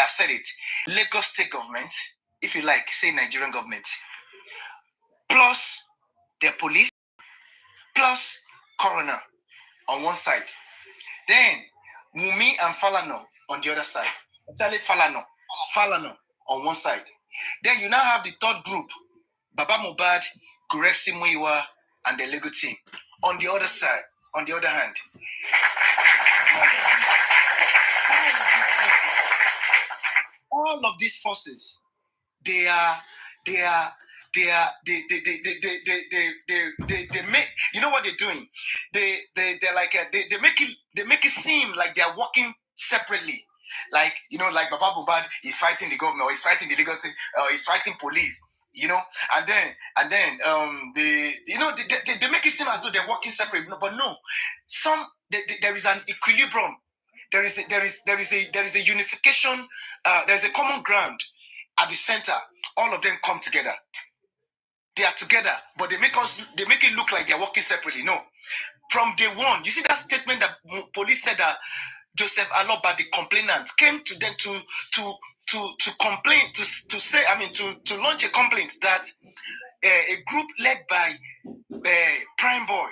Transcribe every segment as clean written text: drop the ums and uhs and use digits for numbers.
I've said it. Lagos state government, if you like, say Nigerian government, plus the police, plus coroner on one side. Then Wumi and Falano on the other side. Especially Falano on one side. Then you now have the third group, Baba Mohbad, Gurexi Muiwa, and the Lego team on the other side, on the other hand. All of these forces, they make, you know what they're doing? They're like they make it seem like they're working separately. Like, you know, like Baba Mohbad is fighting the government, or he's fighting the Lagos, or he's fighting police, you know, and then they make it seem as though they're working separately, but no, there is an equilibrium, there is a unification, there's a common ground at the center. All of them come together. They are together, but they make it look like they're working separately. No, from day one, you see that statement that police said that Joseph Aloba, the complainant, came to them to complain, to say, I mean, to launch a complaint that a group led by Prime Boy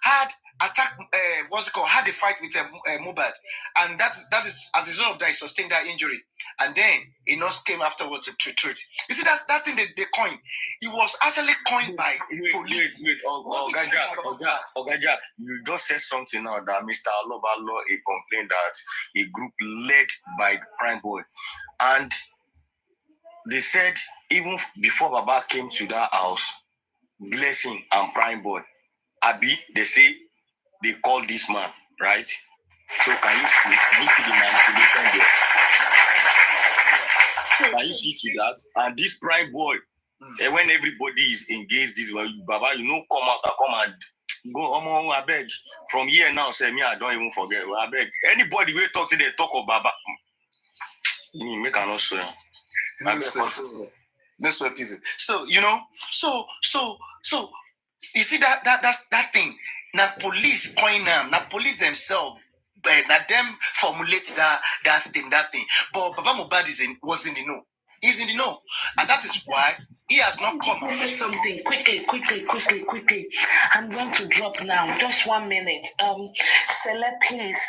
had attacked, had a fight with Mohbad, and that is as a result of that, he sustained that injury. And then a nurse came afterwards to treat. You see, that's that thing that they coined. It was actually coined by police. Ogaja, you just said something now that Mr. Aloba Law complained that a group led by Prime Boy, and they said even before Baba came to that house, Blessing and Prime Boy, Abi, they say they called this man, right? So can you see the manipulation there? Can you see to that? And this Prime Boy, and when everybody is engaged, this Baba, you know, come out, come and go. I beg. From here now, say me, I don't even forget. I beg. Anybody will talk to, they talk of Baba. Make an also. That's what pieces. So you know, so you see that thing. Now police coin them. Now police themselves. Now them formulate that thing. But Baba Mohbad was in the know. He's in the know, and that is why he has not come out. Something quickly. I'm going to drop now. Just 1 minute. Stella, please.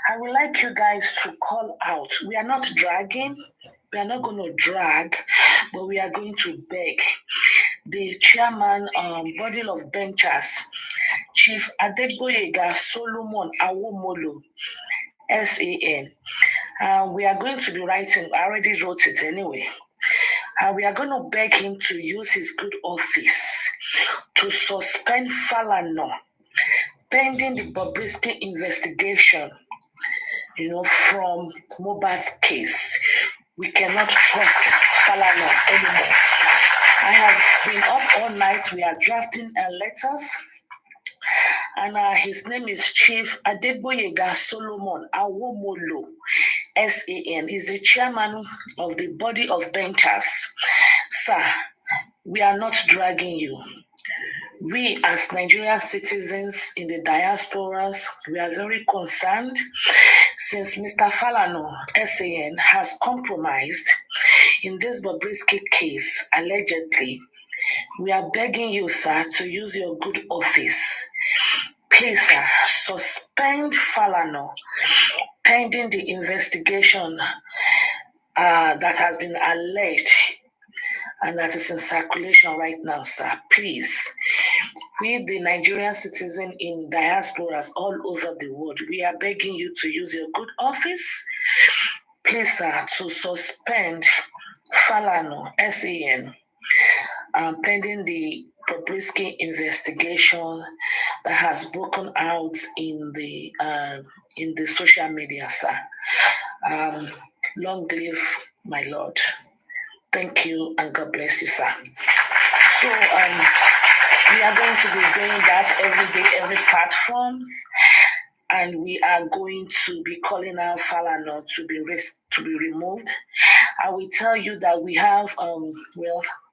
I would like you guys to call out. We are not dragging. We are not going to drag, but we are going to beg. The chairman, body of benchers, Chief Adegboyega Solomon Awomolo, SAN. We are going to be writing. I already wrote it anyway. We are going to beg him to use his good office to suspend Falano pending the Bobrisky investigation, you know, from Mohbad's case. We cannot trust Falano anymore. I have been up all night. We are drafting letters. And his name is Chief Adegboyega Solomon Awomolo, SAN. He's the chairman of the body of benchers. Sir, we are not dragging you. We as Nigerian citizens in the diasporas, we are very concerned since Mr. Falano, SAN, has compromised in this Bobrisky case, allegedly. We are begging you, sir, to use your good office. Please, sir, suspend Falano pending the investigation that has been alleged and that is in circulation right now, sir. Please. We, the Nigerian citizen in diasporas all over the world, we are begging you to use your good office, please, sir, to suspend Falano, SAN, pending the Bobrisky investigation that has broken out in the social media, sir. Long live my Lord. Thank you and God bless you, sir. So we are going to be doing that every day, every platforms, and we are going to be calling out Falano to be removed. I will tell you that we have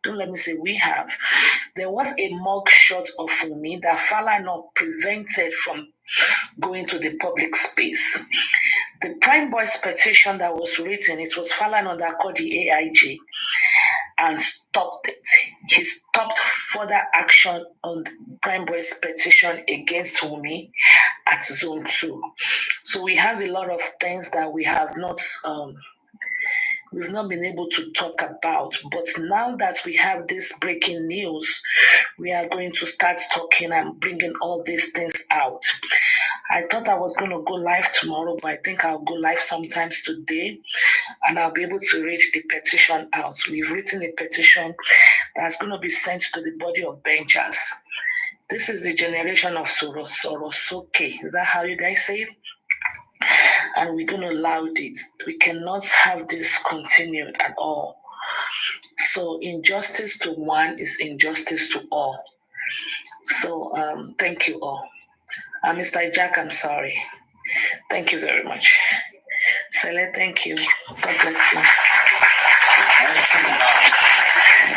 don't let me say we have. There was a mug shot of me that Falano prevented from go into the public space. The Prime Boys petition that was written, it was Falana that called the AIG and stopped it. He stopped further action on the Prime Boys petition against Wumi at Zone 2. So we have a lot of things that we've not been able to talk about. But now that we have this breaking news, we are going to start talking and bringing all these things out. I thought I was going to go live tomorrow, but I think I'll go live sometimes today and I'll be able to read the petition out. We've written a petition that's going to be sent to the body of benchers. This is the generation of Sorosoke. Is that how you guys say it? And we're going to allow it. We cannot have this continued at all. So injustice to one is injustice to all. So thank you all. Mr. Jack, I'm sorry. Thank you very much. Sele, thank you. God bless you.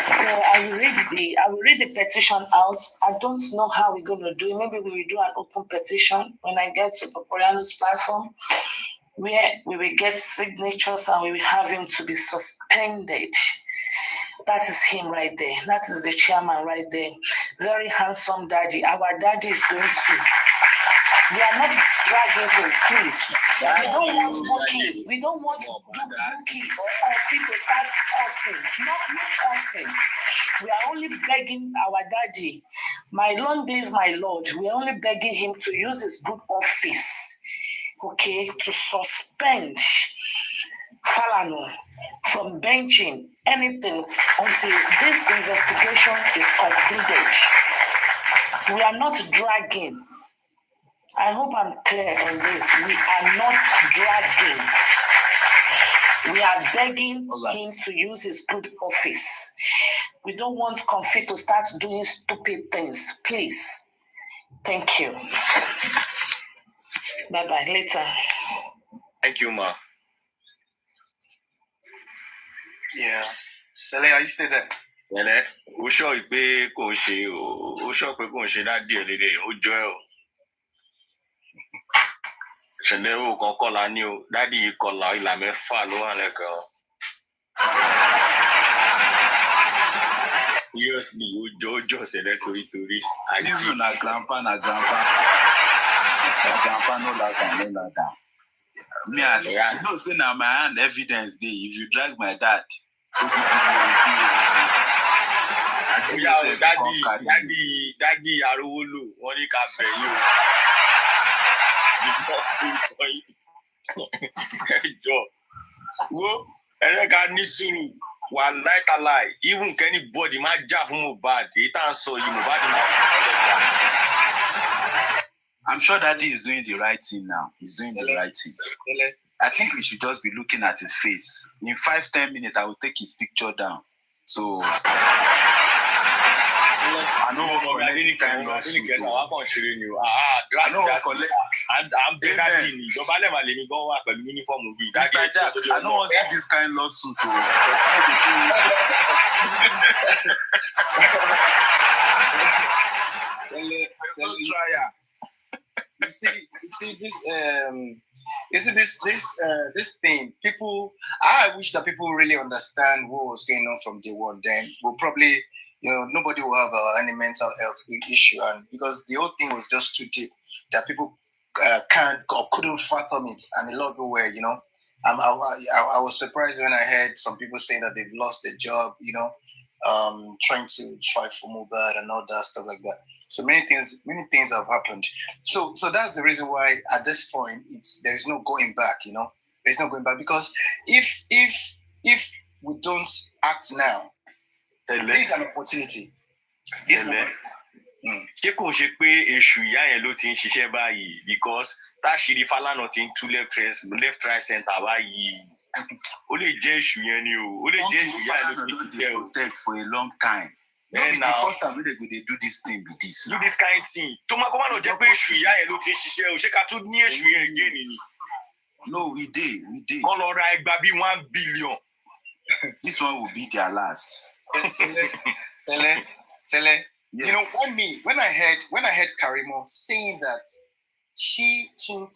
So I will read the petition out. I don't know how we're going to do it. Maybe we will do an open petition when I get to Poporiano's platform, where we will get signatures and we will have him to be suspended. That is him right there. That is the chairman right there. Very handsome daddy. Our daddy is going to. We are not dragging him, please. We don't want Wookie. We don't want Wookie or Kofi to start cursing. Not cursing. We are only begging our daddy. My long live my Lord. We are only begging him to use his good office, okay, to suspend Falana from benching anything until this investigation is concluded. We are not dragging. I hope I'm clear on this. We are not dragging. We are begging him to use his good office. We don't want Comfy to start doing stupid things. Please. Thank you. Bye-bye. Later. Thank you, ma. Yeah. Sele, are you still there? Ẹ̀lẹ́, ó sọ pé kò ṣe ó sọ pé kò ṣe dádì ẹ̀ lédè ó jọ ẹ̀ o. Ṣẹ̀lẹ̀ ó kan kọ́la ní o, dádì yìí kọ́la ìlà mẹ́fà ló wà lẹ́kọ̀ọ́. Seriously, ó jọ ṣẹlẹ̀ torí. This na grandpa. Na grandpa no lag am. Me, I know say na my hand evidence dey. If you drag my dad, dádì Arówólò wọ́n ní ká bẹ̀ yín o. Ẹjọ́ wo ẹ̀rẹ́ ní sùúrù wà láìtàláì even kẹ́ni bọ́ọ̀dì máa jà fún Mohbad èyí tá à ń sọ yìí Mohbad máa. I'm sure Daddy is doing the right thing now. He's doing the right thing. I think we should just be looking at his face. In 5-10 minutes, I will take his picture down. So I know what collect any kind of lawsuit. I know what collect. I'm being daddy. Mr. Jack, I know what see this kind of lawsuit. This thing. People, I wish that people really understand what was going on from day one. Then we'll probably, nobody will have any mental health issue, and because the whole thing was just too deep that people can't or couldn't fathom it, and a lot of people were, I was surprised when I heard some people saying that they've lost their job, trying to fight for Mohbad and all that stuff like that. So many things have happened. So that's the reason why at this point there is no going back. There's no going back, because if we don't act now, there is an opportunity. This moment. Ṣé kò ṣe pé èṣù ìyá yẹn ló ti ń ṣiṣẹ́ báyìí because táṣìírí Falana ti ń tú left right center báyìí ó lè jẹ́ èṣù yẹn ni o ó lè jẹ́ èṣù ìyá yẹn ló ti ṣiṣẹ́ o. Protect for a long time. Then now, the first time they do this thing with this. Do this kind of thing. Tó máa kọ́ máa lọ jẹ́ pé èṣù ìyá yẹn ló ti ń ṣiṣẹ́ o ṣé ká tún ní èṣù yẹn again ni. No, we did. Kọ́ lọ ra ẹgbàá bíi 1 billion. This one will be their last. Sele. Yes. When I heard Karimo saying that she took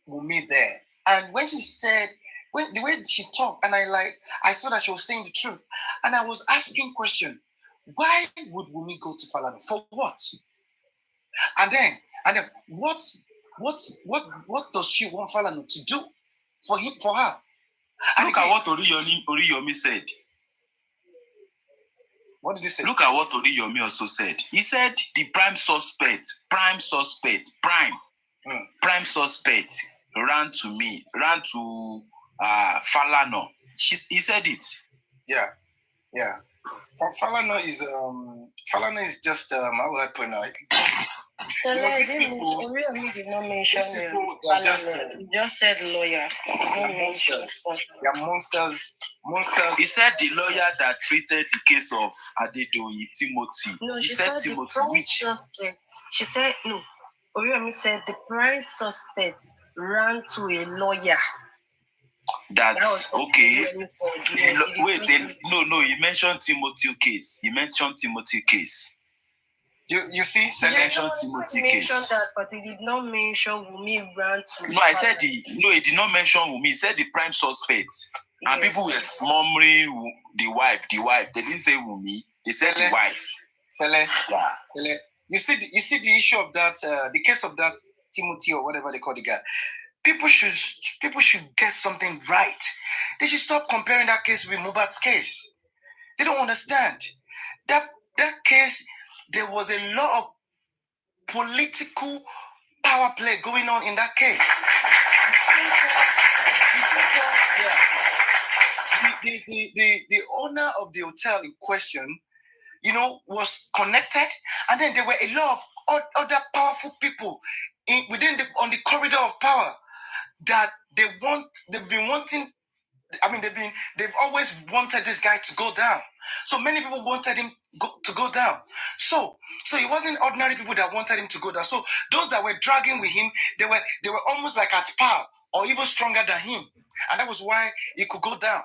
Wunmi there. And when she said, the way she talked, and I saw that she was saying the truth. And I was asking question, why would Wunmi go to Falana? For what? And then what does she want Falana to do for her? And look at what Oriyomi said. What did he say? Look at what Oriyomi also said. He said the prime suspect, ran to Falana. He said it. Yeah. Falana is just how would I put it? These people, Oriyomi did not mention he just said lawyer. They are monsters. He said the lawyer that treated the case of Adedoyi, Timothy. No, she said Timothy, which? She said, no. Oriyomi said the prime suspect ran to a lawyer. That's okay. No, he mentioned Timothy case. You see, he mentioned that, but he did not mention Wunmi ran to. No, I said he did not mention Wunmi. He said the prime suspect. And people were murmuring the wife. They didn't say Wunmi. They said the wife. Sele. You see the issue of that, the case of that Timothy or whatever they call the guy. People should get something right. They should stop comparing that case with Mohbad's case. They don't understand. That case, there was a lot of political power play going on in that case. The owner of the hotel in question, was connected, and then there were a lot of other powerful people on the corridor of power that they've always wanted this guy to go down. So many people wanted him to go down. So it wasn't ordinary people that wanted him to go down. So those that were dragging with him, they were almost like at par or even stronger than him, and that was why he could go down.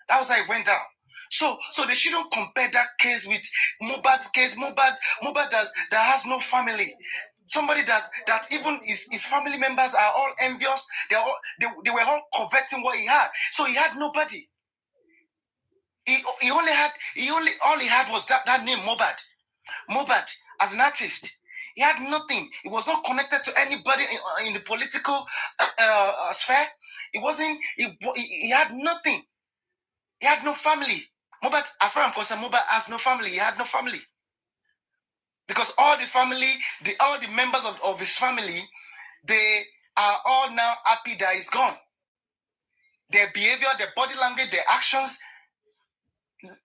That was how it went down. So they shouldn't compare that case with Mohbad's case. Mohbad that has no family. Somebody that even his family members are all envious. They were all coveting what he had. So he had nobody. All he had was that name, Mohbad. Mohbad as an artist. He had nothing. He was not connected to anybody in the political sphere. He had nothing. He had no family. Mohbad, as far as I'm concerned, Mohbad has no family. He had no family. Because all the members of his family, they are all now happy that he's gone. Their behavior, their body language, their actions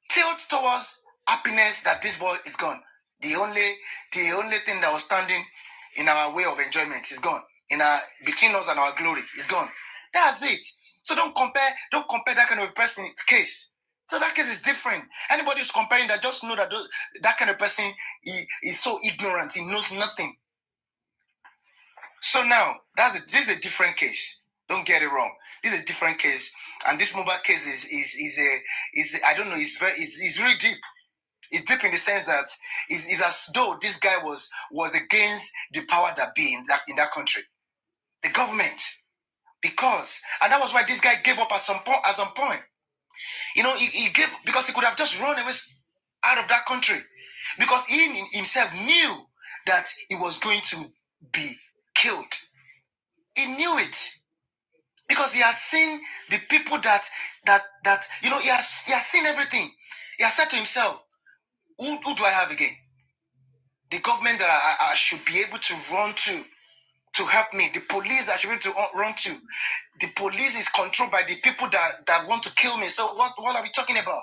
tilt towards happiness that this boy is gone. The only thing that was standing in our way of enjoyment is gone. Between us and our glory is gone. That's it. So don't compare that kind of a person case. So that case is different. Anybody who's comparing that, just know that that kind of person is so ignorant. He knows nothing. So now, this is a different case. Don't get it wrong. This is a different case, and this Mohbad case is I don't know. It's really deep. It's deep in the sense that it's as though this guy was against the power that be in that country, the government, and that was why this guy gave up at some point. He gave because he could have just run away out of that country because he himself knew that he was going to be killed. He knew it because he had seen the people that he has seen everything. He has said to himself, who do I have again? The government that I should be able to run to help me. The police that I should be able to run to. The police is controlled by the people that want to kill me. So what are we talking about?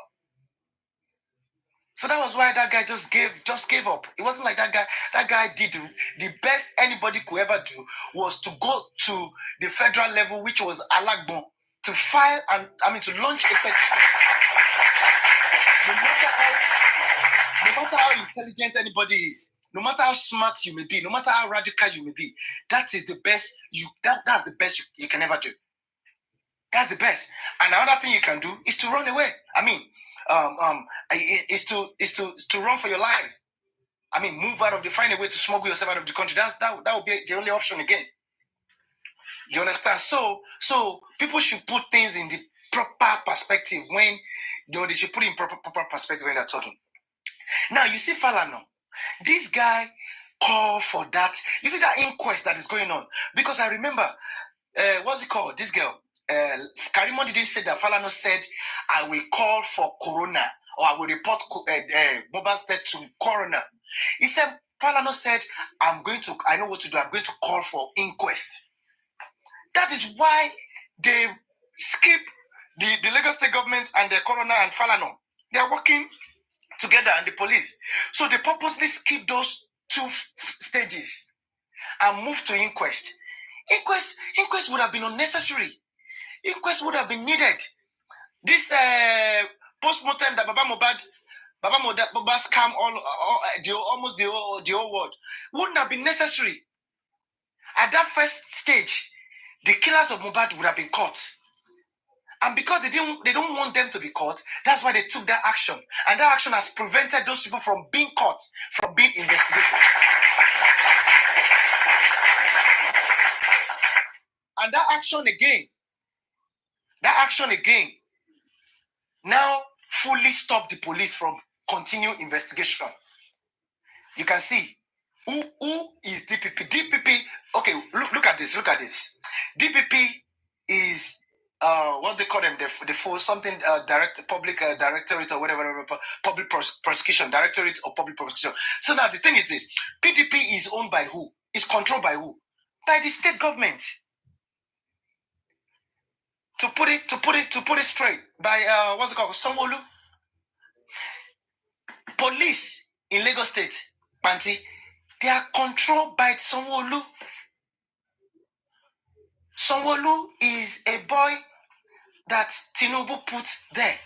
So that was why that guy just gave up. It wasn't like that guy. That guy did the best anybody could ever do was to go to the federal level, which was Alagbon, to file to launch a petition. No matter how intelligent anybody is, no matter how smart you may be, no matter how radical you may be, that is the best that's the best you can ever do. That's the best. And another thing you can do is to run away. Is to run for your life. move out of the, find a way to smuggle yourself out of the country. That would be the only option again. You understand? So people should put things in the proper perspective when they should put it in proper perspective when they're talking. Now you see Falana, this guy called for that. You see that inquest that is going on, because I remember what's it called? This girl, Karimo didn't say that. Falana said, "I will call for coroner, or I will report Mohbad's death to coroner." He said, Falana said, I know what to do. I'm going to call for inquest. That is why they skip the Lagos State government and the coroner and Falana. They are working together, and the police. So they purposely skip those two stages and move to inquest. Inquest would have been unnecessary. Inquest would have been needed. This post-mortem that Baba Mohbad scam almost the whole world wouldn't have been necessary. At that first stage, the killers of Mohbad would have been caught. And because they don't want them to be caught, that's why they took that action. And that action has prevented those people from being caught, from being investigated. And that action again, now fully stopped the police from continued investigation. You can see who is DPP. DPP, okay, look at this. DPP is what they call them, the full something public directorate or whatever, public prosecution, directorate or public prosecution. So now the thing is this: PDP is owned by who? Is controlled by who? By the state government. To put it straight, by what's it called? Sanwo-Olu. Police in Lagos State, Panti, they are controlled by Sanwo-Olu. Sanwo-Olu is a boy that Tinubu put there.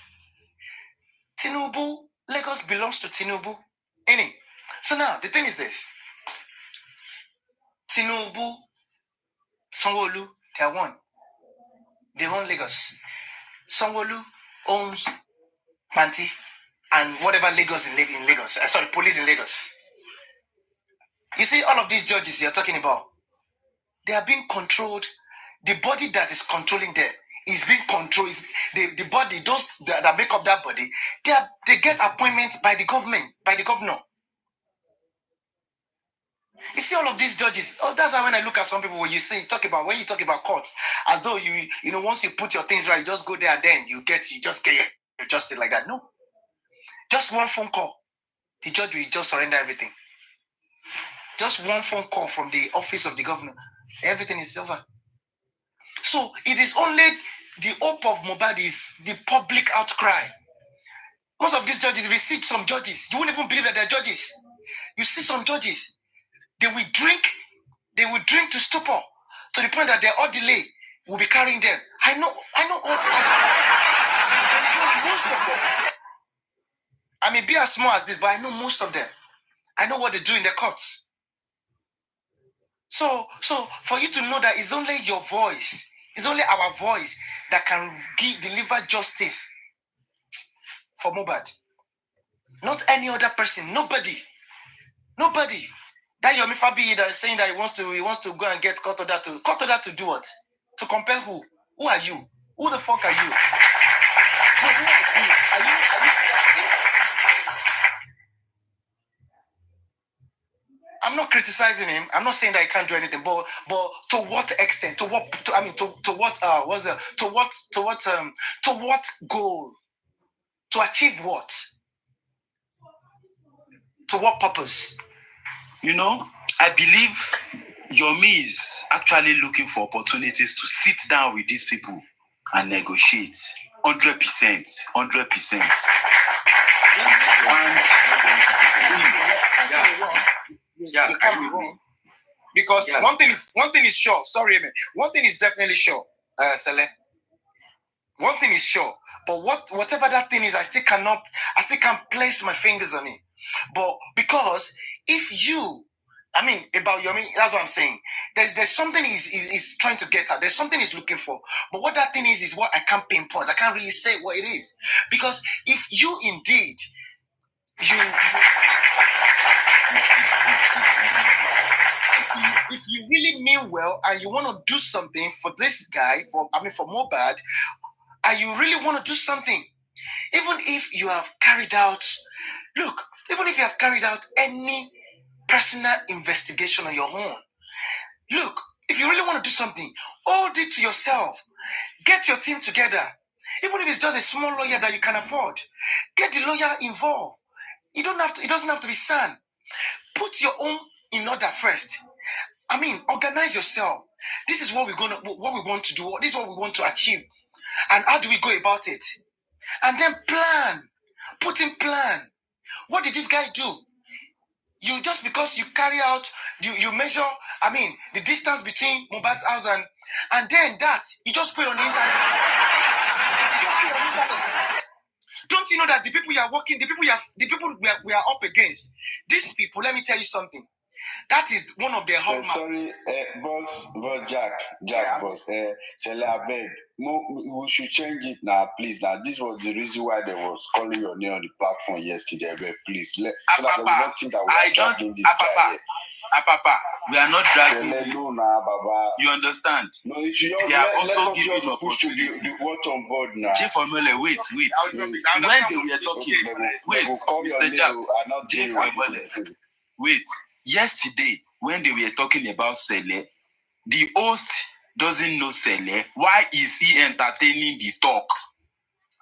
Lagos belongs to Tinubu. So now, the thing is this. Tinubu, Sanwo-Olu, they are one. They own Lagos. Sanwo-Olu owns Panti and whatever Lagos in Lagos. Police in Lagos. You see, all of these judges you're talking about, they are being controlled. The body that is controlling them is being controlled. The body, those that make up that body, they get appointments by the government, by the governor. You see all of these judges. Oh, that's why when I look at some people, when you talk about courts, as though you know once you put your things right, you just go there and then you just get your justice like that. No, just one phone call, the judge will just surrender everything. Just one phone call from the office of the governor, everything is over. So it is only the hope of Mohbad is the public outcry. Most of these judges, if you see some judges, you won't even believe that they're judges. You see some judges, they will drink to stupor to the point that their orderly will be carrying them. I know most of them. I may be as small as this, but I know most of them. I know what they do in the courts. So for you to know that it's only your voice, it's only our voice that can deliver justice for Mohbad. Not any other person. Nobody. That Yomi Fabi that is saying that he wants to go and get court order to do what? To compel who? Who are you? Who the fuck are you? Are you? I'm not criticizing him. I'm not saying that he can't do anything, but to what extent? To what goal? To achieve what? To what purpose? You know, I believe Yomi is actually looking for opportunities to sit down with these people and negotiate. 100%. Because one thing is sure. Sorry, man. One thing is definitely sure, Sele. One thing is sure, but whatever that thing is, I still can't place my fingers on it. But because if you, about Yomi, that's what I'm saying. There's something he's trying to get at. There's something he's looking for. But what that thing is what I can't pinpoint. I can't really say what it is. Because if you indeed, if you really mean well and you want to do something for this guy, for Mohbad, and you really want to do something, even if you have carried out, any personal investigation on your own, if you really want to do something, hold it to yourself. Get your team together. Even if it's just a small lawyer that you can afford, get the lawyer involved. It doesn't have to be San. Put your own in order first. Organize yourself. This is what we want to do. This is what we want to achieve. And how do we go about it? And then plan. Put in plan. What did this guy do? You just because you carry out, you measure, the distance between Mohbad's house and then that, you just put it on the internet. Don't you know that the people you are working, the people we are up against, these people, let me tell you something. That is one of their hallmarks. Sorry, boss Jack, boss. Sele, I beg. We should change it now, please. Now, this was the reason why they was calling your name on the platform yesterday. But please, so that they will not think that we are dragging this guy here. Papa, we are not dragging. Sele, no, nah, Baba. You understand? No, you should just they are let also us giving just push to the what's on board now. J Formule, wait. When they were talking, Mr. Jack, J Formule, wait. Yesterday, when they were talking about Sele, the host doesn't know Sele. Why is he entertaining the talk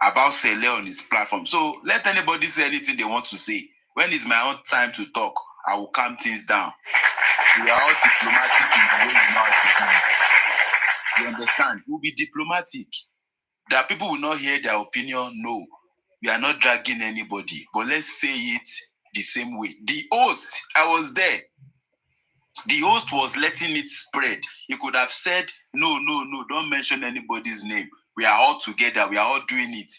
about Sele on his platform? So let anybody say anything they want to say. When it's my own time to talk, I will calm things down. We are all diplomatic in the way we know how to do it. You understand? We'll be diplomatic. That people will not hear their opinion. No, we are not dragging anybody. But let's say it the same way. The host, I was there. The host was letting it spread. He could have said, no, don't mention anybody's name. We are all together. We are all doing it.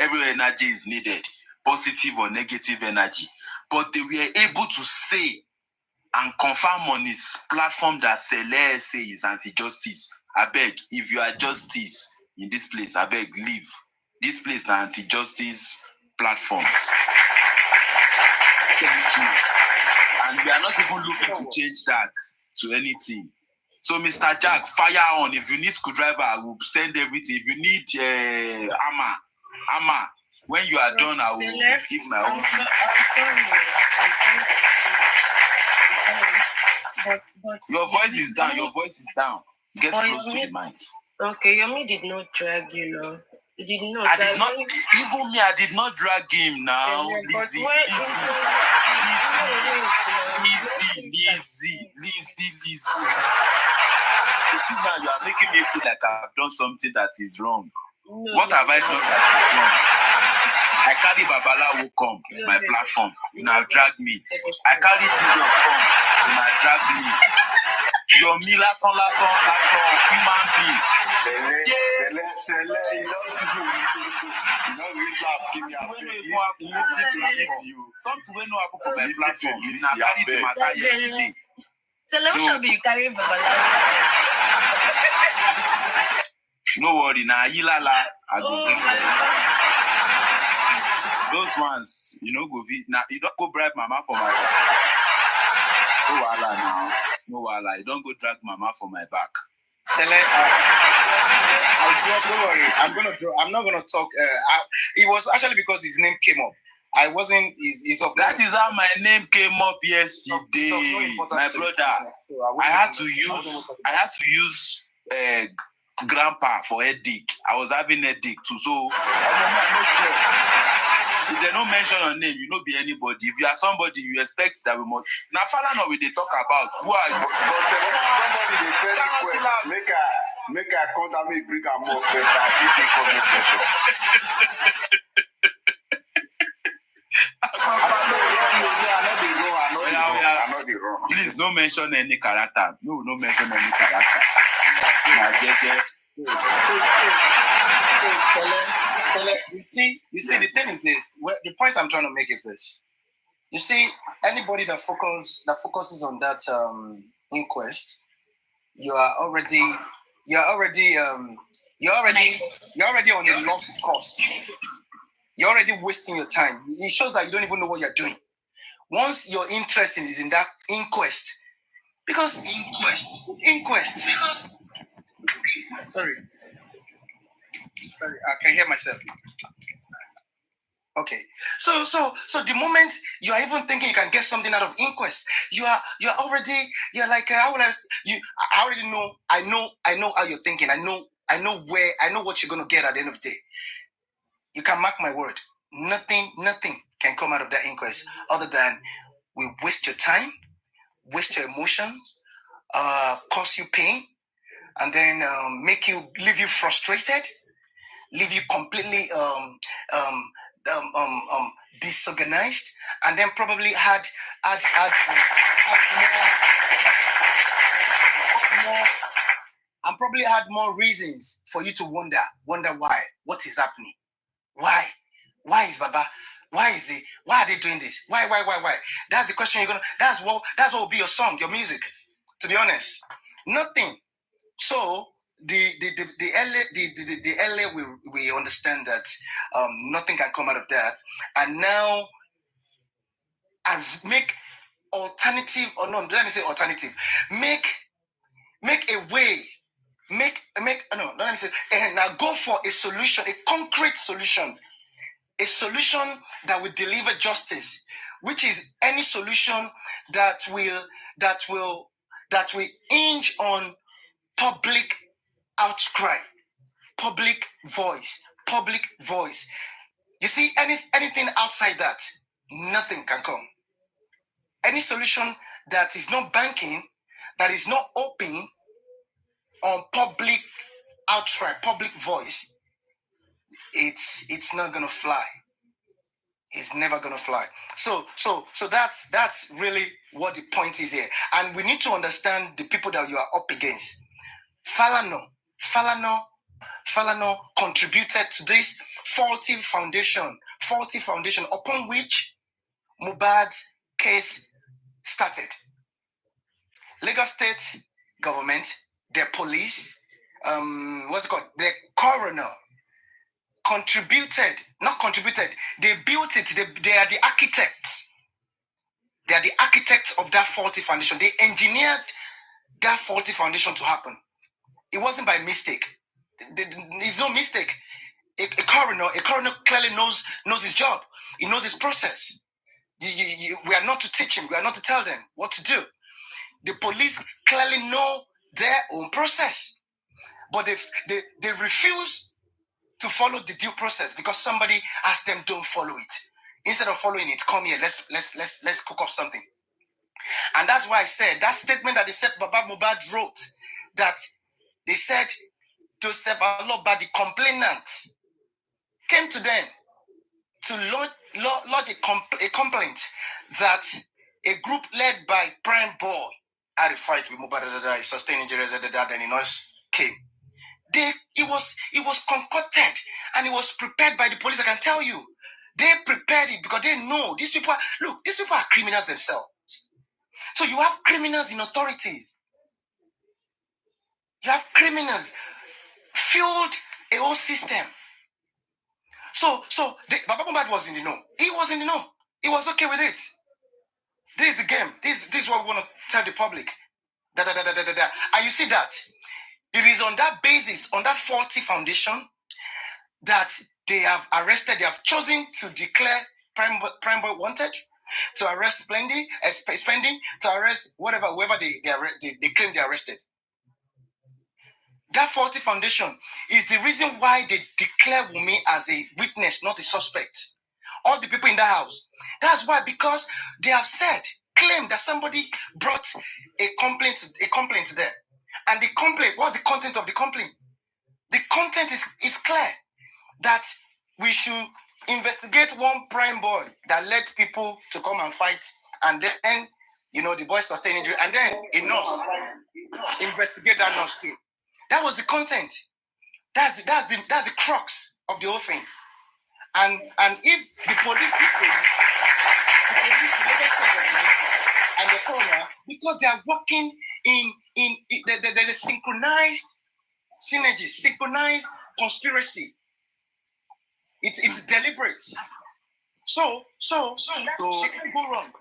Every energy is needed, positive or negative energy. But they were able to say and confirm on his platform that Sele is anti-justice. I beg, if you are justice in this place, I beg, leave. This place is an anti-justice platform. Thank you. And we are not even looking to change that to anything. So, Mr. Jack, fire on. If you need screwdriver, I will send everything. If you need hammer, when you are done, I will give my own. But your voice is down. Get close to the mic. Okay, Yomi did not drag you, He did not. I did not drag him now. Easy. You see now, you are making me feel like I've done something that is wrong. No, what have I done that is wrong? I carry Babala who come, my platform, now drag me. I carry Jesus come, now drag me. Your me last human being. Something we know happen for my platform. Now carry the matter yesterday. So let me show you carry Babala. No worry, now Yilala, I go bring those ones, go now. You don't go bribe mama for my back. No wala. You don't go drag mama for my back. Sele, don't worry. I'm not gonna talk. It was actually because his name came up. I wasn't. That is how my name came up yesterday, my brother. I had to use grandpa for headache. I was having headache too, so if they don't mention your name, you don't be anybody. If you are somebody, you expect that we must. Now, Falana, we they talk about who are you? Somebody they send request. Make a contact me, bring a more first and see the conversation. I'm not the wrong. Please don't mention any character. No mention any character. Sele, you see, the thing is this. The point I'm trying to make is this. You see, anybody that focuses on that inquest, you're already on a lost course. You're already wasting your time. It shows that you don't even know what you're doing. once your interest is in that inquest, because sorry, I can hear myself. Okay, so the moment you are even thinking you can get something out of inquest, you're like how will I already know. I know how you're thinking. I know what you're gonna get at the end of the day. You can mark my word. Nothing can come out of that inquest other than we waste your time, waste your emotions, cause you pain, and then leave you frustrated, leave you completely disorganized, and then probably had more, and probably had more reasons for you to wonder what is happening, why is Baba, why are they doing this, why? That's the question that's what will be your song, your music, to be honest. Nothing. So the earlier we understand that nothing can come out of that, and now I make alternative, or no, let me say alternative, make a way, no, let me say, and now go for a solution, a concrete solution, a solution that will deliver justice, which is any solution that will hinge on public outcry, public voice. You see, anything outside that, nothing can come. Any solution that is not banking, that is not open on public outcry, public voice, it's not gonna fly. It's never gonna fly. So that's really what the point is here. And we need to understand the people that you are up against. Falano contributed to this faulty foundation upon which Mohbad's case started. Lagos State government, the police, the coroner they built it. They are the architects. They are the architects of that faulty foundation. They engineered that faulty foundation to happen. It wasn't by mistake. It's no mistake. A coroner clearly knows his job. He knows his process. We are not to teach him. We are not to tell them what to do. The police clearly know their own process, but they refuse to follow the due process because somebody asked them don't follow it. Instead of following it, come here. Let's cook up something. And that's why I said that statement that they said Baba Mohbad wrote, that they said Joseph Aloba, the complainant, came to them to lodge a complaint that a group led by Prime Boy had a fight with Mohbad, he sustained injury, then the noise came. It was concocted and it was prepared by the police. I can tell you, they prepared it because they know these people are criminals themselves. So you have criminals in authorities. You have criminals fueled a whole system. So Baba Mohbad was in the know. He was in the know. He was okay with it. This is the game. This is what we want to tell the public. And you see that it is on that basis, on that faulty foundation, that they have arrested. They have chosen to declare Prime Boy wanted, to arrest Spending, to arrest whoever they claim they arrested. That faulty foundation is the reason why they declare Wunmi as a witness, not a suspect. All the people in that house. That's why, because they have claimed that somebody brought a complaint to them. And the complaint, what's the content of the complaint? The content is clear, that we should investigate one Prime Boy that led people to come and fight, and then the boy sustained injury, and then a nurse investigate that nurse too. That was the content. That's the crux of the whole thing. And if the police, the Lagos State government and the coroner, because they are working there's a synchronized synergy, synchronized conspiracy. It's deliberate. So it can go wrong.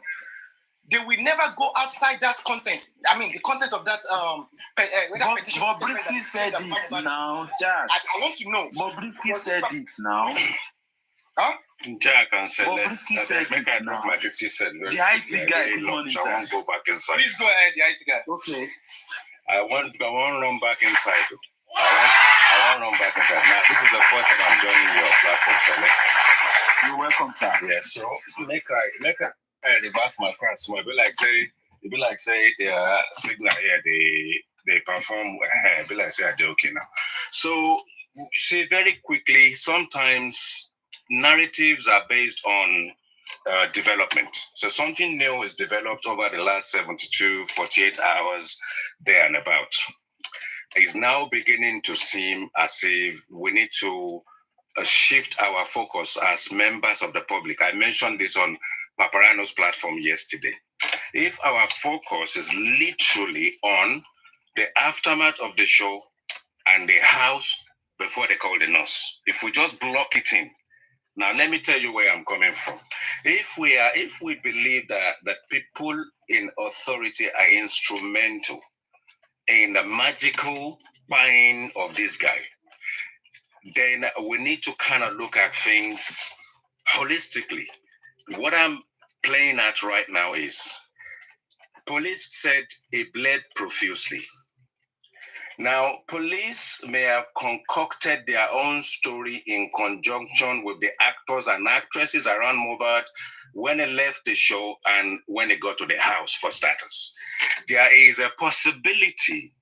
they will never go outside that content. I mean, the content of that petition. Bobrisky said it now, Jack. I want to know. Bobrisky said it now. Huh? Jack and said, Bobrisky said make I it drop now. my 50 cents. The IT guy, good morning, I sir. won't go back inside. Please go ahead, the IT guy. Okay. I want run back inside. I want run back inside. Now, this is the first time I'm joining your platform, so you're welcome, sir. Yeah, so make I reverse my cross. So it be like say the signal here they perform. Be like say they okay now. So see very quickly. Sometimes narratives are based on development. So something new is developed over the last 72, 48 hours there and about. It's now beginning to seem as if we need to shift our focus as members of the public. I mentioned this on Paparano's platform yesterday. If our focus is literally on the aftermath of the show and the house before they call the nurse, if we just block it in. Now, let me tell you where I'm coming from. If we believe that people in authority are instrumental in the magical buying of this guy, then we need to kind of look at things holistically. What I'm playing at right now is police said he bled profusely. Now, police may have concocted their own story in conjunction with the actors and actresses around Mohbad when he left the show and when he got to the house, for starters. There is a possibility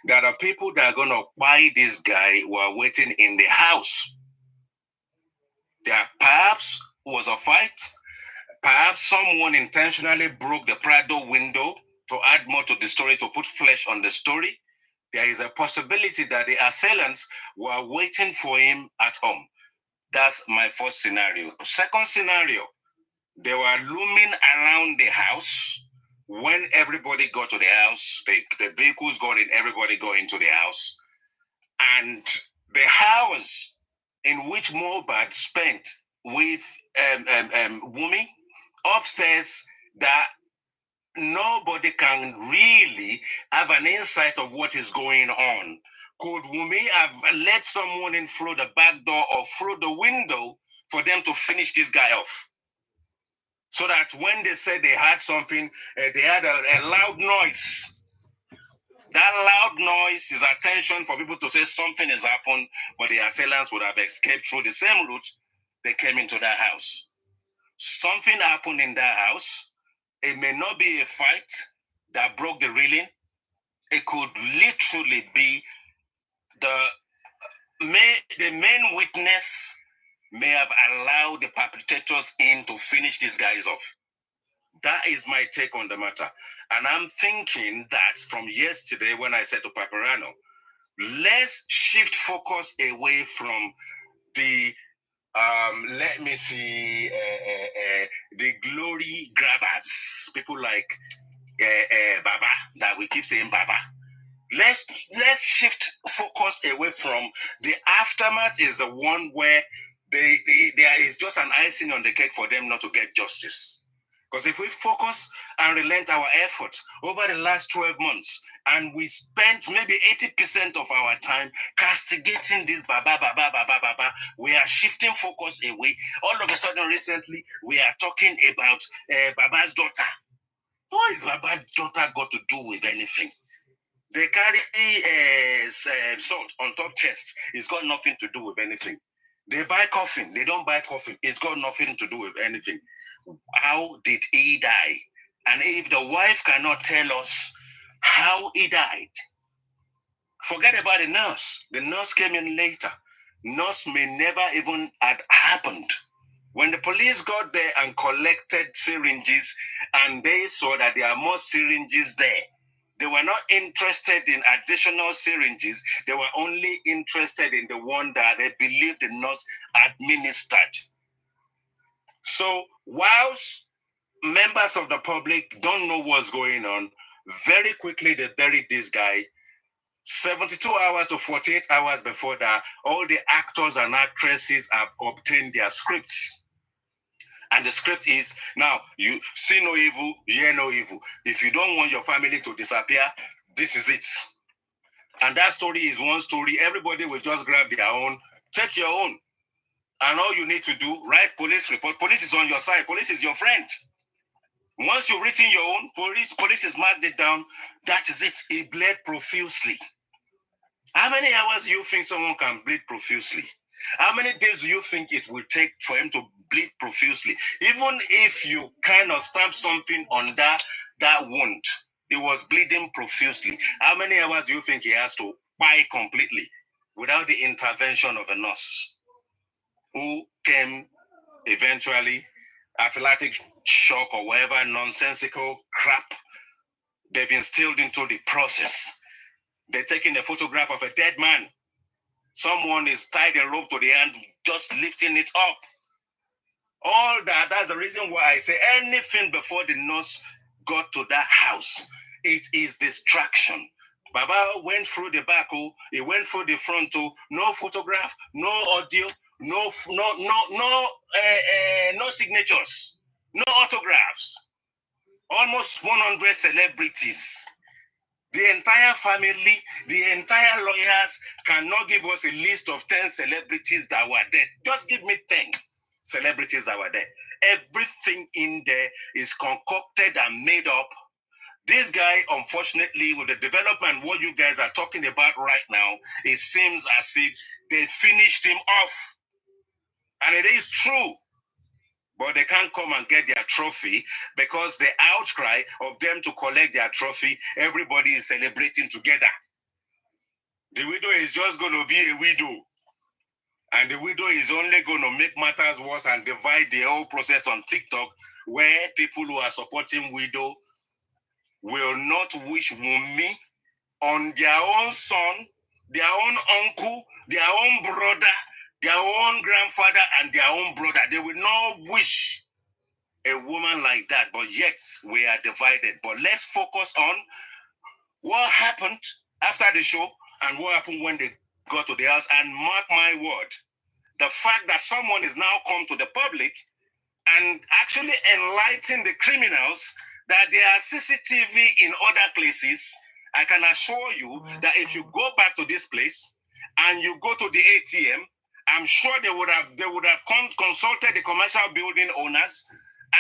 that the people that are going to buy this guy were waiting in the house. There perhaps was a fight. Perhaps someone intentionally broke the Prado window to add more to the story, to put flesh on the story. There is a possibility that the assailants were waiting for him at home. That's my first scenario. Second scenario, they were looming around the house. When everybody got to the house, the vehicles got in, everybody got into the house. And the house in which Mohbad spent with Wumi upstairs, that nobody can really have an insight of what is going on. Could Wumi have let someone in through the back door or through the window for them to finish this guy off? So that when they said they had something, they had a loud noise. That loud noise is attention for people to say something has happened, but the assailants would have escaped through the same route they came into that house. Something happened in that house. It may not be a fight that broke the railing. It could literally be the main witness may have allowed the perpetrators in to finish these guys off. That is my take on the matter. And I'm thinking that from yesterday when I said to Paparano, let's shift focus away from the the glory grabbers, people like Baba, that we keep saying Baba. Let's shift focus away from the aftermath. Is the one where there is just an icing on the cake for them not to get justice. Because if we focus and relent our efforts over the last 12 months, and we spent maybe 80% of our time castigating this Baba, we are shifting focus away. All of a sudden, recently, we are talking about Baba's daughter. What is Baba's daughter got to do with anything? They carry salt on top chest. It's got nothing to do with anything. They buy coffin. They don't buy coffin. It's got nothing to do with anything. How did he die? And if the wife cannot tell us how he died, forget about the nurse. The nurse came in later. Nurse may never even had happened. When the police got there and collected syringes and they saw that there are more syringes there, they were not interested in additional syringes. They were only interested in the one that they believed the nurse administered. So whilst members of the public don't know what's going on, very quickly they buried this guy. 72 hours to 48 hours before that, all the actors and actresses have obtained their scripts. And the script is, now, you see no evil, hear no evil. If you don't want your family to disappear, this is it. And that story is one story. Everybody will just grab their own. Take your own. And all you need to do, write police report. Police is on your side. Police is your friend. Once you've written your own, police has marked it down. That is it. He bled profusely. How many hours do you think someone can bleed profusely? How many days do you think it will take for him to bleed profusely? Even if you kind of stamp something on that wound, it was bleeding profusely. How many hours do you think he has to buy completely without the intervention of a nurse who came eventually, anaphylactic shock or whatever nonsensical crap they've instilled into the process? They're taking a photograph of a dead man. Someone is tied a rope to the hand, just lifting it up. All that, that's the reason why I say anything before the nurse got to that house, it is distraction. Baba went through the back, he went through the front, no photograph, no audio, no signatures, no autographs. Almost 100 celebrities. The entire family, the entire lawyers cannot give us a list of 10 celebrities that were there. Just give me 10 celebrities that were there. Everything in there is concocted and made up. This guy, unfortunately, with the development, what you guys are talking about right now, it seems as if they finished him off. And it is true. But they can't come and get their trophy because the outcry of them to collect their trophy, everybody is celebrating together. The widow is just going to be a widow. And the widow is only going to make matters worse and divide the whole process on TikTok, where people who are supporting widow will not wish Wunmi on their own son, their own uncle, their own brother, their own grandfather, and their own brother. They will not wish a woman like that, but yet we are divided. But let's focus on what happened after the show and what happened when they got to the house. And mark my word, the fact that someone is now come to the public and actually enlighten the criminals that there are CCTV in other places, I can assure you that if you go back to this place and you go to the ATM, I'm sure they would have consulted the commercial building owners,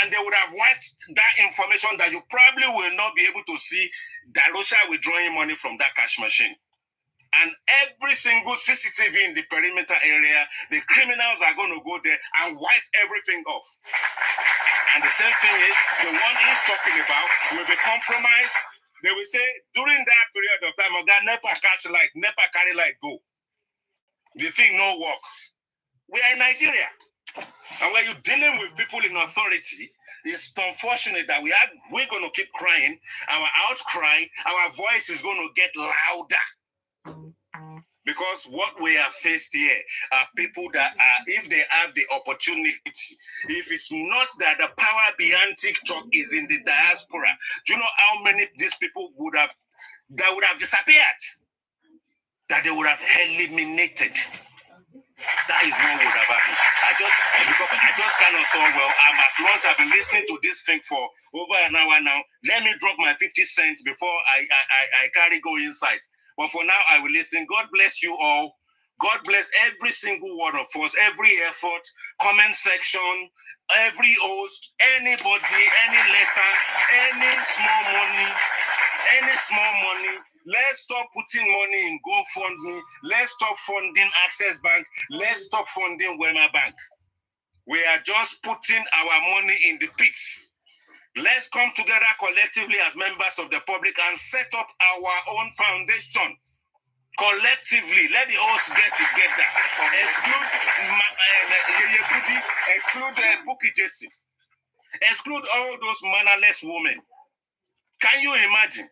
and they would have wiped that information that you probably will not be able to see Darosha withdrawing money from that cash machine. And every single CCTV in the perimeter area, the criminals are going to go there and wipe everything off. And the same thing is, the one he's talking about will be compromised. They will say, during that period of time, oh God, NEPA cash light, NEPA carry light, go. The thing no work. We are in Nigeria. And when you're dealing with people in authority, it's unfortunate that we're going to keep crying. Our outcry, our voice is going to get louder. Because what we have faced here are people that are, if they have the opportunity, if it's not that the power behind TikTok is in the diaspora, do you know how many these people would have disappeared? That they would have eliminated. That is what would have happened. I just kind of thought, well, I'm at lunch. I've been listening to this thing for over an hour now. Let me drop my 50 cents before I carry go inside. But for now, I will listen. God bless you all. God bless every single one of us, every effort, comment section, every host, anybody, any letter, any small money. Let's stop putting money in GoFundMe. Let's stop funding Access Bank. Let's stop funding Wema Bank. We are just putting our money in the pit. Let's come together collectively as members of the public and set up our own foundation. Collectively, let the hosts get together. Exclude Bukky Jesse. Exclude all those mannerless women. Can you imagine?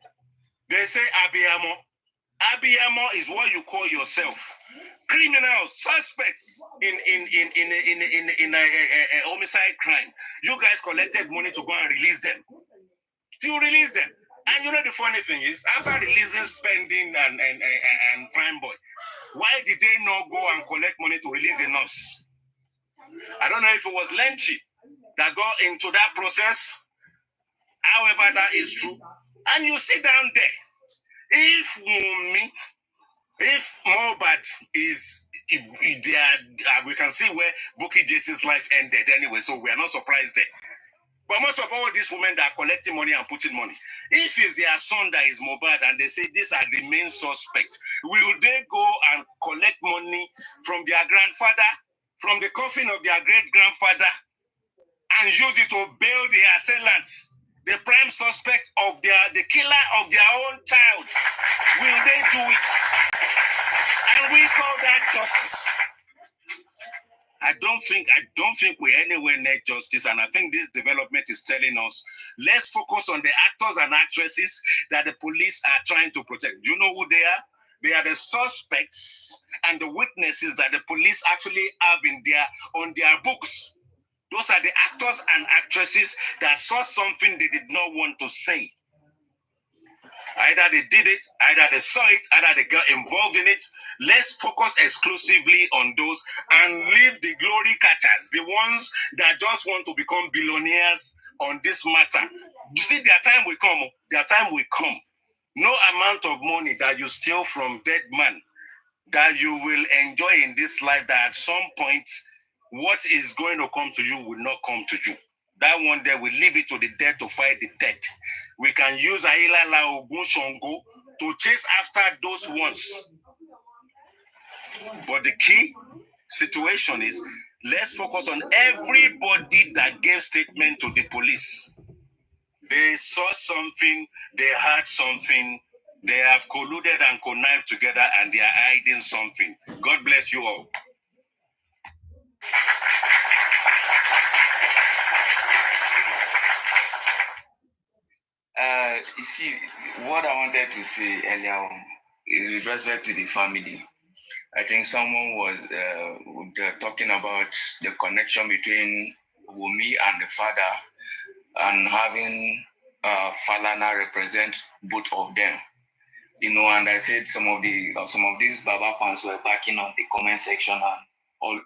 They say Abiyamo. Abiyamo is what you call yourself. Criminals, suspects in a homicide crime. You guys collected money to go and release them. You release them. And you know the funny thing is, after releasing Spending and Prime Boy, why did they not go and collect money to release a nurse? I don't know if it was Lenchi. that got into that process. However, that is true. And you sit down there. If Mohbad is, we can see where Bukky Jesse's life ended anyway, so we are not surprised there. But most of all these women that are collecting money and putting money, if it's their son that is Mohbad and they say these are the main suspects, will they go and collect money from their grandfather, from the coffin of their great-grandfather, and use it to bail the assailants, the prime suspect of the killer of their own child? Will they do it? And we call that justice. I don't think we're anywhere near justice, and I think this development is telling us, let's focus on the actors and actresses that the police are trying to protect. Do you know who they are? They are the suspects and the witnesses that the police actually have on their books. Those are the actors and actresses that saw something they did not want to say. Either they did it, either they saw it, either they got involved in it. Let's focus exclusively on those and leave the glory catchers, the ones that just want to become billionaires on this matter. You see, their time will come. Their time will come. No amount of money that you steal from dead man that you will enjoy in this life, that at some point, what is going to come to you will not come to you. That one day, we leave it to the dead to fight the dead. We can use Ailala Ogun Shongo to chase after those ones. But the key situation is, let's focus on everybody that gave statement to the police. They saw something, they heard something, they have colluded and connived together, and they are hiding something. God bless you all. You see, what I wanted to say earlier on is with respect to the family. I think someone was talking about the connection between Wumi and the father, and having Falana represent both of them. You know, and I said some of these Baba fans were backing on the comment section and all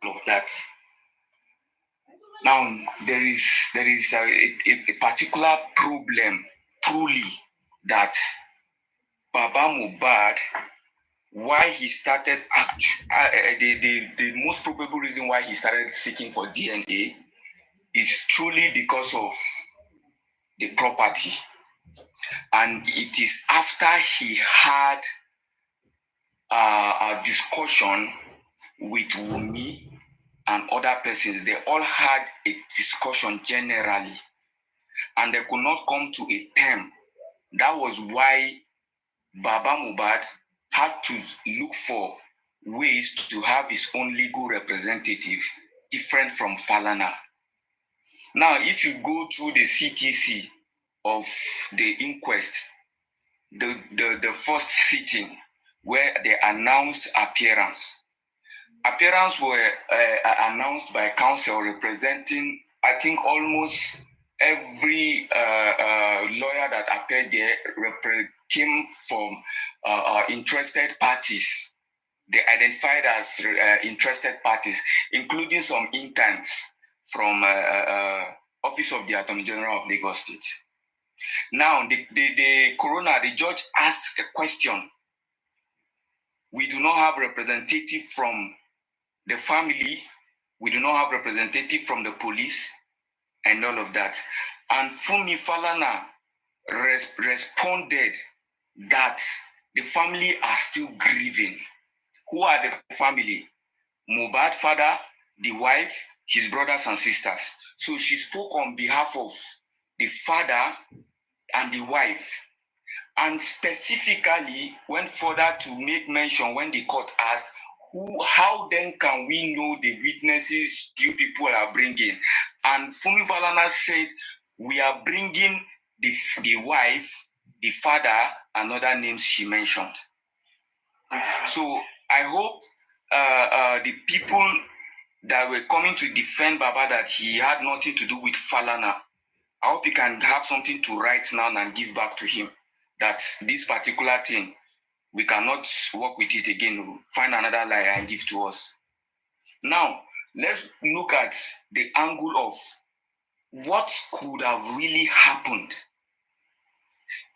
of that. Now, there is a particular problem, truly, that Baba Mohbad, why he started, the most probable reason why he started seeking for DNA is truly because of the property. And it is after he had a discussion with Wumi and other persons. They all had a discussion generally, and they could not come to a term. That was why Baba Mohbad had to look for ways to have his own legal representative different from Falana. Now, if you go through the CTC of the inquest, the first sitting where they announced appearance were announced by counsel representing, I think, almost every lawyer that appeared there came from interested parties. They identified as interested parties, including some interns from Office of the Attorney General of Lagos State. Now, the judge asked a question. We do not have representative from the family, we do not have representative from the police, and all of that. And Fumi Falana responded that the family are still grieving. Who are the family? Mohbad father, the wife, his brothers and sisters. So she spoke on behalf of the father and the wife. And specifically went further to make mention when the court asked, how then can we know the witnesses you people are bringing? And Fumi Falana said, we are bringing the wife, the father, and other names she mentioned. So I hope the people that were coming to defend Baba, that he had nothing to do with Falana, I hope he can have something to write now and give back to him, that this particular thing, we cannot work with it again. We'll find another liar and give to us. Now, let's look at the angle of what could have really happened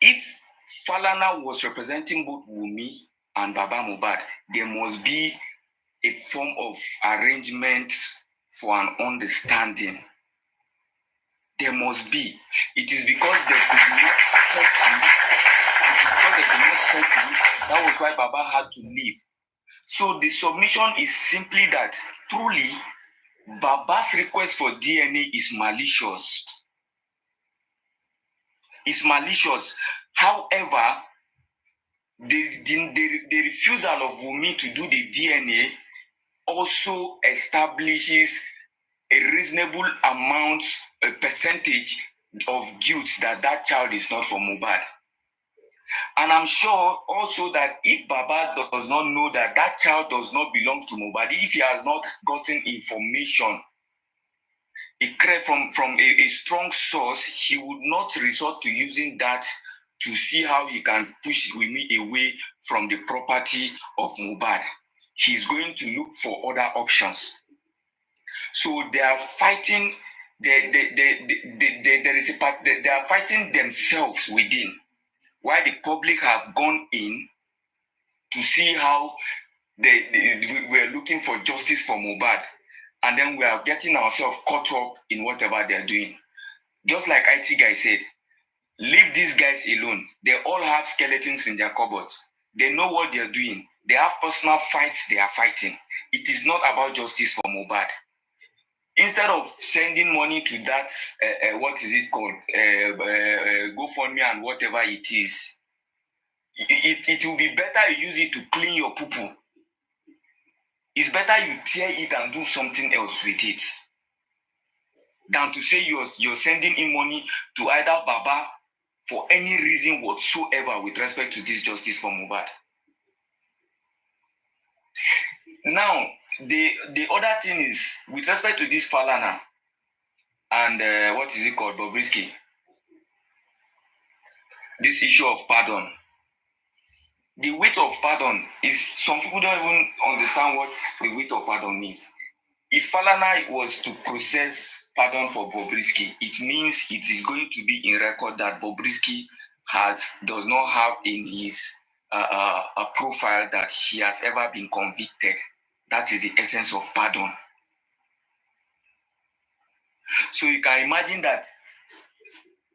if Falana was representing both Wumi and Baba Mohbad. There must be a form of arrangement for an understanding. There must be. It is because they could not settle. That was why Baba had to leave. So the submission is simply that truly Baba's request for DNA is malicious. It's malicious. However, the refusal of Wumi to do the DNA also establishes a reasonable amount, a percentage of guilt that child is not from Mohbad. And I'm sure also that if Baba does not know that child does not belong to Mohbad, if he has not gotten information from a strong source, he would not resort to using that to see how he can push Wumi away from the property of Mohbad. He's going to look for other options. So they are fighting. There is a part. They are fighting themselves within, while the public have gone in to see how we are looking for justice for Mohbad, and then we are getting ourselves caught up in whatever they are doing. Just like IT guy said, leave these guys alone. They all have skeletons in their cupboards. They know what they are doing. They have personal fights they are fighting. It is not about justice for Mohbad. Instead of sending money to that, what is it called, GoFundMe and whatever it is, it will be better you use it to clean your poo-poo. It's better you tear it and do something else with it than to say you're sending in money to either Baba for any reason whatsoever with respect to this justice for Mohbad. Now, the other thing is, with respect to this Falana and what is it called, Bobrisky, this issue of pardon. The weight of pardon is, some people don't even understand what the weight of pardon means. If Falana was to process pardon for Bobrisky, it means it is going to be in record that Bobrisky does not have in his a profile that he has ever been convicted. That is the essence of pardon. So you can imagine that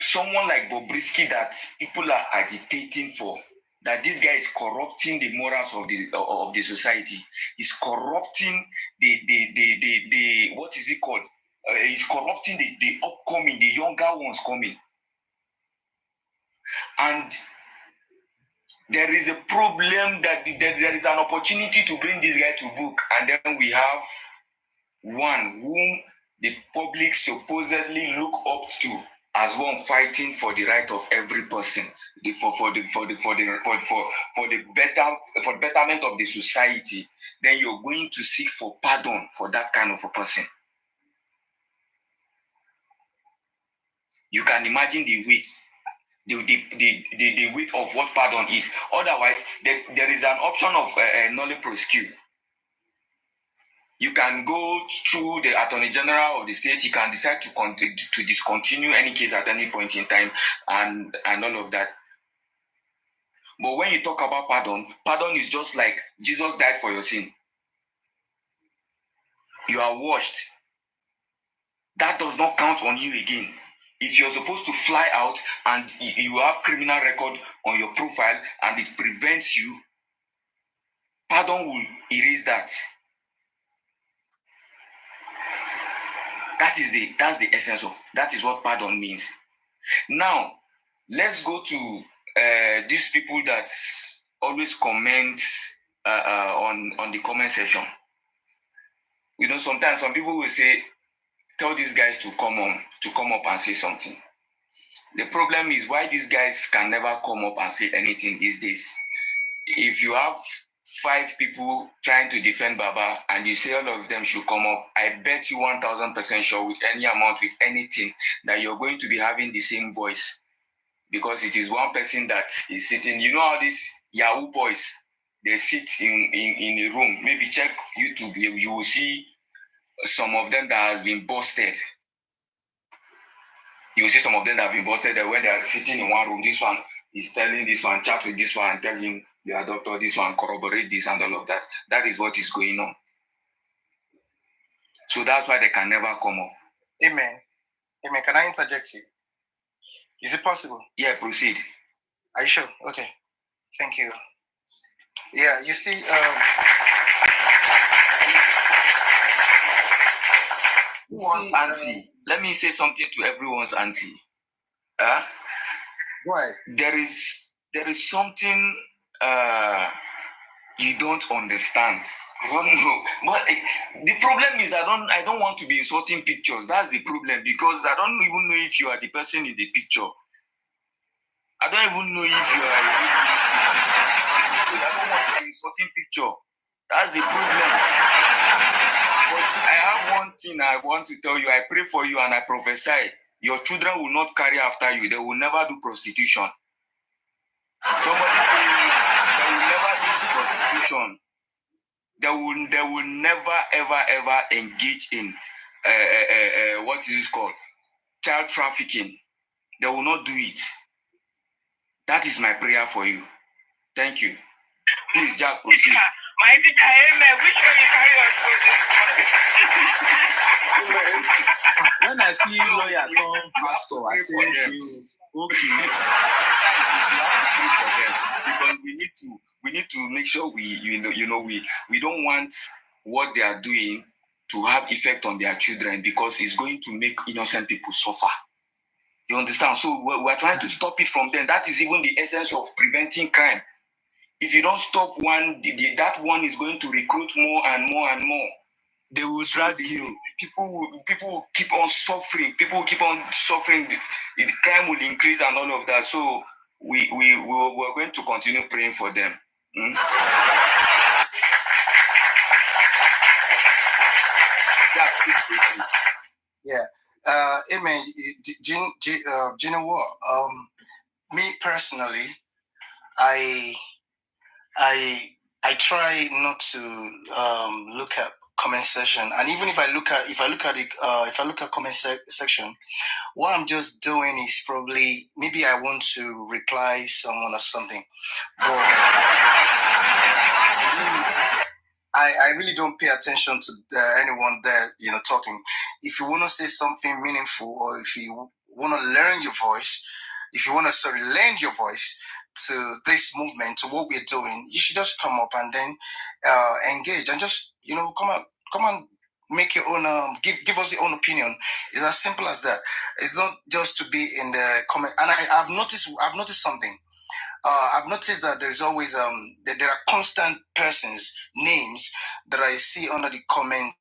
someone like Bobrisky that people are agitating for, that this guy is corrupting the morals of the society, is corrupting the what is it called? Is corrupting the upcoming, the younger ones coming. And there is a problem that there is an opportunity to bring this guy to book, and then we have one whom the public supposedly look up to as one fighting for the right of every person, for the betterment of the society. Then you're going to seek for pardon for that kind of a person. You can imagine the weight. The weight of what pardon is. Otherwise, there is an option of nolle prosequi. You can go through the Attorney General of the state. You can decide to discontinue any case at any point in time and all of that. But when you talk about pardon is just like Jesus died for your sin. You are washed. That does not count on you again. If you're supposed to fly out and you have criminal record on your profile and it prevents you, pardon will erase that. That's the essence of, that is what pardon means. Now, let's go to these people that always comment on the comment section. You know, sometimes some people will say, tell these guys to come up and say something. The problem is why these guys can never come up and say anything is this. If you have 5 people trying to defend Baba and you say all of them should come up, I bet you 1000% sure with any amount, with anything, that you're going to be having the same voice. Because it is one person that is sitting. You know how these Yahoo boys, they sit in a room. Maybe check YouTube, you will see some of them that has been busted. You see some of them that have been busted that when they are sitting in one room, this one is telling this one, chat with this one, telling their doctor this one, corroborate this and all of that. That is what is going on. So that's why they can never come up. Amen. Amen. Can I interject you? Is it possible? Yeah, proceed. Are you sure? Okay. Thank you. Yeah, you see, everyone's auntie. Let me say something to everyone's auntie. Why? There is something you don't understand. I don't know. But the problem is I don't want to be insulting pictures. That's the problem, because I don't even know if you are the person in the picture. I don't even know if you are. I don't want to be insulting picture. That's the problem. But I have one thing I want to tell you. I pray for you and I prophesy. Your children will not carry after you. They will never do prostitution. Somebody say they will never do prostitution. They will never ever engage in what is this called? Child trafficking. They will not do it. That is my prayer for you. Thank you. Please, Jack, proceed. My teacher, amen. Which way you carry us? When I see lawyer come pastor, I say, okay. Because we need to make sure we don't want what they are doing to have effect on their children, because it's going to make innocent people suffer. You understand? So we're trying to stop it from them. That is even the essence of preventing crime. If you don't stop one, that one is going to recruit more and more and more. They will drag you. People will keep on suffering. People will keep on suffering. The crime will increase and all of that. So we're going to continue praying for them. Jack, please proceed. Yeah. Amen. Do you know what? Me personally, I try not to look at comment section, and even if I look at comment section, what I'm just doing is probably maybe I want to reply someone or something, but I really don't pay attention to anyone there, talking. If you want to say something meaningful, or if you want to learn your voice, if you want to lend your voice to this movement, to what we're doing, you should just come up and then engage and just come on, make your own give us your own opinion. It's as simple as that. It's not just to be in the comment. And I've noticed something. I've noticed that there's always there are constant persons names that I see under the comment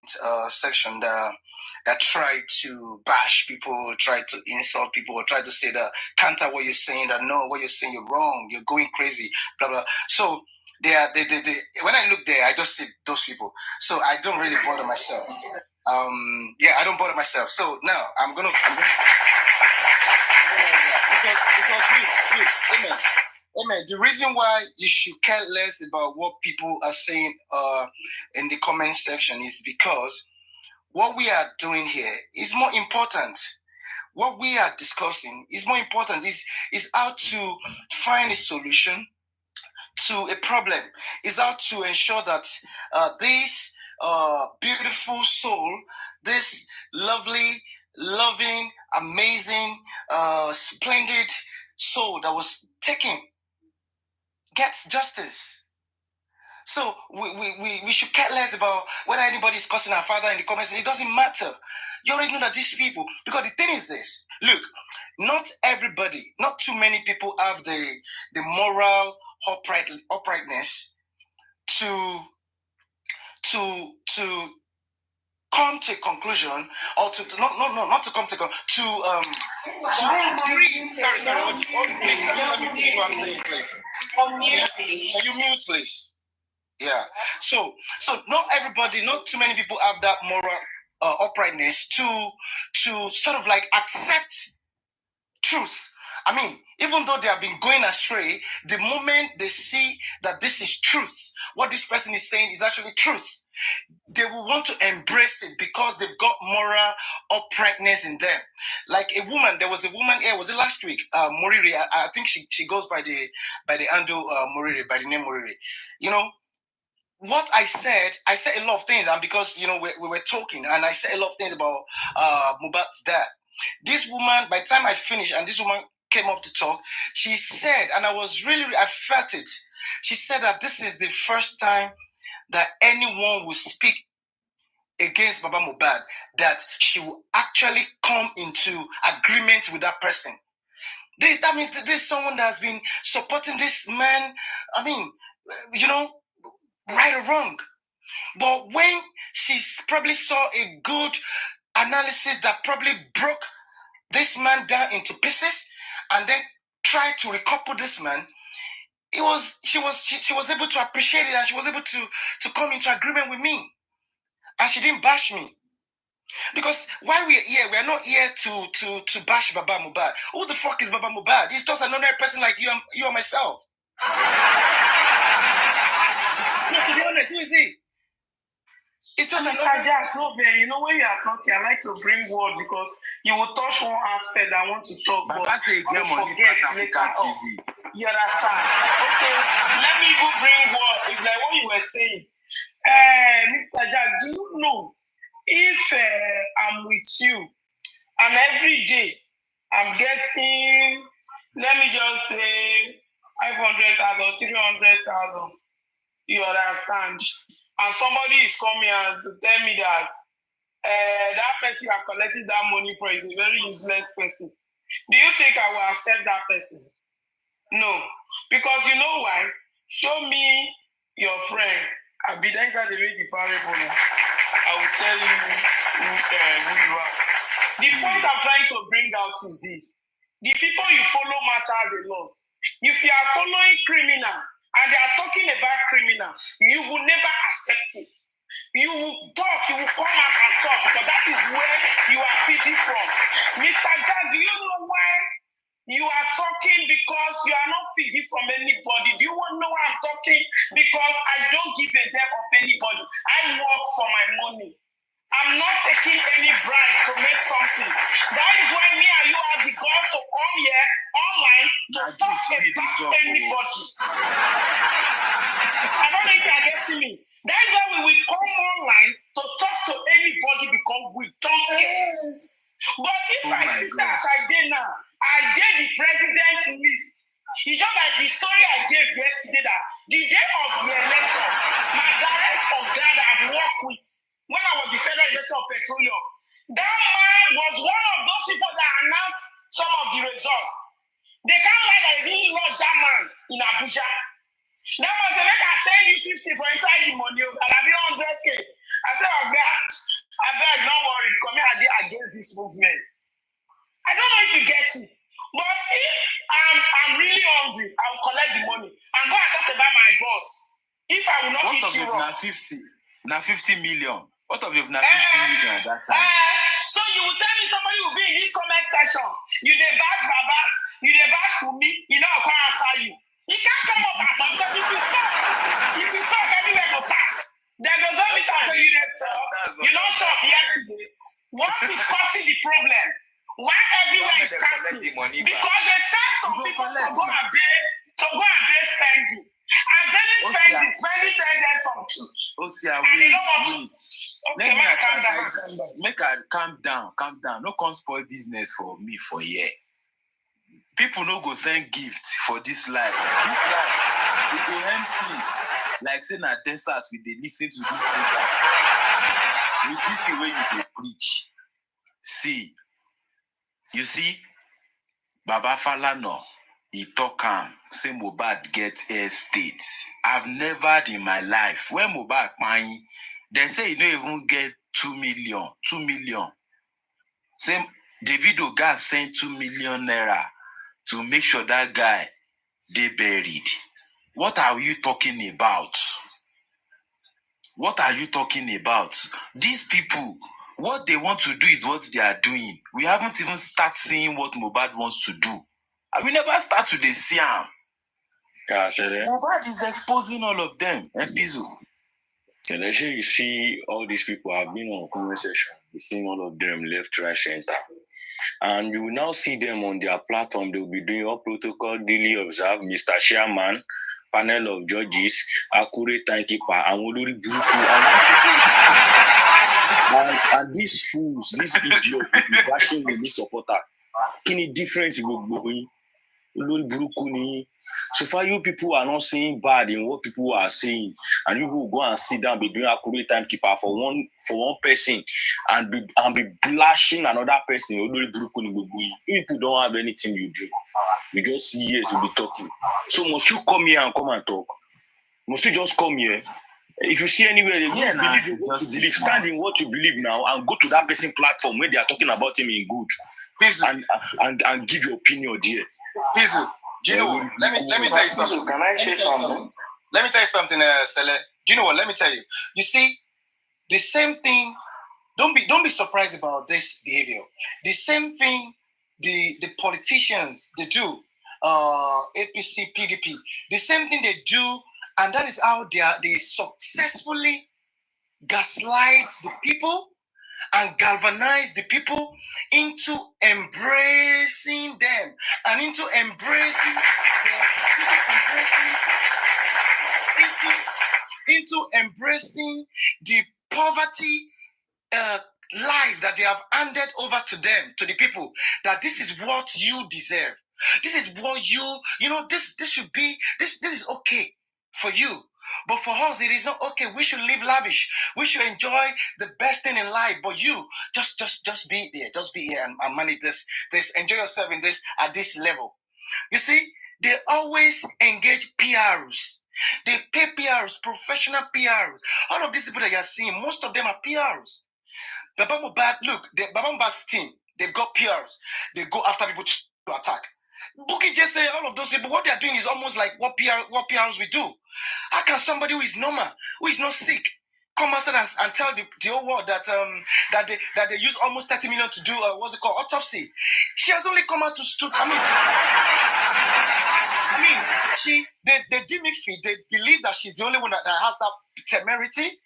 section that try to bash people, try to insult people, or try to say that counter what you're saying, that no, what you're saying you're wrong, you're going crazy, blah blah. So they when I look there, I just see those people. So I don't really bother myself. I don't bother myself. So now I'm gonna because amen. Amen. The reason why you should care less about what people are saying in the comment section is because what we are doing here is more important. What we are discussing is more important. Is how to find a solution to a problem. Is how to ensure that this beautiful soul, this lovely, loving, amazing, splendid soul that was taken gets justice. So we should care less about whether anybody is cursing our father in the comments. It doesn't matter. You already know that these people, because the thing is this, look, not everybody, not too many people have the moral uprightness to come to a conclusion, or not to come to sorry, please let me finish what I'm saying, please. Can you mute, please? Yeah. So not everybody, not too many people have that moral uprightness to sort of like accept truth I mean, even though they have been going astray, the moment they see that this is truth, what this person is saying is actually truth, they will want to embrace it because they've got moral uprightness in them. Like a woman, there was a woman here, was it last week? Moriri, I think she goes by the handle Moriri, by the name Moriri. You know, what I said a lot of things, and because we were talking, and I said a lot of things about Mohbad's dad. This woman, by the time I finished, and this woman came up to talk, she said, and I felt it. She said that this is the first time that anyone will speak against Baba Mohbad, that she will actually come into agreement with that person. That means that this is someone that has been supporting this man, I mean, right or wrong. But when she probably saw a good analysis that probably broke this man down into pieces and then tried to recouple this man, she was able to appreciate it, and she was able to come into agreement with me. And she didn't bash me. Because why we're here, we're not here to bash Baba Mohbad. Who the fuck is Baba Mohbad? He's just an ordinary person like you and myself. No, to be honest, who is he? It's just Mr. Jack, no, you know, when you are talking, I like to bring word because you will touch one aspect I want to talk about. But I forget later on. You understand? Okay, let me even bring word. It's like what you were saying. Mr. Jack, do you know if I'm with you and every day I'm getting, let me just say, 500,000, 300,000, you understand? And somebody is coming and to tell me that that person you are collecting that money for is a very useless person. Do you think I will accept that person? No. Because you know why? Show me your friend. I'll be there inside the very parable. I will tell you who you are. The point I'm trying to bring out is this. The people you follow matters a lot. If you are following criminal, and they are talking about criminal, you will never accept it. You will talk, you will come out and talk, because that is where you are feeding from. Mr. Jack, do you know why you are talking? Because you are not feeding from anybody. Do you want to know why I'm talking? Because I don't give a damn of anybody. I work for my money. I'm not taking any bribe to make something. That is why me and you have the guts to come here online to talk about anybody. I don't know if you are getting me. That is why we will come online to talk to anybody because we don't care. But if I see that as I did now, I did the president's list. It's just like the story I gave yesterday that the day of the election, my direct organ I've worked with, when I was the Federal Minister of Petroleum, that man was one of those people that announced some of the results. They can't lie that they didn't lost that man in Abuja. That was the make I send you 50 for inside the money, and I be 100K. I said, oh God, I beg, don't worry, come here against this movement. I don't know if you get it, but if I'm really hungry, I will collect the money and go and talk about my boss. If I will not eat you wrong. Now 50 million. What of you now 50 million at that time? So you will tell me somebody will be in this comment section. You dey bash Baba, you dey bash Fumi, you know I can't answer you. You can't come up and talk because if you talk everywhere go pass. Then they go meet and say you dey talk. You know shop yesterday. What is causing the problem? Why everywhere is casting? Because they send some people to go and pay spending. And then spending them from truth. Wait. Let me make her calm down. No come spoil business for me for here. People no go send gift for this life. This life, it go empty. Like saying a desert, we dey listen to this program. With this the way you dey preach. See, you see, Baba Falana, he talk say Mohbad get estate. I've never in my life, when Mohbad mine, they say he don't even get 2 million. Say Davido gas sent 2 million naira to make sure that guy they buried. What are you talking about? What are you talking about? These people, what they want to do is what they are doing. We haven't even started seeing what Mohbad wants to do. And we never start to the see him. Yeah, so then. Mohbad is exposing all of them. Episode. So then you see all these people have been on comment section. You've seen all of them left, right, center. And you will now see them on their platform. They will be doing all protocol, daily observe, Mr. Chairman, panel of judges, accurate timekeeper, and Olori Buruku. And these fools, these idiots, bashing with this supporter. Any difference going? Olori Buruku ni. So far, you people are not saying bad in what people are saying, and you will go and sit down, be doing accurate timekeeper for one person, and be blasting another person. Olori Buruku ni gbogbo yin. You people don't have anything you do. You just see here to be talking. So must you come here and come and talk? Must you just come here? If you see anywhere, you believe in what you believe. Stand in what you believe now, and go to that person platform where they are talking about him in good, and give your opinion there. Pizu, do you know what? Let me tell you something. Can I say something? Let me tell you something, Sele. Do you know what? Let me tell you. You see, the same thing. Don't be surprised about this behavior. The same thing the politicians they do, APC, PDP. The same thing they do, and that is how they successfully gaslight the people and galvanize the people into embracing them and into embracing the poverty life that they have handed over to them, to the people, that this is what you deserve. This is what this should be, this is okay for you. But for us, it is not okay. We should live lavish. We should enjoy the best thing in life. But you just be there. Just be here and manage this. Enjoy yourself in this at this level. You see, they always engage PRs. They pay PRs, professional PRs. All of these people that you are seeing, most of them are PRs. Baba Mohbad, look, Baba Mohbad's team, they've got PRs. They go after people to attack. Bukky just say all of those people, what they are doing is almost like what PRs we do. How can somebody who is normal, who is not sick, come outside and tell the whole world that they use almost 30 million to do what's it called, autopsy? She has only come out to stood. They deem me fit. They believe that she's the only one that has that temerity,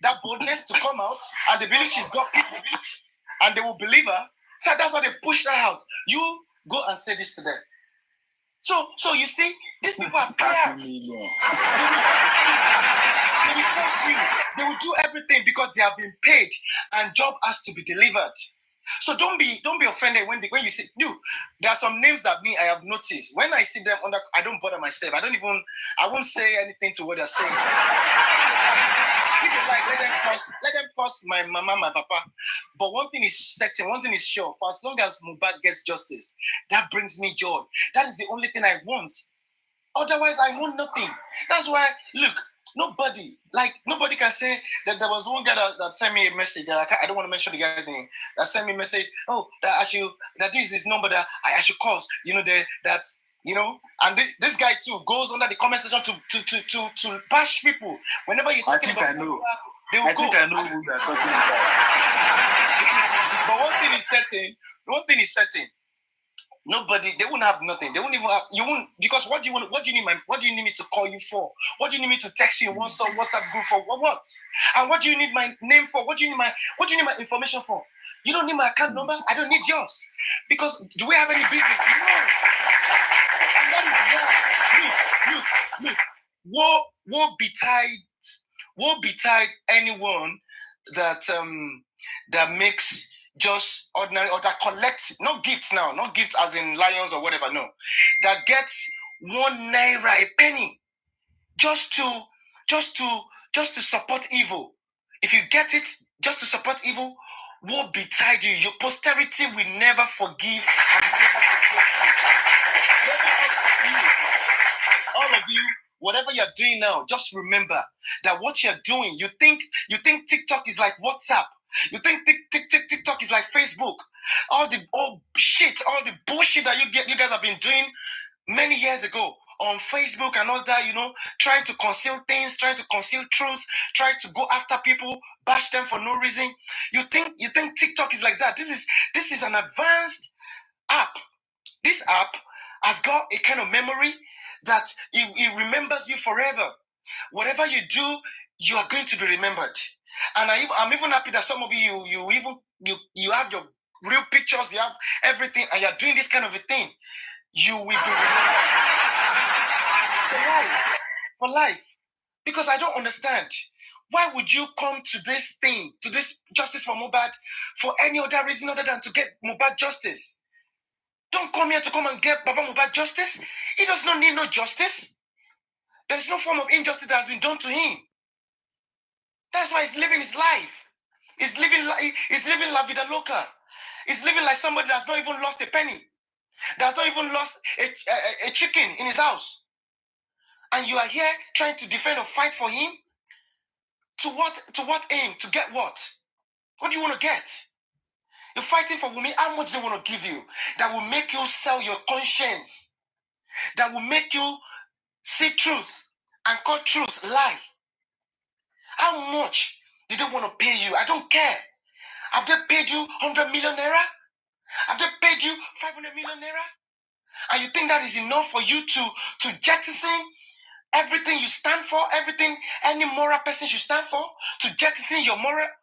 that boldness to come out, and they believe she's got people, and they will believe her. So that's why they push her out. You go and say this to them. So you see, these people are PRs. They will force you. They will do everything because they have been paid, and job has to be delivered. So don't be offended when you see. There are some names that I have noticed. When I see them I don't bother myself. I won't say anything to what they're saying. People let them curse my mama, my papa. But one thing is certain, one thing is sure. For as long as Mohbad gets justice, that brings me joy. That is the only thing I want. Otherwise, I want nothing. That's why, look, nobody can say that. There was one guy that sent me a message. I don't want to mention the guy's name. That sent me a message. Oh, that this is his number that I should call. And this guy too goes under the comment section to bash people. Whenever you're talking about, they will go. I know who you're talking about. But one thing is certain. Nobody, they won't have nothing. They won't even have, you won't, because what do you need me to call you for? What do you need me to text you in WhatsApp group for? What? And what do you need my name for? What do you need my information for? You don't need my account number. I don't need yours. Because do we have any business? No. Look. Woe betide anyone that makes just ordinary, or that collects, not gifts as in lions or whatever, no, that gets 1 naira, a penny, just to support evil. If you get it just to support evil, woe betide you. Your posterity will never forgive. All of you, whatever you're doing now, just remember that what you're doing, you think TikTok is like WhatsApp. You think TikTok is like Facebook. All the bullshit that you guys have been doing many years ago on Facebook and all that, trying to conceal things, trying to conceal truth, trying to go after people, bash them for no reason. You think TikTok is like that. This is an advanced app. This app has got a kind of memory that he remembers you forever. Whatever you do, you are going to be remembered. And I'm even happy that some of you have your real pictures, you have everything, and you're doing this kind of a thing. You will be remembered for life. Because I don't understand. Why would you come to this thing, to this justice for Mohbad, for any other reason other than to get Mohbad justice? Don't come here to come and get Baba Mohbad justice. He does not need no justice. There is no form of injustice that has been done to him. That's why he's living his life. He's living la vida loca. He's living like somebody that's not even lost a penny. That's not even lost a chicken in his house. And you are here trying to defend or fight for him? To what aim? To get what? What do you want to get? You're fighting for Wunmi. How much do they want to give you that will make you sell your conscience? That will make you see truth and call truth lie? How much do they want to pay you? I don't care. Have they paid you 100 million naira? Have they paid you 500 million naira? And you think that is enough for you to jettison everything you stand for, everything any moral person should stand for, to jettison your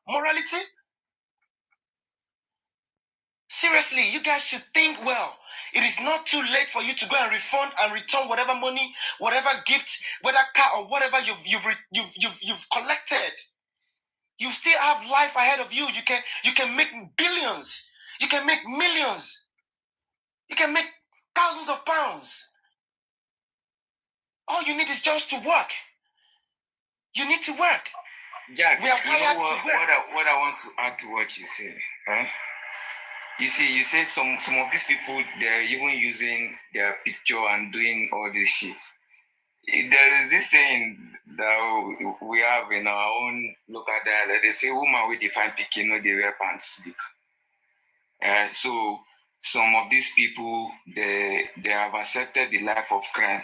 morality? Seriously, you guys should think well. It is not too late for you to go and refund and return whatever money, whatever gift, whether car or whatever you've collected. You still have life ahead of you. You can make billions. You can make millions. You can make thousands of pounds. All you need is just to work. You need to work. Jack, We are wired to work. what I want to add to what you say, huh? You see, you say some of these people, they're even using their picture and doing all this shit. There is this saying that we have in our own local dialect. They say, woman with define picking, no, they wear pants big. So some of these people, they have accepted the life of crime.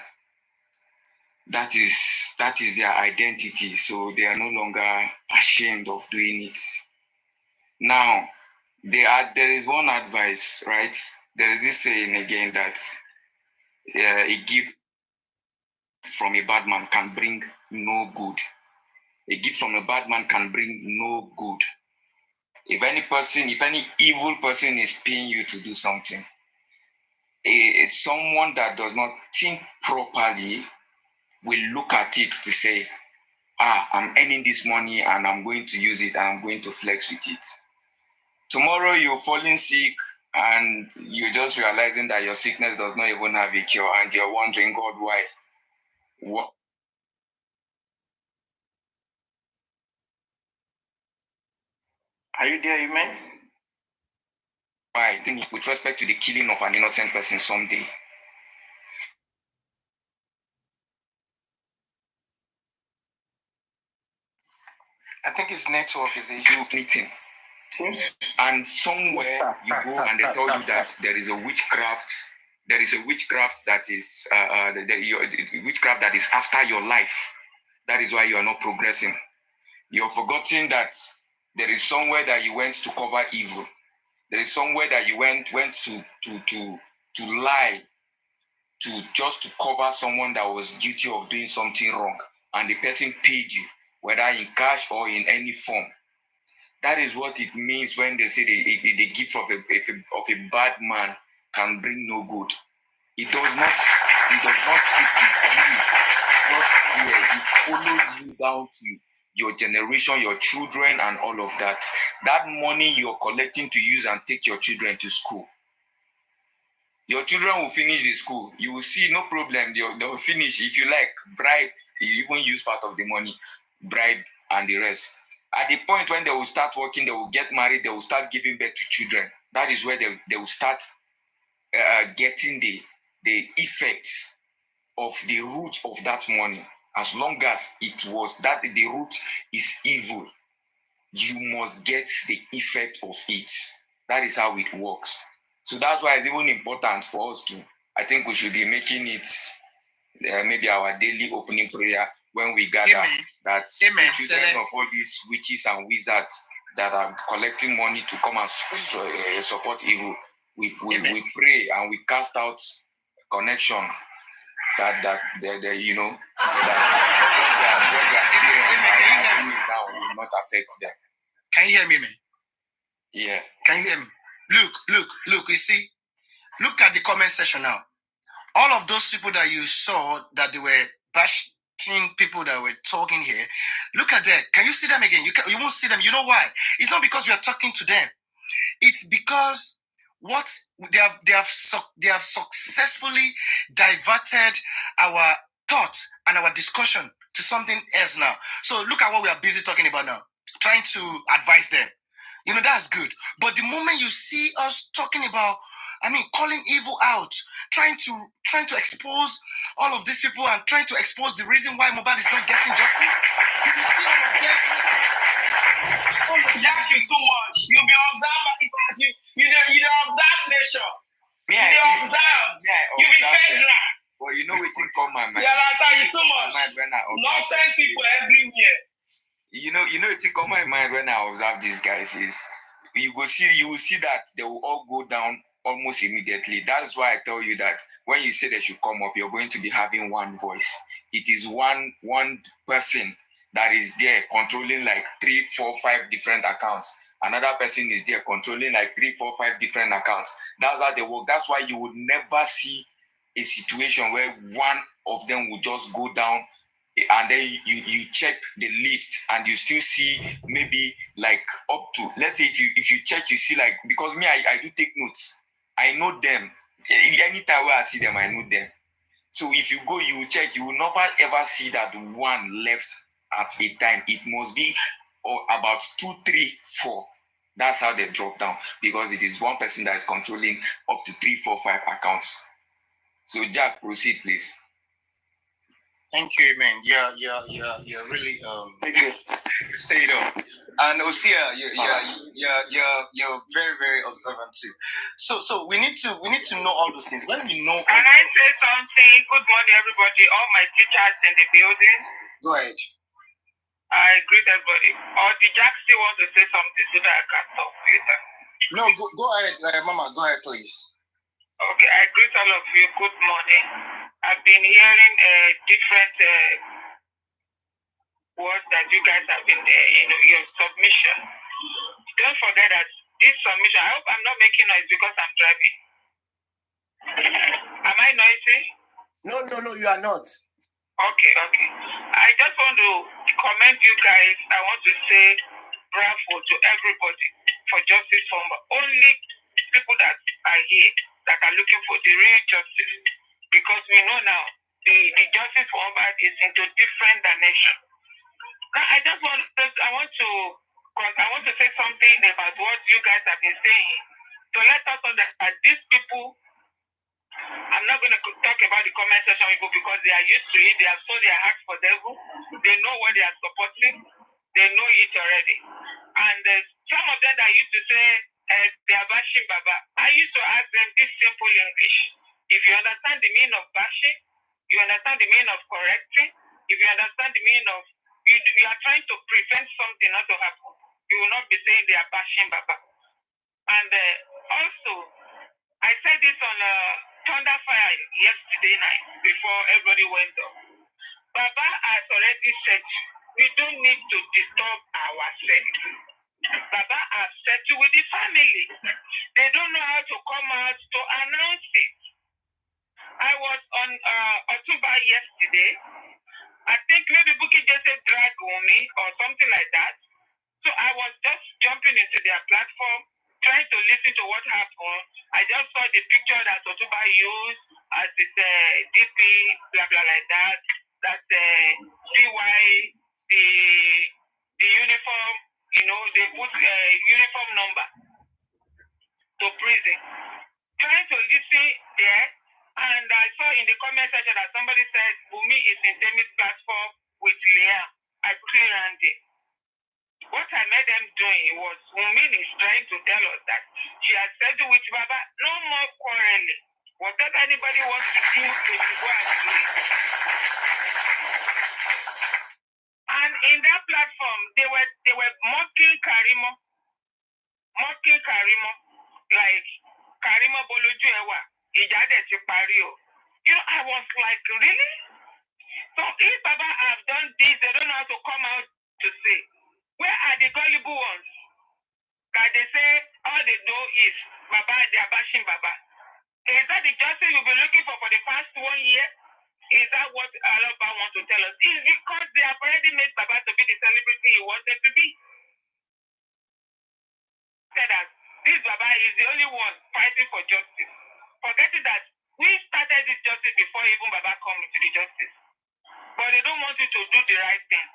That is their identity. So they are no longer ashamed of doing it. Now, there is one advice, right? There is this saying again that a gift from a bad man can bring no good. A gift from a bad man can bring no good. If any evil person is paying you to do something, it's someone that does not think properly will look at it to say, I'm earning this money and I'm going to use it and I'm going to flex with it. Tomorrow you're falling sick and you're just realizing that your sickness does not even have a cure and you're wondering, God, why? What? Are you there, Amen? Why? With respect to the killing of an innocent person someday. I think his network is the issue. Meeting. And somewhere you go and they tell you that there is a witchcraft. There is a witchcraft that is witchcraft that is after your life. That is why you are not progressing. You're forgetting that there is somewhere that you went to cover evil. There is somewhere that you went to lie, just to cover someone that was guilty of doing something wrong, and the person paid you, whether in cash or in any form. That is what it means when they say the gift of a bad man can bring no good. It does not sit with you just there. It follows you down to your generation, your children, and all of that. That money you're collecting to use and take your children to school. Your children will finish the school. You will see, no problem. They'll finish. If you like, bribe. You even use part of the money, bribe, and the rest. At the point when they will start working, they will get married, they will start giving birth to children. That is where they will start getting the effects of the root of that money. As long as it was that the root is evil, you must get the effect of it. That is how it works. So that's why it's even important for us to, I think we should be making it maybe our daily opening prayer when we gather. Amen. That Amen. the children of all these witches and wizards that are collecting money to come and support evil, we pray and we cast out connection that you know that now will not affect them. Can you hear me, man? Yeah. Can you hear me? Look, you see, look at the comment section now. All of those people that you saw that they were bashing people that were talking here, look at that. Can you see them again? You won't see them. You know why? It's not because we are talking to them. It's because what they have successfully diverted our thought and our discussion to something else now. So look at what we are busy talking about now, trying to advise them. You know, that's good. But the moment you see us talking about, calling evil out, trying to expose all of these people and trying to expose the reason why Mohbad is not getting justice, you will see all of them. Jack, you too much. You be observed by the past. You don't observe nation. You observe. You be federal. Well, you know we think on my mind. Yeah, that's how you too much. Nonsense people everywhere. You know it think on my mind when I observe these guys is you will see that they will all go down almost immediately. That's why I tell you that when you say they should come up, you're going to be having one voice. It is one person that is there controlling like 3, 4, 5 different accounts. Another person is there controlling like 3, 4, 5 different accounts. That's how they work. That's why you would never see a situation where one of them will just go down and then you check the list and you still see maybe like up to, let's say if you check, you see like, because me, I do take notes. I know them. Anytime where I see them, I know them. So if you go, you check, you will never ever see that one left at a time. It must be about 2, 3, 4. That's how they drop down, because it is one person that is controlling up to 3, 4, 5 accounts. So Jack, proceed, please. Thank you, man. You're really say it all. And Osia, you're very, very observant too. So we need to know all those things. When we know, can I say something? Good morning, everybody. All my teachers in the building. Go ahead. I greet everybody. Or did Jack still want to say something so that I can talk later? No, go ahead, Mama. Go ahead, please. Okay, I greet all of you. Good morning. I've been hearing different words that you guys have been your submission. Don't forget that this submission, I hope I'm not making noise because I'm driving. Am I noisy? No, you are not. Okay. I just want to commend you guys. I want to say bravo to everybody for justice for only people that are here that are looking for the real justice. Because we know now the justice for Mohbad is into different dimensions. Now I want to say something about what you guys have been saying. So let us understand that these people, I'm not going to talk about the comment section people because they are used to it. They have sold their hearts for devil. They know what they are supporting. They know it already. And some of them that used to say they are bashing Baba, I used to ask them this simple English. If you understand the meaning of bashing, you understand the meaning of correcting, if you understand the meaning of, you are trying to prevent something not to happen, you will not be saying they are bashing Baba. And also, I said this on Thunder Fire yesterday night before everybody went up. Baba has already said we don't need to disturb ourselves. Baba has settled with the family. They don't know how to come out to announce it. I was on Otuba yesterday. I think maybe Bukky just said drag on me or something like that. So I was just jumping into their platform, trying to listen to what happened. I just saw the picture that Otuba used as its DP, blah blah like that. That CY, the uniform, they put uniform number to prison. Trying to listen there, and I saw in the comment section that somebody said Bumi is in Demi's platform with Liam. I couldn't land it. What I made them doing was Bumi is trying to tell us that she has settled with Baba, no more quarreling. Whatever anybody wants to do, they should go and do it. And in that platform, they were mocking Karimo. Like Karimo Boloju Ewa, Ijade ti pari o. I was like, really? So if Baba have done this, they don't know how to come out to say. Where are the gullible ones? That they say all they know is Baba, they are bashing Baba. Is that the justice we've been looking for the past 1 year? Is that what Aloba wants to tell us? It's because they have already made Baba to be the celebrity he wanted to be. Said that this Baba is the only one fighting for justice. Forgetting that we started this justice before even Baba come into the justice. But they don't want you to do the right thing.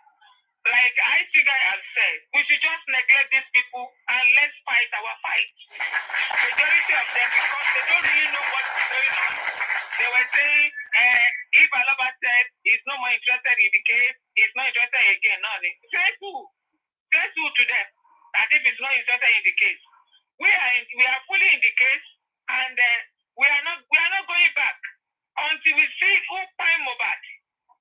Like I figure has said, we should just neglect these people and let's fight our fight. Majority of them, because they don't really know what's going on. They were saying, if Aloba said he's no more interested in the case, he's not interested again. No, say who to them? That if he's not interested in the case, we are fully in the case, and we are not going back until we see who find Mohbad,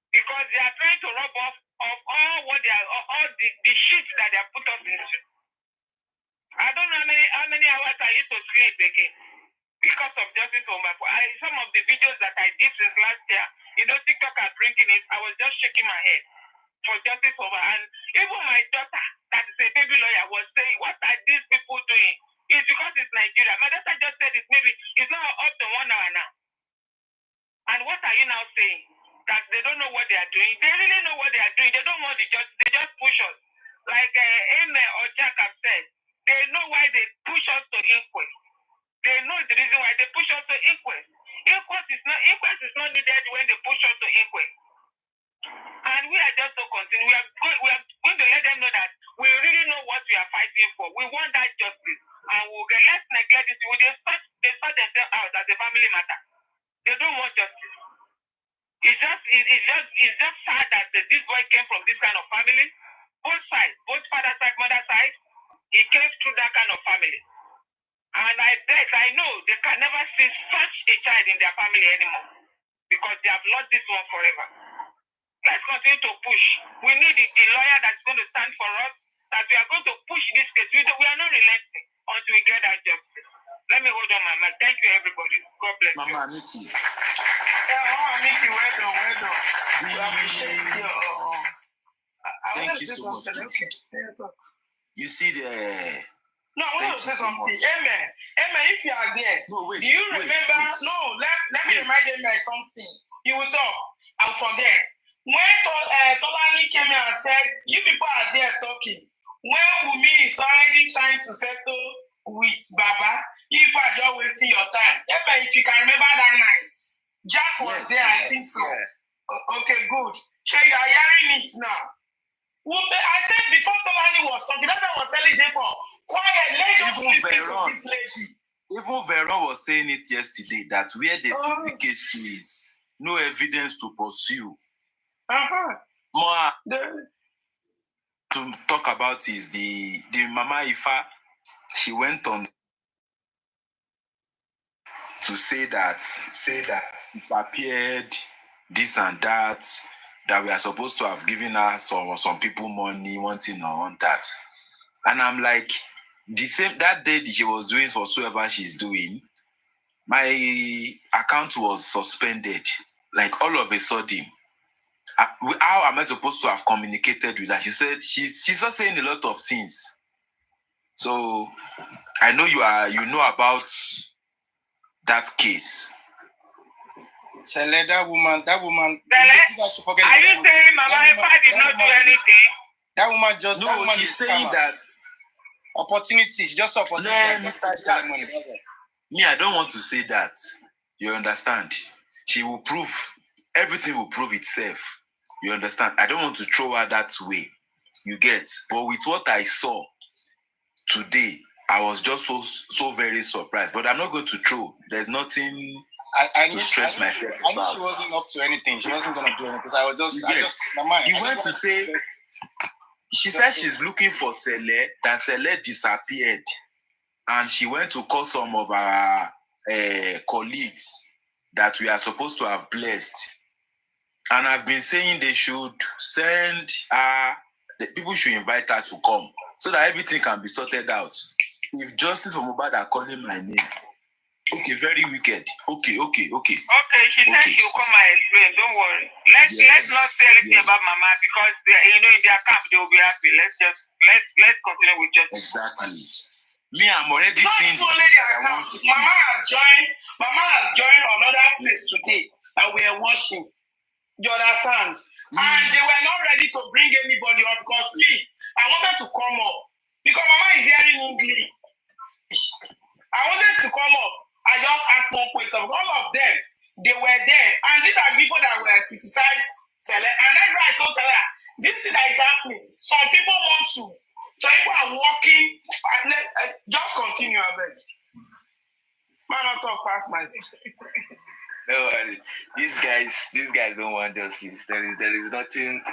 because they are trying to rub off of all what they are, all the shit that they have put us into. I don't know how many hours I used to sleep again because of justice for my. Some of the videos that I did since last year, TikTok are bringing it. I was just shaking my head for justice for my. And even my daughter, that is a baby lawyer, was saying, "What are these people doing?" It's because it's Nigeria. My daughter just said it. Maybe it's not up to 1 hour now. And what are you now saying? That they don't know what they are doing? They really know what they are doing. They don't want the justice. They just push us. Like Ame or Jack have said, they know why they push us to inquest. They know the reason why they push us to inquest. Inquest is not needed when they push us to inquest. And we are just so concerned. We are going to let them know that we really know what we are fighting for. We want that justice. And let's neglect it. They sort themselves out as a family matter. They don't want justice. It's just sad that this boy came from this kind of family. Both sides, both father side, mother side, he came through that kind of family. And I know they can never see such a child in their family anymore, because they have lost this one forever. Let's continue to push. We need the lawyer that's going to stand for us, that we are going to push this case. We are not relenting until we get that justice. Let me hold on my mic. Thank you, everybody. God bless you. Mama Nikki. Mama Nikki, well done. We appreciate your. Thank you so much. Okay. You see the. No, I want to say something. Amen. If you are there, no, wait, do you remember? Wait. No, let me remind them of something. You will talk. I'll forget. When Tolani came here and said, you people are there talking. When Wumi is already trying to settle with Baba, you people are just wasting your time. Amen. If you can remember that night, Jack was there, I think so. Yeah. Okay, good. So you are hearing it now. I said before Tolani was talking, that man was telling Jacob, quiet, let us listen to this lady. Even Veron was saying it yesterday, that where they took the case to is no evidence to pursue. More to talk about is the Mama Ifa. She went on to say that it appeared this and that we are supposed to have given her some people money, one thing or one that. And I'm like, the same that day she was doing whatsoever she's doing, my account was suspended. Like all of a sudden, how am I supposed to have communicated with her? She said she's not saying a lot of things. So I know you know about that case. Sele, that woman. Are you saying Mama Ifa did not do anything? That woman just. No, that woman she's saying that opportunities, just opportunities. Me, I don't want to say that. You understand? She will prove, everything will prove itself. You understand? I don't want to throw her that way. You get? But with what I saw today, I was just so very surprised. But I'm not going to throw. There's nothing to stress myself about. I knew she wasn't up to anything. She wasn't going to do anything. I was just, my mind. You went to say, she said she's looking for Sele, that Sele disappeared. And she went to call some of our colleagues that we are supposed to have blessed. And I've been saying they should send the people should invite her to come so that everything can be sorted out. If Justice for Mohbad are calling my name, Okay, very wicked. Okay. Okay, she said she'll come and explain. Don't worry. Let's not say anything about Mama because in their camp they will be happy. Let's continue with justice. Exactly. Me, I'm already seeing. Not only their camp. Mama has joined another place today and we are watching. You understand? And they were not ready to bring anybody up because me, I wanted to come up because Mama is hearing English. I wanted to come up. I just asked one question. All of them, they were there. And these are people that were criticized. And that's why I told Sarah, this thing that is happening. Some people want to. Some people are walking. Just continue, I beg. Man, not talk past myself. No worries. These guys don't want justice. There is nothing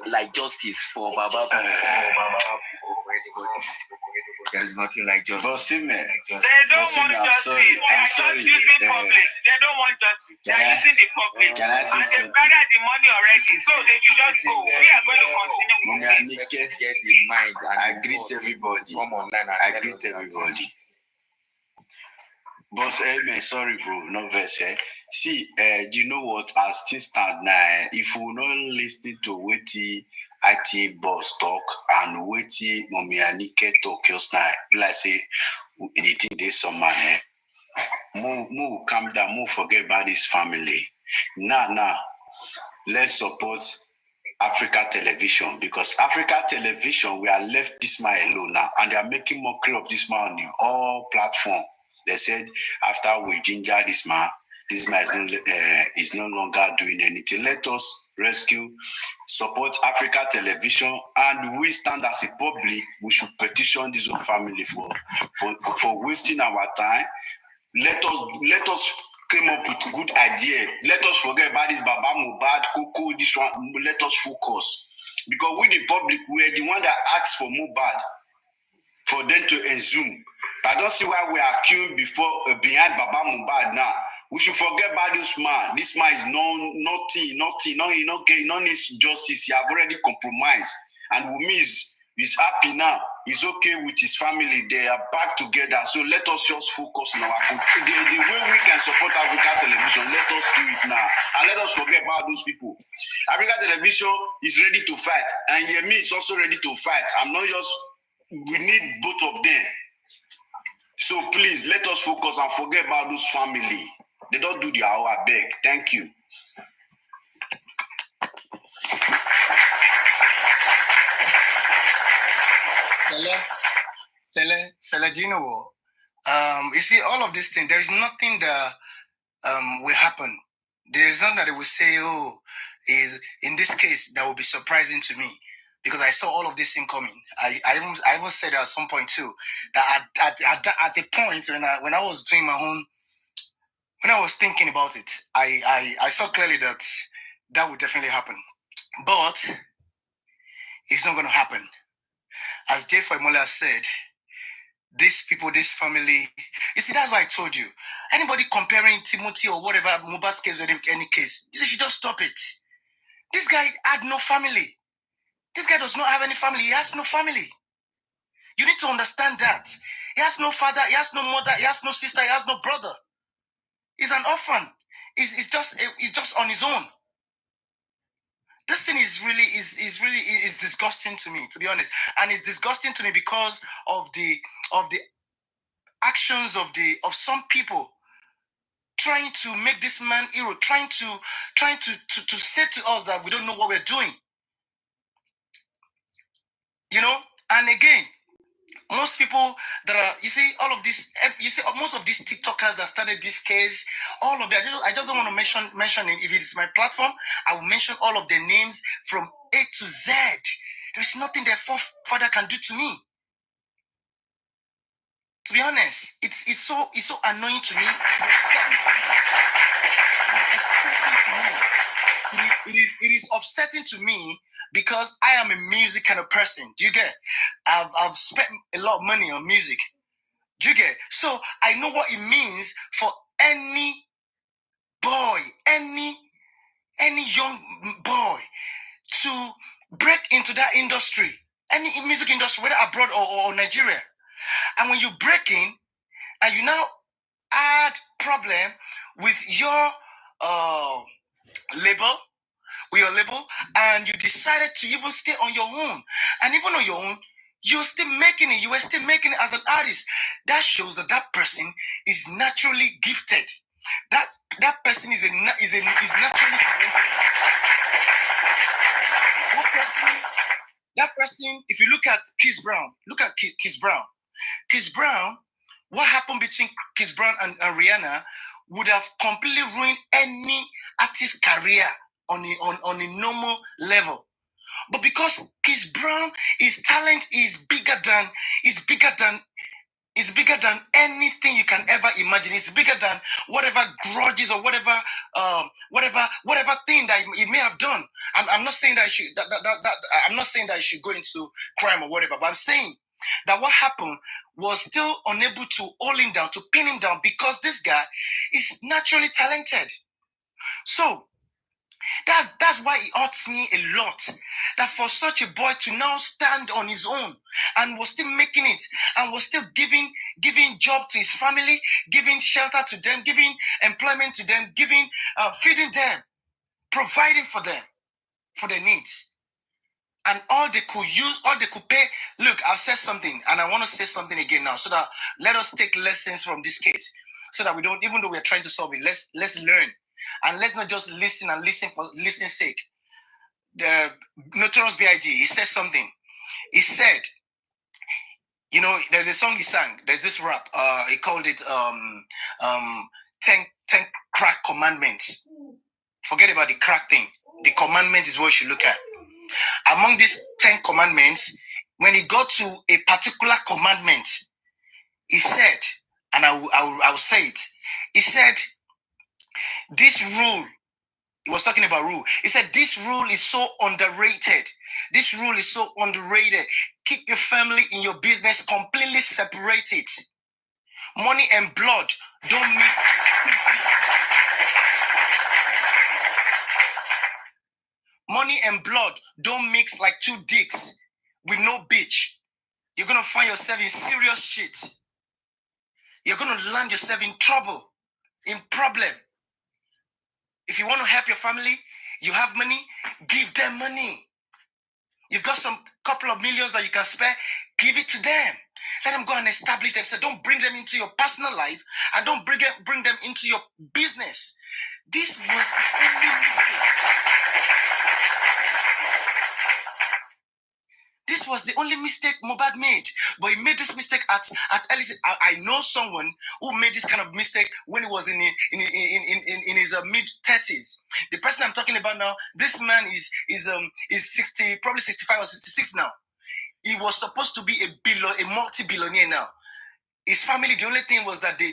like justice for Baba for anybody. There is nothing like justice. But see, man, They don't want justice. I'm sorry. They don't want justice. They are using the public. Can I say and something? they've gathered the money already, so they should just go. We are going to continue with this. Get in mind. I greet everybody. Come online and I greet everybody. Boss, man, sorry, bro, no verse. See, you know what? As things stand now, if we not listen to what the IT boss talk and what the Mommy Anike talk just now, like say, the thing there's some man, move, calm down, move, forget about this family. Now, let's support Africa Television because Africa Television, we are left this man alone now, and they are making mockery of this man on all platforms. They said after we ginger this man is no longer doing anything. Let us rescue, support Africa Television, and we stand as a public. We should petition this whole family for wasting our time. Let us come up with a good idea. Let us forget about this Baba Mohbad, Coco, this one. Let us focus because we the public, we are the one that asked for Mohbad for them to assume. I don't see why we are queuing behind Baba Mohbad now. We should forget about this man. This man is nothing. No, he no needs justice. He have already compromised. And Wumi is happy now. He's okay with his family. They are back together. So let us just focus on our the way we can support Africa Television. Let us do it now. And let us forget about those people. Africa Television is ready to fight. And Yemi is also ready to fight. We need both of them. So please, let us focus and forget about those family. They don't do the hour, I beg. Thank you. Sele, do you know what? You see, all of this thing, there is nothing that will happen. There is nothing that they will say, is in this case, that will be surprising to me. Because I saw all of this thing coming. I even said at some point too that at a point when I was doing my own, when I was thinking about it, I saw clearly that would definitely happen. But it's not going to happen. As Jay Mola said, these people, this family, you see, that's why I told you. Anybody comparing Timothy or whatever, Mohbad's case or any case, you should just stop it. This guy had no family. This guy does not have any family. He has no family. You need to understand that. He has no father, he has no mother, he has no sister, he has no brother. He's an orphan. He's just on his own. This thing is really disgusting to me, to be honest. And it's disgusting to me because of the actions of some people trying to make this man hero, trying to say to us that we don't know what we're doing. You know? And again, most people that are, you see, all of this, you see, most of these TikTokers that started this case, all of that, I just don't want to mention it. If it is my platform, I will mention all of their names from A to Z. There's nothing their forefather can do to me. To be honest, it's so annoying to me. It is upsetting to me because I am a music kind of person. Do you get? I've spent a lot of money on music. Do you get? So I know what it means for any boy, any young boy to break into that industry, any music industry, whether abroad or Nigeria. And when you break in and you now had problem with your label, and you decided to even stay on your own, and even on your own, you're still making it. You were still making it as an artist. That shows that that person is naturally gifted. That person is naturally talented. That person. If you look at Chris Brown, Chris Brown, what happened between Chris Brown and Rihanna would have completely ruined any artist's career on a normal level. But because Chris Brown, his talent is bigger than anything you can ever imagine. It's bigger than whatever grudges or whatever thing that he may have done. I'm not saying that I'm not saying that he should go into crime or whatever, but I'm saying that what happened was still unable to hold him down, to pin him down, because this guy is naturally talented. So that's why it hurts me a lot that for such a boy to now stand on his own and was still making it and was still giving job to his family, giving shelter to them, giving employment to them, giving feeding them, providing for them, for their needs. And all they could pay. Look, I've said something, and I want to say something again now, so that let us take lessons from this case, so that we don't, even though we're trying to solve it, let's learn, and let's not just listen and listen for listening's sake. The Notorious B.I.G., he said something. He said, there's a song he sang. There's this rap. He called it 10 crack commandments. Forget about the crack thing. The commandment is what you should look at. Among these 10 commandments, when he got to a particular commandment, he said, and I will say it. He said, this rule. He was talking about rule. He said, this rule is so underrated. This rule is so underrated. Keep your family in your business, completely separate it. Money and blood don't mix. Money and blood don't mix like two dicks with no bitch. You're going to find yourself in serious shit. You're going to land yourself in trouble, in problem. If you want to help your family, you have money, give them money. You've got some couple of millions that you can spare, give it to them. Let them go and establish themselves. Don't bring them into your personal life, and don't bring them into your business. This was the only mistake. This was the only mistake Mohbad made. But he made this mistake at least I know someone who made this kind of mistake when he was in his mid-30s. The person I'm talking about now, this man is 60, probably 65 or 66 now. He was supposed to be a multi-billionaire now. His family, the only thing was that they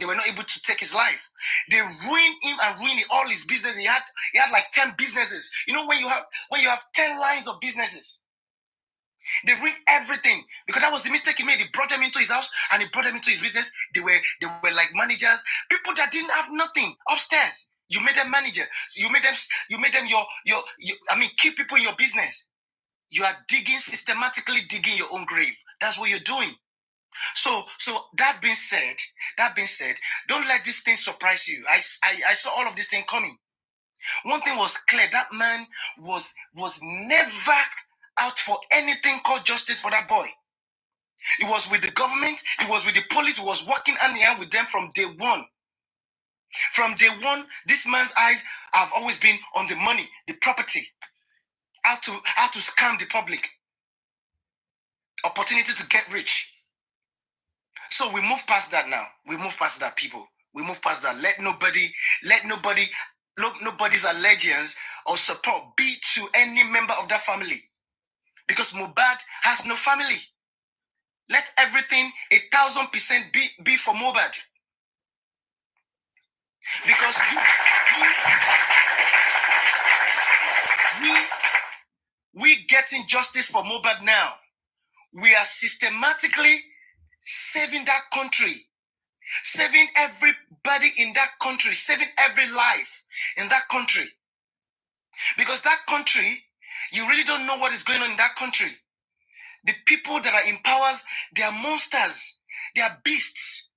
were not able to take his life. They ruined him and ruined all his business. He had like 10 businesses. You know, when you have 10 lines of businesses, they ruined everything, because that was the mistake he made. He brought them into his house and he brought them into his business. They were like managers, people that didn't have nothing upstairs. You made them manager. So you made them your key people in your business. You are systematically digging your own grave. That's what you're doing. So that being said, don't let this thing surprise you. I saw all of this thing coming. One thing was clear: that man was never out for anything called justice for that boy. He was with the government, he was with the police, he was working hand in hand with them from day one. From day one, this man's eyes have always been on the money, the property, how to scam the public, opportunity to get rich. So we move past that now. We move past that, people. We move past that. Let nobody's allegiance or support be to any member of that family. Because Mohbad has no family. Let everything 1,000% be for Mohbad. Because we getting justice for Mohbad now. We are systematically saving that country, saving everybody in that country, saving every life in that country. Because that country, you really don't know what is going on in that country. The people that are in powers, they are monsters, they are beasts.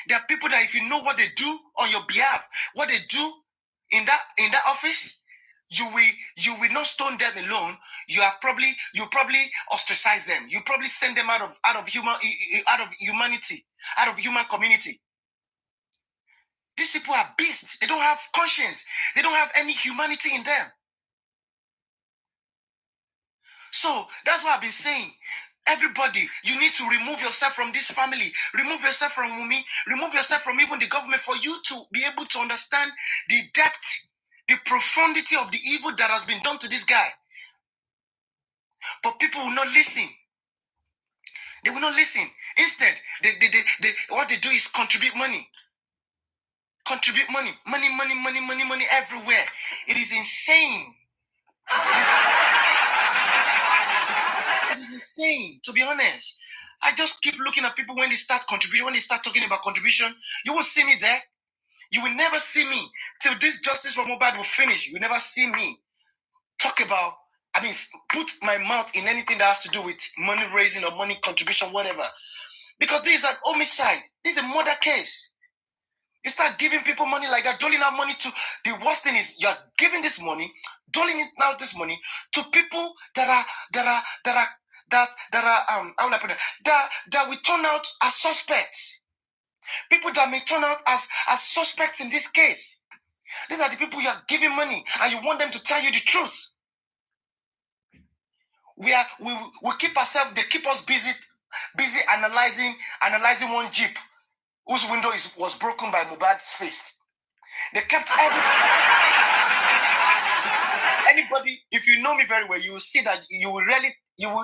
There are people that if you know what they do on your behalf, what they do in that office, you will not stone them alone. You probably ostracize them. You probably send them out of humanity, out of human community. These people are beasts. They don't have conscience. They don't have any humanity in them. So that's what I've been saying. Everybody, you need to remove yourself from this family. Remove yourself from Wumi. Remove yourself from even the government for you to be able to understand the depth, the profundity of the evil that has been done to this guy. But people will not listen. They will not listen. Instead, they what they do is contribute money. Contribute money. Money everywhere. It is insane. It is insane, to be honest. I just keep looking at people when they start contribution, when they start talking about contribution. You will see me there. You will never see me till this justice for Mohbad will finish. You will never see me talk about, put my mouth in anything that has to do with money raising or money contribution, whatever. Because this is an homicide. This is a murder case. You start giving people money like that, doling out money to, the worst thing is you're giving this money, doling out this money to people that will turn out as suspects. People that may turn out as suspects in this case. These are the people you are giving money and you want them to tell you the truth. We keep ourselves, they keep us busy analyzing one Jeep whose window was broken by Mohbad's fist. They kept anybody, if you know me very well, you will see that you will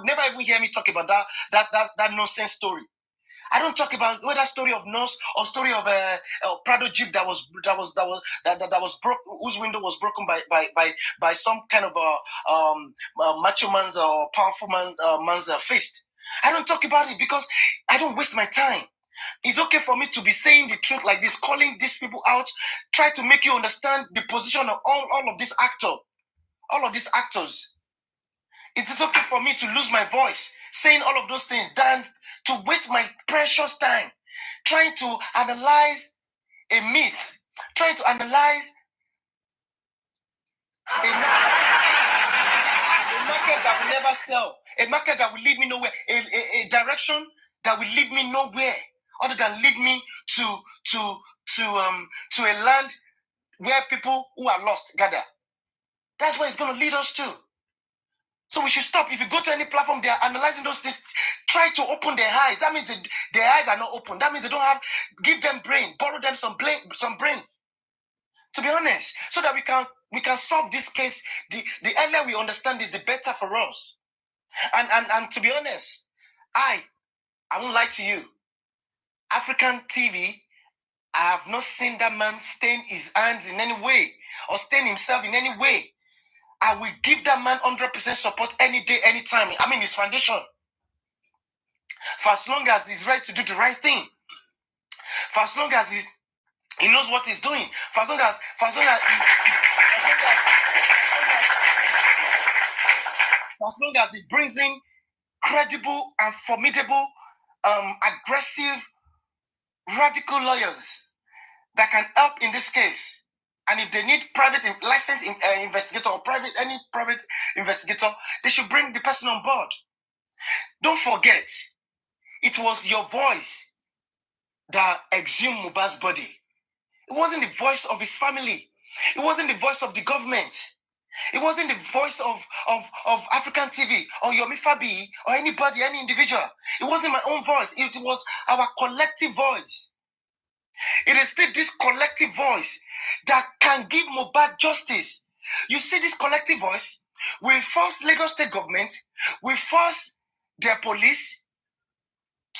never even hear me talk about that nonsense story. I don't talk about whether story of nurse or story of a Prado Jeep that was broke, whose window was broken by some kind of macho man's or powerful man's fist. I don't talk about it because I don't waste my time. It's okay for me to be saying the truth like this, calling these people out, try to make you understand the position of all of these actors, all of these actors. It is okay for me to lose my voice, saying all of those things, than to waste my precious time trying to analyze a myth, trying to analyze a market that will never sell, a market that will lead me nowhere, a direction that will lead me nowhere other than lead me to a land where people who are lost gather. That's where it's going to lead us to. So we should stop. If you go to any platform, they are analyzing those things. Try to open their eyes. That means their eyes are not open. That means they don't have. Give them brain. Borrow them some brain. To be honest, so that we can solve this case. The earlier we understand this, the better for us. And to be honest, I won't lie to you. African TV, I have not seen that man stain his hands in any way or stain himself in any way. I will give that man 100% support any day, anytime. His foundation. For as long as he's ready to do the right thing. For as long as he knows what he's doing. For as long as he brings in credible and formidable, aggressive, radical lawyers that can help in this case. And if they need licensed investigator or any private investigator, they should bring the person on board. Don't forget, it was your voice that exhumed Mohbad's body. It wasn't the voice of his family. It wasn't the voice of the government. It wasn't the voice of African TV or Yomi Fabi or anybody, any individual. It wasn't my own voice. It was our collective voice. It is still this collective voice that can give Mohbad justice. You see, this collective voice will force Lagos State government, will force their police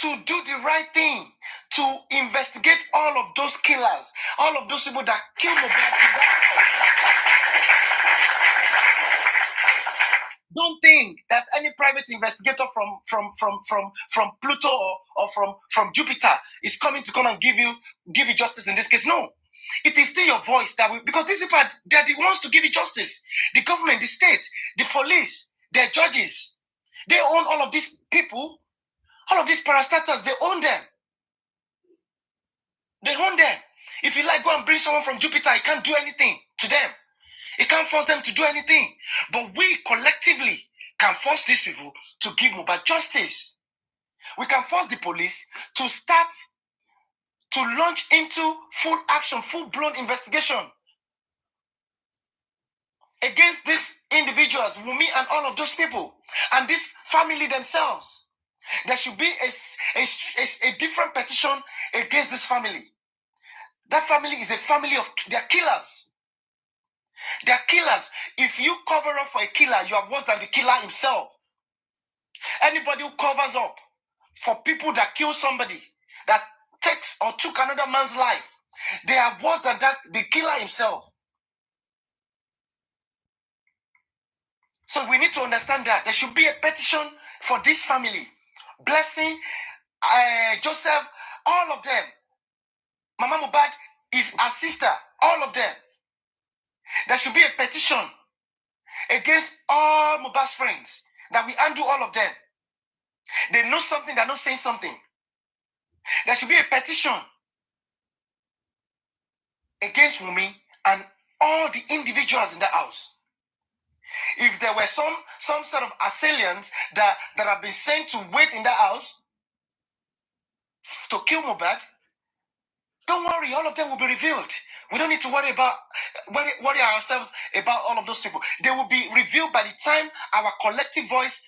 to do the right thing, to investigate all of those killers, all of those people that killed Mohbad. Don't think that any private investigator from Pluto or from Jupiter is coming to come and give you justice in this case. No, it is still your voice because these people they're the ones to give you justice. The government, the state, the police, their judges, they own all of these people, all of these parastatals. They own them. own them. If you like, go and bring someone from Jupiter. You can't do anything to them. You can't force them to do anything. But we collectively can force these people to give Mohbad justice. We can force the police to start to launch into full action, full-blown investigation against these individuals, Wunmi and all of those people, and this family themselves. There should be a different petition against this family. That family is a family of, they're killers. They're killers. If you cover up for a killer, you are worse than the killer himself. Anybody who covers up for people that kill somebody, that takes or took another man's life, they are worse than that, the killer himself. So we need to understand that there should be a petition for this family. Blessing, Joseph, all of them. Mama Mohbad is our sister, all of them. There should be a petition against all Mohbad's friends, that we undo all of them. They know something, they're not saying something. There should be a petition against Wunmi and all the individuals in the house. If there were some sort of assailants that have been sent to wait in the house to kill Mohbad, don't worry, all of them will be revealed. We don't need to worry ourselves about all of those people. They will be revealed by the time our collective voice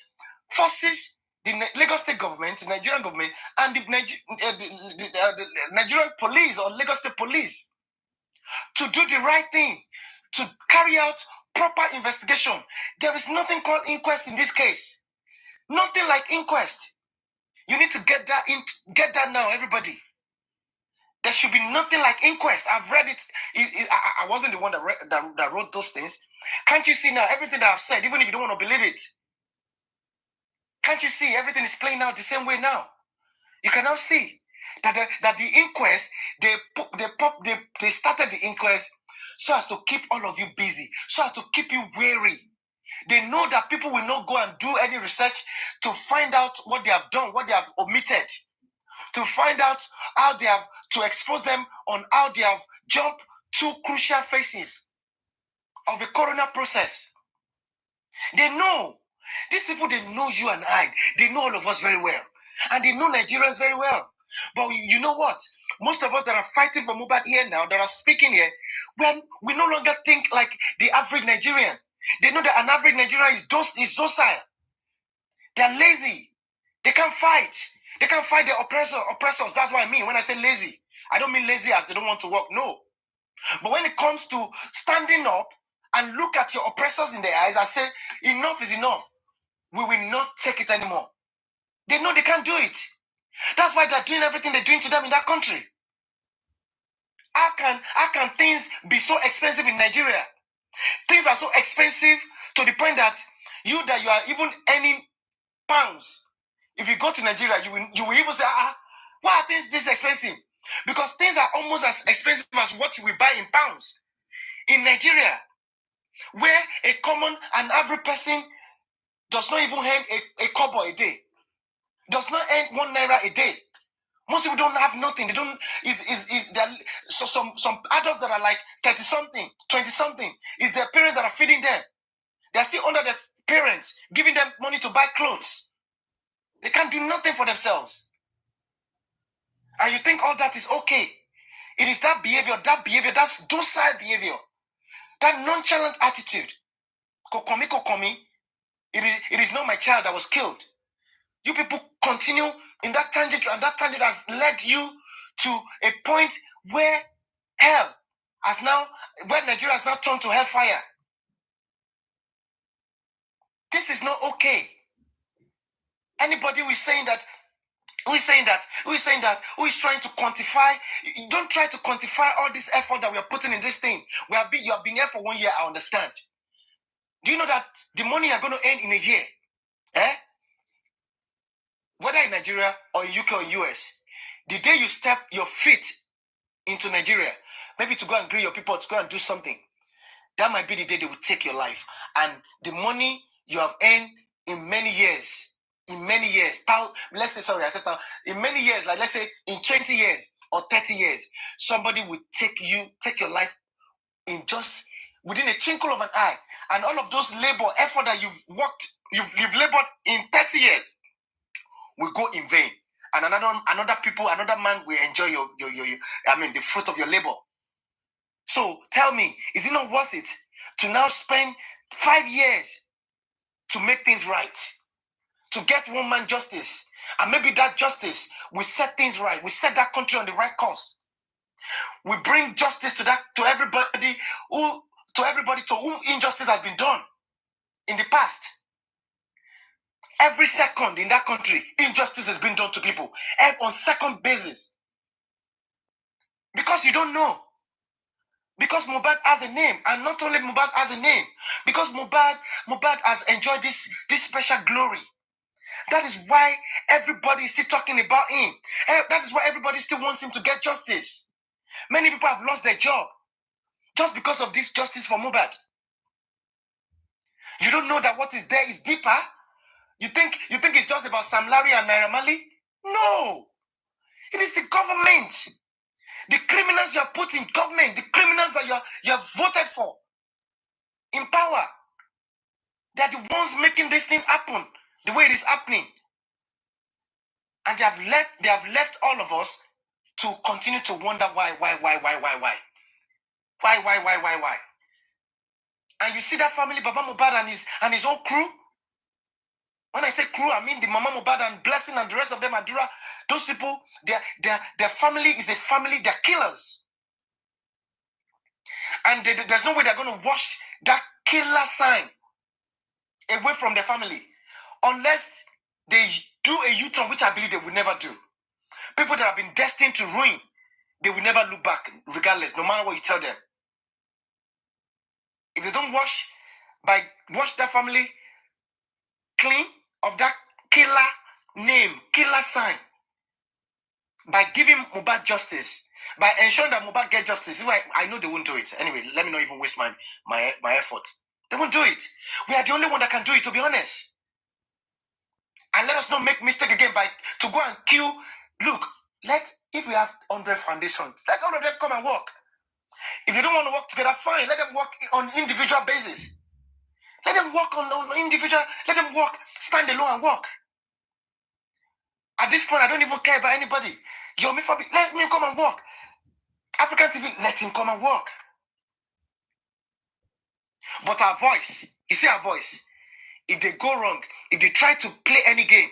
forces the Lagos State government, the Nigerian government, and the Nigerian police or Lagos State police to do the right thing, to carry out proper investigation. There is nothing called inquest in this case. Nothing like inquest. You need to get that now, everybody. There should be nothing like inquest. I've read it. I wasn't the one that wrote those things. Can't you see now everything that I've said, even if you don't want to believe it? Can't you see everything is playing out the same way now? You can now see that the inquest, they started the inquest so as to keep all of you busy, so as to keep you wary. They know that people will not go and do any research to find out what they have done, what they have omitted, to find out how they have, to expose them on how they have jumped two crucial phases of the corona process. They know. These people, they know you and I. They know all of us very well. And they know Nigerians very well. But you know what? Most of us that are fighting for Mohbad here now, that are speaking here, we no longer think like the average Nigerian. They know that an average Nigerian is docile. They're lazy. They can't fight. They can't fight their oppressors. That's what I mean when I say lazy. I don't mean lazy as they don't want to work. No. But when it comes to standing up and look at your oppressors in their eyes and say, enough is enough, we will not take it anymore. They know they can't do it. That's why they're doing everything they're doing to them in that country. How can things be so expensive in Nigeria? Things are so expensive to the point that you are even earning pounds. If you go to Nigeria, you will even say, why are things this expensive? Because things are almost as expensive as what you will buy in pounds. In Nigeria, where a common and average person does not even earn a kobo a day, does not earn 1 naira a day. Most people don't have nothing. They don't. So some adults that are like 30-something, 20-something, is their parents that are feeding them. They're still under their parents, giving them money to buy clothes. They can't do nothing for themselves. And you think all that is okay. It is that behavior, that's docile behavior, that nonchalant attitude. Kokomi. It is not my child that was killed. You people continue in that tangent, and that tangent has led you to a point where Nigeria has now turned to hellfire. This is not okay. Anybody who is saying that, who is trying to quantify, don't try to quantify all this effort that we are putting in this thing. You have been here for 1 year, I understand. Do you know that the money you're going to earn in a year, whether in Nigeria or in UK or US, the day you step your feet into Nigeria, maybe to go and greet your people, to go and do something, that might be the day they will take your life. And the money you have earned in many years, let's say, in many years, like let's say in 20 years, or 30 years, somebody will take your life in just within a twinkle of an eye. And all of those labor, effort that you've labored in 30 years will go in vain. And another man will enjoy your the fruit of your labor. So tell me, is it not worth it to now spend 5 years to make things right? To get one man justice, and maybe that justice will set things right. We set that country on the right course. We bring justice to everybody to whom injustice has been done in the past. Every second in that country, injustice has been done to people on second basis. Because you don't know. Because Mohbad has a name, and not only Mohbad has a name, because Mohbad has enjoyed this special glory. That is why everybody is still talking about him. That is why everybody still wants him to get justice. Many people have lost their job just because of this justice for Mohbad. You don't know that what is there is deeper? You think it's just about Sam Larry and Naira Marley? No. It is the government. The criminals you have put in government, the criminals that you have voted for in power. They are the ones making this thing happen the way it is happening. And they have left all of us to continue to wonder why. Why? And you see that family, Baba Mohbad and his whole crew. When I say crew, I mean the Mama Mohbad and Blessing and the rest of them, Adura. Those people, their family is a family. They're killers, and there's no way they're going to wash that killer sign away from their family, unless they do a U-turn, which I believe they will never do. People that have been destined to ruin, they will never look back, regardless, no matter what you tell them. If they don't wash that family clean of that killer name, killer sign, by giving Mohbad justice, by ensuring that Mohbad get justice, this is why I know they won't do it. Anyway, let me not even waste my effort. They won't do it. We are the only one that can do it, to be honest. And let us not make mistake again to go and kill. Look, if we have 100 foundations, let all of them come and work. If you don't want to work together, fine. Let them work on individual basis. Let them work on individual. Let them work, stand alone and work. At this point, I don't even care about anybody. Let me come and work. African TV, let him come and work. But our voice, you see our voice, if they go wrong, if they try to play any game,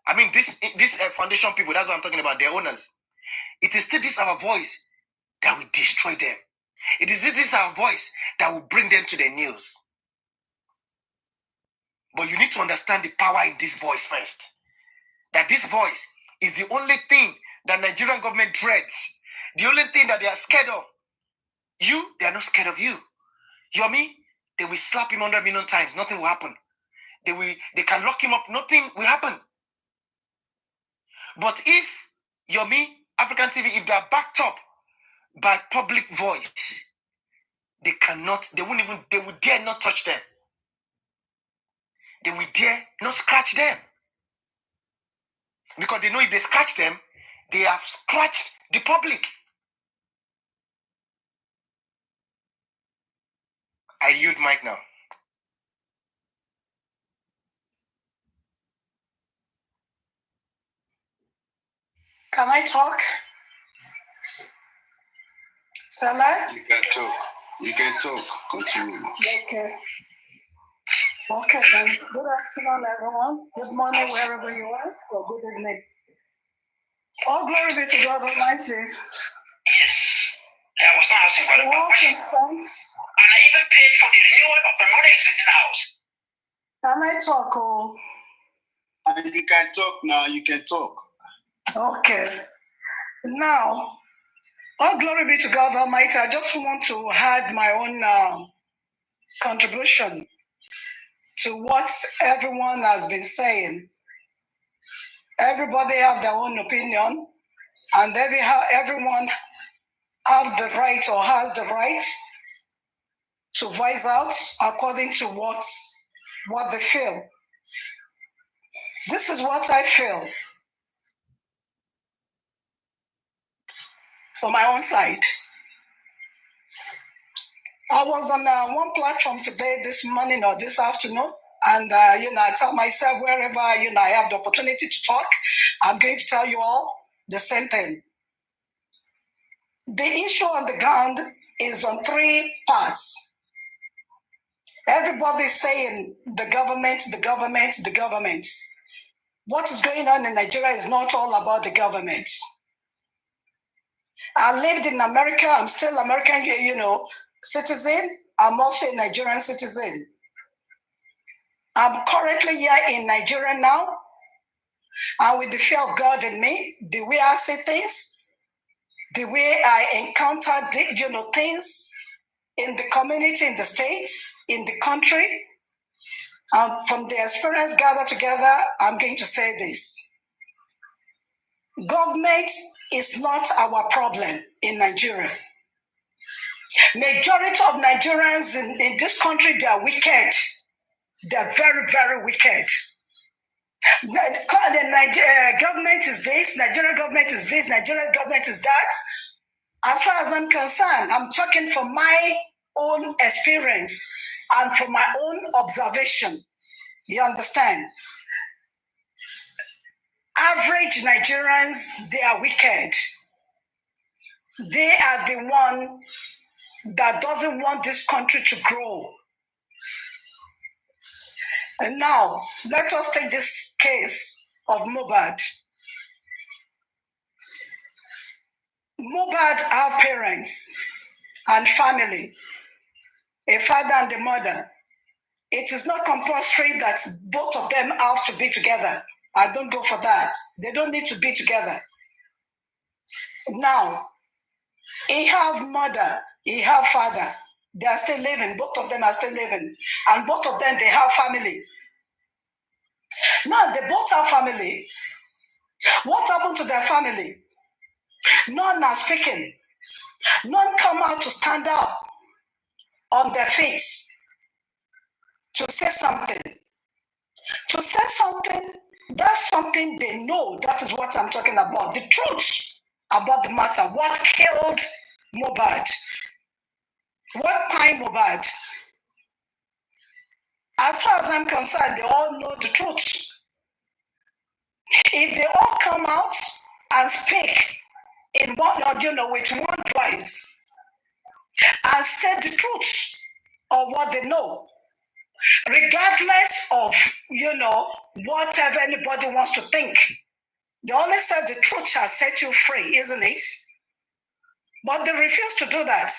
I mean, this foundation people, that's what I'm talking about, their owners. It is still this our voice that will destroy them. It is this our voice that will bring them to the news. But you need to understand the power in this voice first. That this voice is the only thing that Nigerian government dreads. The only thing that they are scared of. They are not scared of you. You hear me? They will slap him 100 million times. Nothing will happen. They can lock him up. Nothing will happen. But if, you hear me, African TV, if they are backed up by public voice, they will dare not touch them. They will dare not scratch them. Because they know if they scratch them, they have scratched the public. I yield mic now. Can I talk? Salah? You can talk. You can talk. Continue. Okay, then. Good afternoon, everyone. Good morning, wherever you are, or good evening. All glory be to God Almighty. Yes. I was not asking for the permission. And I even paid for the renewal of the non-existing house. Can I talk? Oh? And you can talk now. You can talk. Okay. Now, all glory be to God Almighty. I just want to add my own contribution to what everyone has been saying. Everybody have their own opinion, and everyone have the right or has the right to voice out according to what they feel. This is what I feel. for my own side. I was on one platform today, this morning or this afternoon, and I tell myself wherever I have the opportunity to talk, I'm going to tell you all the same thing. The issue on the ground is on three parts. Everybody's saying the government, the government, the government. What is going on in Nigeria is not all about the government. I lived in America. I'm still American, citizen. I'm also a Nigerian citizen. I'm currently here in Nigeria now, and with the fear of God in me, the way I see things, the way I encounter things in the community, in the state, in the country, and from the experience gathered together, I'm going to say this. Government is not our problem in Nigeria. Majority of Nigerians in this country, they are wicked. They're very, very wicked. The government is this, Nigerian government is this, Nigerian government is that. As far as I'm concerned, I'm talking from my own experience and from my own observation. You understand? Average Nigerians, they are wicked. They are the one that doesn't want this country to grow. And now, let us take this case of Mohbad. Mohbad have parents and family, a father and a mother. It is not compulsory that both of them have to be together. I don't go for that. They don't need to be together. Now, he have mother, he have father. They are still living. Both of them are still living. And both of them, they have family. Now, they both have family. What happened to their family? None are speaking. None come out to stand up on their feet to say something. To say something, that's something they know. That is what I'm talking about. The truth about the matter. What killed Mohbad? What time Mohbad? As far as I'm concerned, they all know the truth. If they all come out and speak in one, with one voice and say the truth of what they know, regardless of, whatever anybody wants to think, they always said the truth shall set you free, isn't it? But they refuse to do that.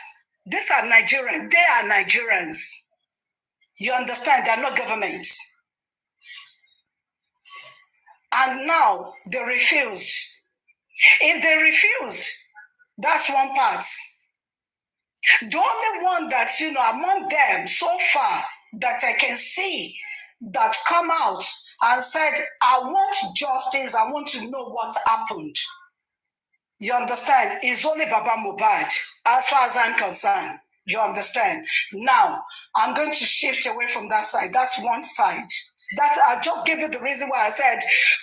These are Nigerians. They are Nigerians. You understand? They are not government. And now they refuse. If they refuse, that's one part. The only one that's, among them so far that I can see that come out and said, I want justice, I want to know what happened. You understand? It's only Baba Mohbad, as far as I'm concerned. You understand? Now, I'm going to shift away from that side. That's one side. I just gave you the reason why I said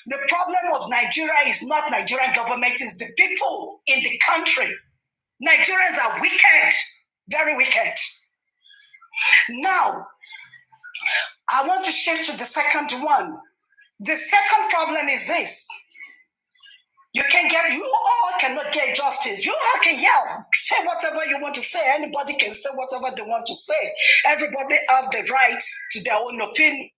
the problem of Nigeria is not Nigerian government, it's the people in the country. Nigerians are wicked, very wicked. Now, I want to shift to the second one. The second problem is this. You all cannot get justice. You all can yell, say whatever you want to say. Anybody can say whatever they want to say. Everybody have the right to their own opinion.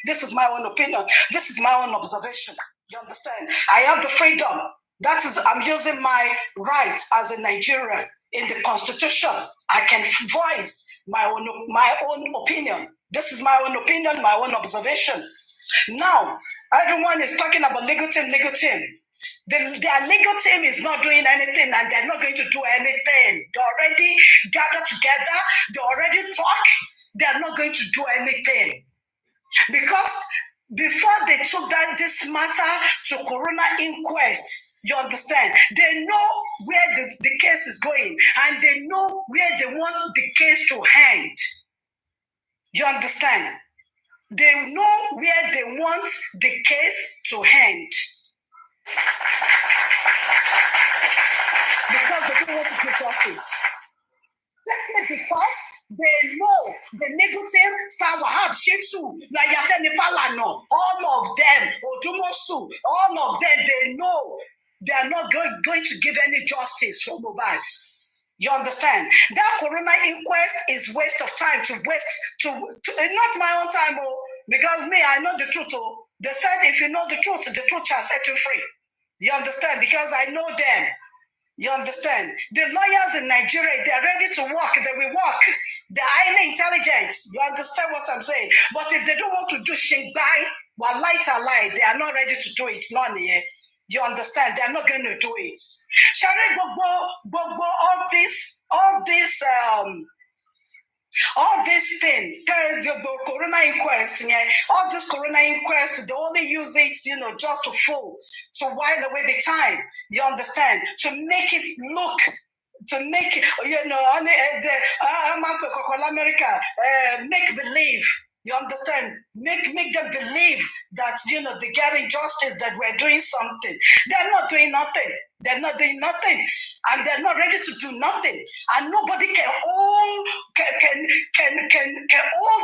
This is my own opinion. This is my own observation. You understand? I have the freedom. That is, I'm using my right as a Nigerian in the Constitution. I can voice my own opinion. This is my own opinion, my own observation. Now, everyone is talking about legal team. Their legal team is not doing anything and they're not going to do anything. They already gathered together. They already talk. They're not going to do anything. Because before they took this matter to Corona inquest, you understand, they know where the case is going and they know where they want the case to end. You understand? They know where they want the case to end. justice. Simply because they know the negative Sawahab Shitu, Layafemi Falano, all of them, Odumosu, all of them, they know they are not going to give any justice for Mohbad. You understand? That corona inquest is waste of time to not my own time, because me, I know the truth. They said if you know the truth shall set you free. You understand? Because I know them. You understand? The lawyers in Nigeria, they're ready to work. They will work. They're highly intelligent. You understand what I'm saying? But if they don't want to do shingbai, well, lie, they are not ready to do it. None here. You understand? They're not going to do it. Shari Bobo, all this thing, the corona inquest, all this corona inquest, they only use it, just to while away the time. You understand? To make it look, to make, America, make believe. You understand? Make them believe that, they're getting justice, that we're doing something. They're not doing nothing. They're not doing nothing. And they're not ready to do nothing. And nobody can hold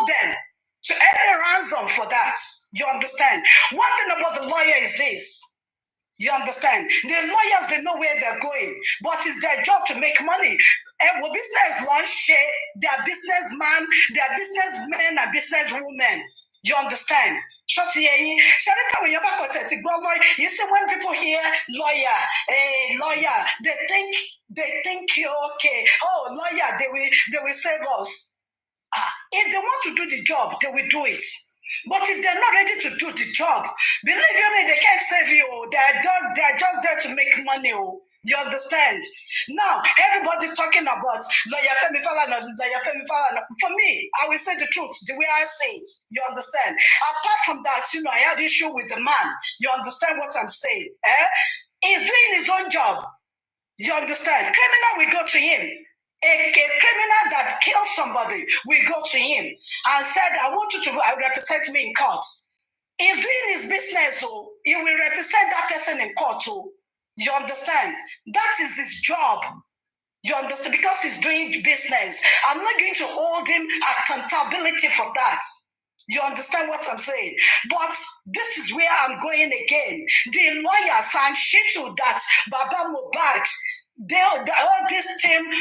them to any ransom for that. You understand? One thing about the lawyer is this. You understand? The lawyers, they know where they're going, but it's their job to make money. And what business launch, they're businessmen, they're businessmen and businesswomen. You understand? Trust me. Sharika, when you're back at it, you see when people hear lawyer, they think you're okay. Oh, lawyer, they will save us. If they want to do the job, they will do it. But if they're not ready to do the job, believe me, they can't save you. They're just there to make money. You understand? Now, everybody talking about lawyer Femi Falana. For me, I will say the truth, the way I say it. You understand? Apart from that, I have issue with the man. You understand what I'm saying? He's doing his own job. You understand? Criminal will go to him. A criminal that killed somebody will go to him and said, I want you to represent me in court. He's doing his business, so he will represent that person in court too. You understand? That is his job. You understand? Because he's doing business. I'm not going to hold him accountability for that. You understand what I'm saying? But this is where I'm going again. The lawyers and Shitu that Baba Mohbad, all this team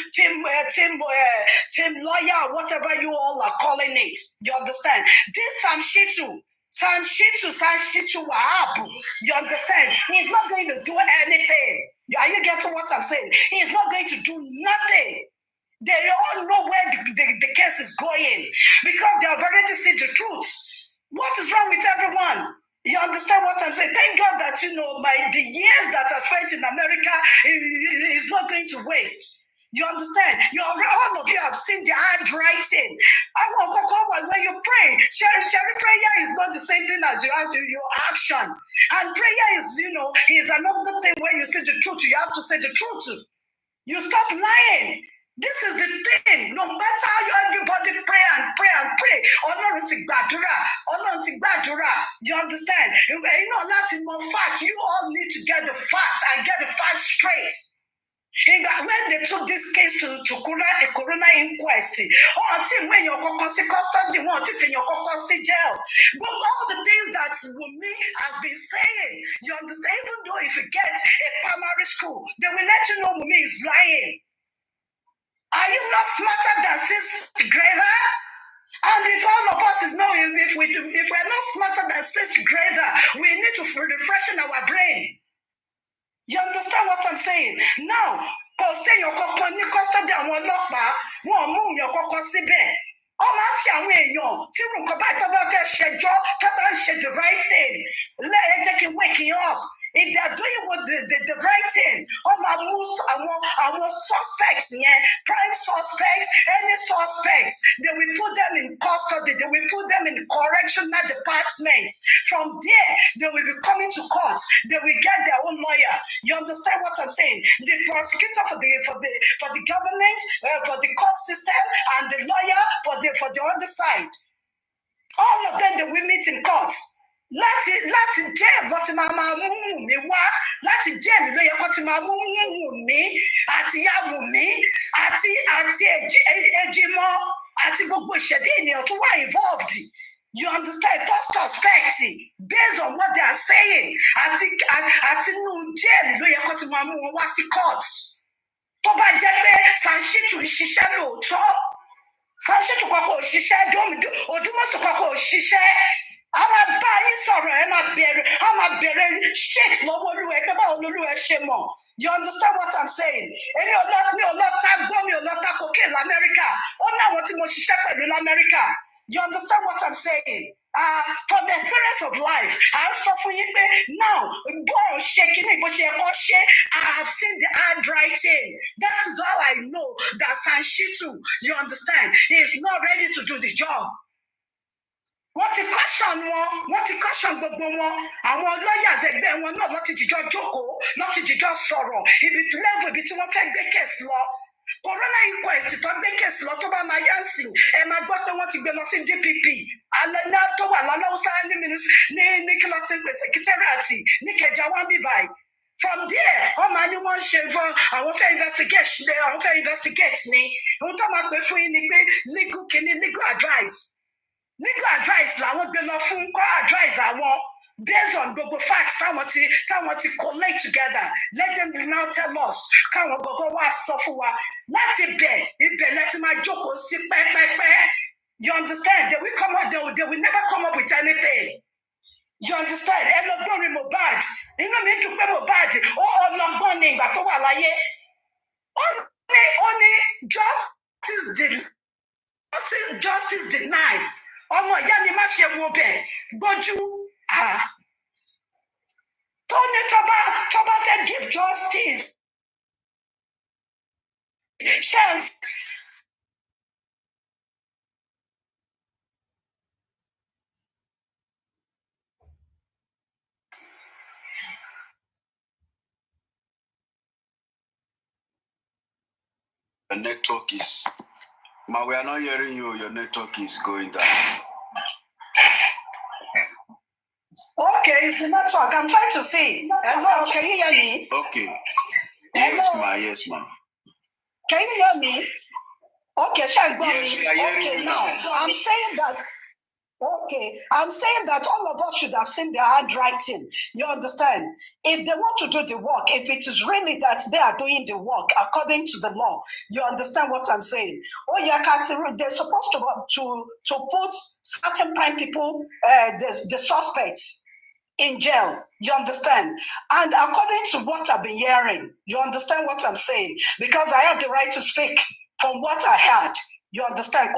lawyer, whatever you all are calling it. You understand? This Sam Shitu Wahabu. You understand? He's not going to do anything. Are you getting what I'm saying? He's not going to do nothing. They all know where the case is going because they have already seen the truth. What is wrong with everyone? You understand what I'm saying? Thank God that, the years that I spent in America is not going to waste. You understand? All of you have seen the handwriting. When you pray, sharing prayer is not the same thing as your action. And prayer is another thing. When you say the truth, you have to say the truth. You stop lying. This is the thing. No matter how everybody pray and pray. You understand? Nothing more fact. You all need to get the facts and get the facts straight. When they took this case to corona inquest, when you're custody, you're jail. But all the things that Wunmi has been saying, you understand? Even though if you get a primary school, they will let you know Wunmi is lying. Are you not smarter than sixth grader? And if all of us if we're not smarter than sixth grader, we need to refresh our brain. You understand what I'm saying? Now, say your company custody and one move your síbẹ̀. Máa fi àwọn èèyàn tí nǹkan báyìí tó bá fẹ́ ṣẹjọ́ tó bá ń ṣe the right thing. Ẹ jẹ́ kí n waking up. If they are doing what the right thing, our suspects, prime suspects, any suspects, they will put them in custody, they will put them in correctional departments. From there, they will be coming to court, they will get their own lawyer. You understand what I'm saying? The prosecutor for the government, for the court system, and the lawyer for the other side. All of them, they will meet in court. Láti jẹ́ ẹ̀gbọ́n tí máa mú mi wá láti jẹ́ ìlú yẹ kó ti máa mú mi àti ìyá Wùnmí àti Ejimo àti gbogbo ìṣẹ̀dá ènìyàn tó wà involved. You understand? Don't suspect based on what they are saying. Àti nínú jail ló yẹ kó ti máa mú wọn wá sí court. Tó bá jẹ́ pé Sanshitu ń ṣiṣẹ́ lóòótọ́, Sanshitu kọ́kọ́ ò ṣiṣẹ́, Odúmọ̀sù kọ́kọ́ ò ṣiṣẹ́. A máa bá yín sọ̀rọ̀, a máa bẹ̀rẹ̀ shit lọ́wọ́ Olúwa pé báwo lolúwa ṣe mọ̀. You understand what I'm saying? Èmi ò lọ tá gbọ́, mi ò lọ tá cocaine l'Amẹ́ríkà. Ó ní àwọn tí mo ṣiṣẹ́ pẹ̀lú l'Amẹ́ríkà. You understand what I'm saying? From the experience of life, I'm suffering now. I have seen the handwriting. That is how I know that Sanshitu, you understand, is not ready to do the job. Wọ́n ti caution gbogbo wọn. Àwọn lawyers ẹgbẹ́ wọn náà ló ti jìjọ jókòó, ló ti jìjọ sọ̀rọ̀. Ibi tí wọ́n fẹ́ gbé case lọ. Corona inquest tó gbé case lọ tó bá máa yá sí ẹ máa gbọ́ pé wọ́n ti gbé lọ sí DPP alẹ́ná tó wà lálọ́wọ́sá ní kí ló ti gbé secretariat ní Ìkẹjà wá bí báyìí. From there wọ́n máa ní wọ́n ṣe fún àwọn fẹ́ investigate ni ohun tó máa pè fún yín ni pé legal advice làwọn gbé lọ fún kọ́ advice àwọn. Based on gbogbo facts táwọn ti collate together, let them now tell us káwọn gbogbo wá sọ fún wa láti ibẹ̀ láti máa jókòó sí pẹ́pẹ́pẹ́. You understand? They will never come up with anything. You understand? Ẹ lọ gbọ́n Mohbad. Inú mi dùn pé Mohbad ó ọlọ́gbọ́n ní ìgbà tó wà láyé. Ó ní justice denied. Ọmọ ìyá mi má ṣe wo bẹ̀ gbójú. Tony Toba fẹ́ give justice. Shall The network is... Ma, we are not hearing you. Your network is going down. Okay, it's the network. I'm trying to see. Hello, can you hear me? Okay. Hello? Yes, ma. Can you hear me? Okay, shall go Yes, we are hearing okay, you now. I'm saying that all of us should have seen their handwriting. You understand? If they want to do the work, if it is really that they are doing the work according to the law, you understand what I'm saying? Oh, yeah, they're supposed to put certain prime people, the suspects, in jail. You understand? And according to what I've been hearing, you understand what I'm saying? Because I have the right to speak from what I heard. You understand?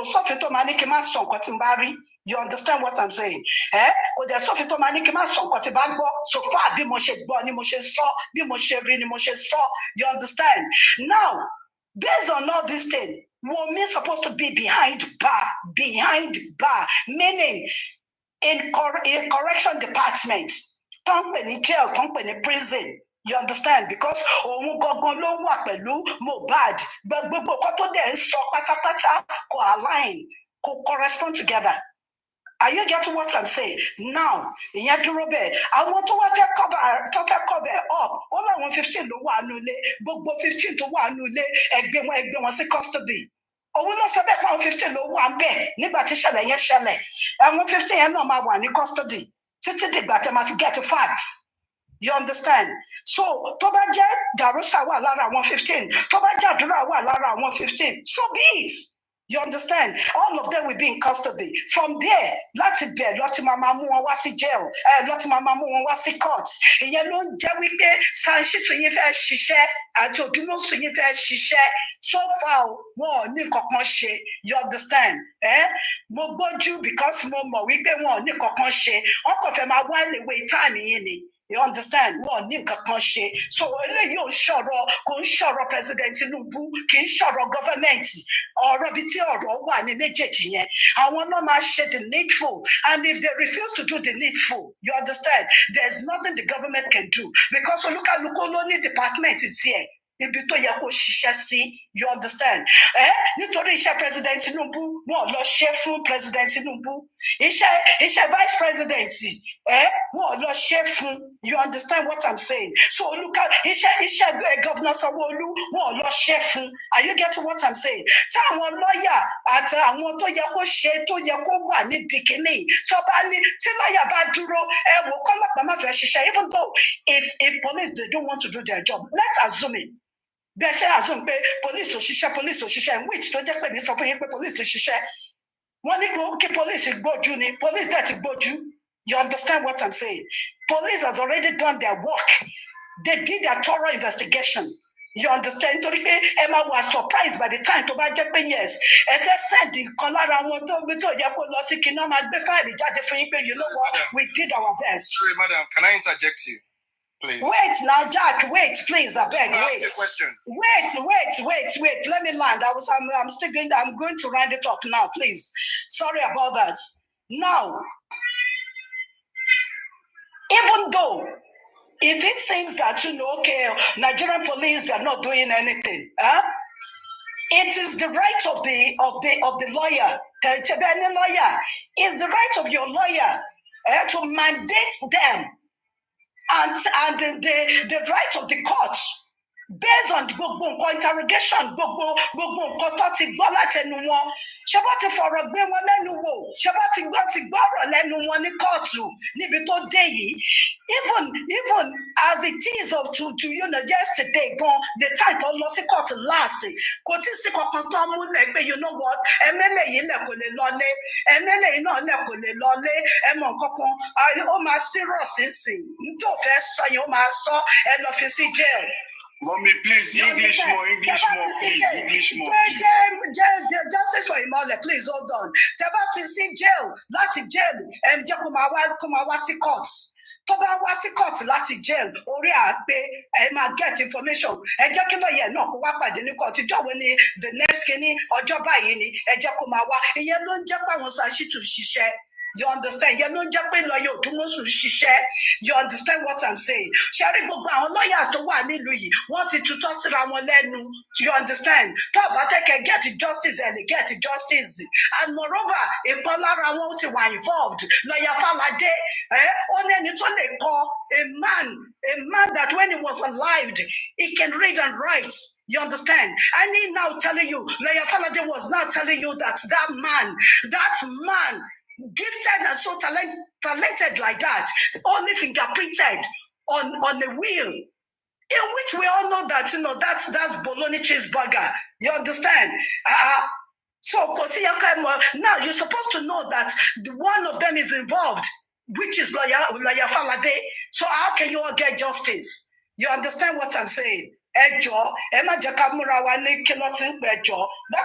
You understand what I'm saying? So far, you understand? Now, based on all these things, women supposed to be behind bar, meaning in correction department, company jail, company prison. You understand? Because òun gangan ló wà pẹ̀lú Mohbad, gbogbo nǹkan tó dẹ̀ ń sọ pátápátá kò align, kò correspond together. Are you getting what I'm saying? Now, ìyẹn dúró bẹ́ẹ̀. Àwọn tó wá fẹ́ cover up, ó láwọn 15 ló wà nínú ilé, gbogbo 15 tó wà nínú ilé, ẹgbẹ́ wọn sí custody. Òun ló sọ bẹ́ẹ̀ pé àwọn 15 ló wà ń bẹ̀ nígbà tí ìṣẹ̀lẹ̀ yẹn ṣẹlẹ̀. Àwọn 15 yẹn náà máa wà ní custody títí dìgbà tẹ́ máa fi get facts. You understand? So tó bá jẹ́ Darusha wà lára àwọn 15, tó bá jẹ́ àdúrà wà lára àwọn 15, so be it. You understand? All of them will be in custody. From there, láti bẹ̀ lọ́tí máa mú wọn wá sí jail, lọ́tí máa mú wọn wá sí court. Ìyẹn ló ń jẹ́ wípé Sanshitu yín fẹ́ ṣiṣẹ́ àti Odúmọ̀sù yín fẹ́ ṣiṣẹ́. So far, wọn ò ní kankan ṣe. You understand? Mo gbójú because mo mọ̀ wípé wọn ò ní kankan ṣe. Wọ́n kò fẹ́ máa wá ìwé time yín ni. You understand? Wọn ò ní nǹkan kan ṣe. So eléyìí kò ń ṣọ̀rọ̀ President Tinubu, kì í ṣọ̀rọ̀ government. Ọ̀rọ̀ bíi tí ọ̀rọ̀ wà ní méjèèjì yẹn. Àwọn náà máa ṣe the needful. And if they refuse to do the needful, you understand? There's nothing the government can do. Because olúkálùkù ló ní department tiẹ̀. Ibi tó yẹ kó ṣiṣẹ́ sí, you understand? Nítorí iṣẹ́ President Tinubu, wọn lọ ṣe fún President Tinubu. Iṣẹ́ Vice President, You understand what I'm saying? So look at Governor Sanwo-Olu, are you getting what I'm saying? Táwọn lọ́yà àti àwọn tó yẹ kó ṣe tó yẹ kó wà ní dìkínì tó bá ní tí lọ́yà bá dúró ẹ wò kọ́lọ́pàá má fẹ́ ṣiṣẹ́, even though if police they don't want to do their job, let's assume it. Bí ẹ ṣe assume pé police ò ṣiṣẹ́, which tó jẹ́ pé mi sọ fún yín pé police ṣiṣẹ́. Wọ́n ní kí police gbójú ni, police dẹ̀ ti gbójú. You understand what I'm saying? Police has already done their work. They did a thorough investigation. You understand? Torí pé Emma was surprised by the time tó bá jẹ́ pé yes. Ẹ fẹ́ send nǹkan lára wọn tó yẹ kó lọ sí kí náà máa gbé fáìlì jáde fún yín pé you know what, we did our best. Sorry, madam, can I interject you? Please. Wait now, Jack. Wait, please. I beg. Can I ask wait. you a question? Wait. Let me land. I'm still going. I'm going to round it up now. Please. Sorry about that. Now, even though if it seems that okay, Nigerian police are not doing anything, it is the right of the lawyer. The lawyer is the right of your lawyer to mandate them. And the right of the court based on gbogbo nǹkan interrogation gbogbo nǹkan tó ti gbọ́ látẹnu wọn ṣé bá ti fọ̀rọ̀ gbé wọn lẹ́nu wò ṣé bá ti gbọ́rọ̀ lẹ́nu wọn ní kóòtù níbi tó dé yìí even as it is of to yesterday gan the time tó lọ sí court last kò tí sí kankan tó múlẹ̀ pé you know what ẹ̀mẹ́lẹ̀ yìí lẹ̀ kò lè lọlé ẹ̀mẹ́lẹ̀ yìí náà lẹ̀ kò lè lọlé ẹ̀mọ̀ kankan ó máa serious sísìn tí ò fẹ́ sọ yẹn ó máa sọ ẹ lọ fi sí jail. Mommy, please, English more, please. Justice for Imole, please hold on. Tẹ́bá fi sí jail, láti jail, jẹ́ kó máa wá sí court. Tó bá wá sí court láti jail, orí àpé ẹ máa get information. Ẹ jẹ́ kí lọ́yẹ̀ náà kó wá pàdé ní court. Ìjọ́ wo ni the next kìíní ọjọ́ báyìí ni ẹ jẹ́ kó máa wá. Ìyẹn ló ń jẹ́ pé àwọn Ṣàṣìtù ṣiṣẹ́. You understand? You know, just pay lawyer you understand what I'm saying? Sharing book lawyers to one wanted to toss around one. You understand? Top can get justice and get justice. And moreover, if Polara won't be involved, lawyer Falade, only it's only call a man that when he was alive, he can read and write. You understand? I need now telling you, lawyer Falade was now telling you that man gifted and so talented like that, only fingerprinted on a wheel, in which we all know that that's bologna cheeseburger. You understand? So now you're supposed to know that one of them is involved, which is lawyer Falade. So how can you all get justice? You understand what I'm saying? That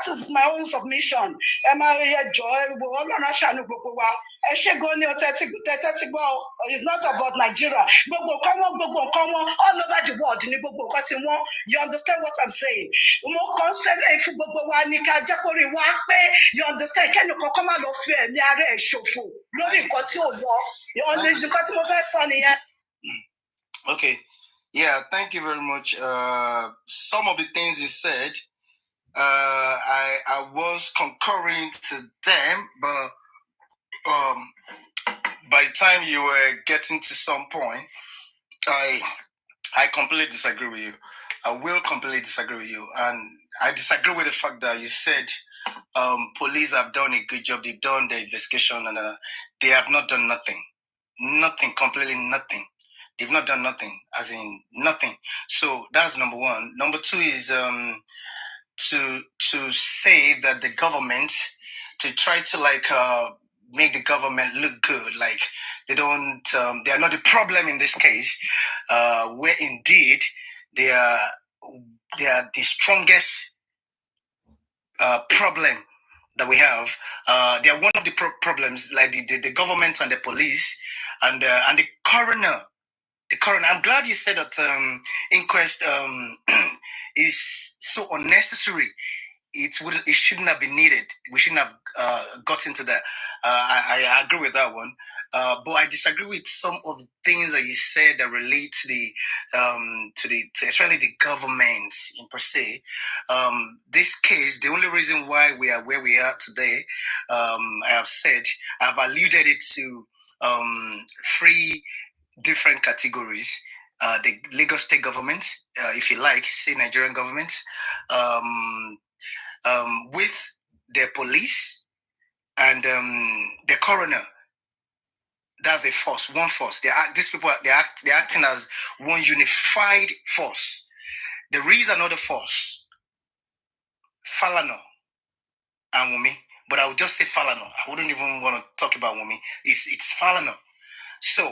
is my own submission. It's not about Nigeria. All over the world. You understand what I'm saying? You understand? Can you come out of fear? Okay. Yeah, thank you very much. Some of the things you said, I was concurring to them, but by the time you were getting to some point, I completely disagree with you. I will completely disagree with you. And I disagree with the fact that you said police have done a good job. They've done the investigation and they have not done nothing. Nothing, completely nothing. They've not done nothing, as in nothing. So that's number one. Number two is to say that the government, to try to make the government look good, like they don't, they are not the problem in this case, where indeed they are the strongest problem that we have. They are one of the problems, like the government and the police and the coroner. The coroner. I'm glad you said that inquest is so unnecessary. It shouldn't have been needed. We shouldn't have got into that. I agree with that one. But I disagree with some of the things that you said that relate to especially the government in per se. This case, the only reason why we are where we are today, I've alluded it to three different categories. The Lagos state government, if you like, say Nigerian government, with the police and the coroner. That's a force, one force. These people, they're acting as one unified force. There is another force, Falana and Wumi, but I would just say Falana. I wouldn't even want to talk about Wumi. It's Falana. So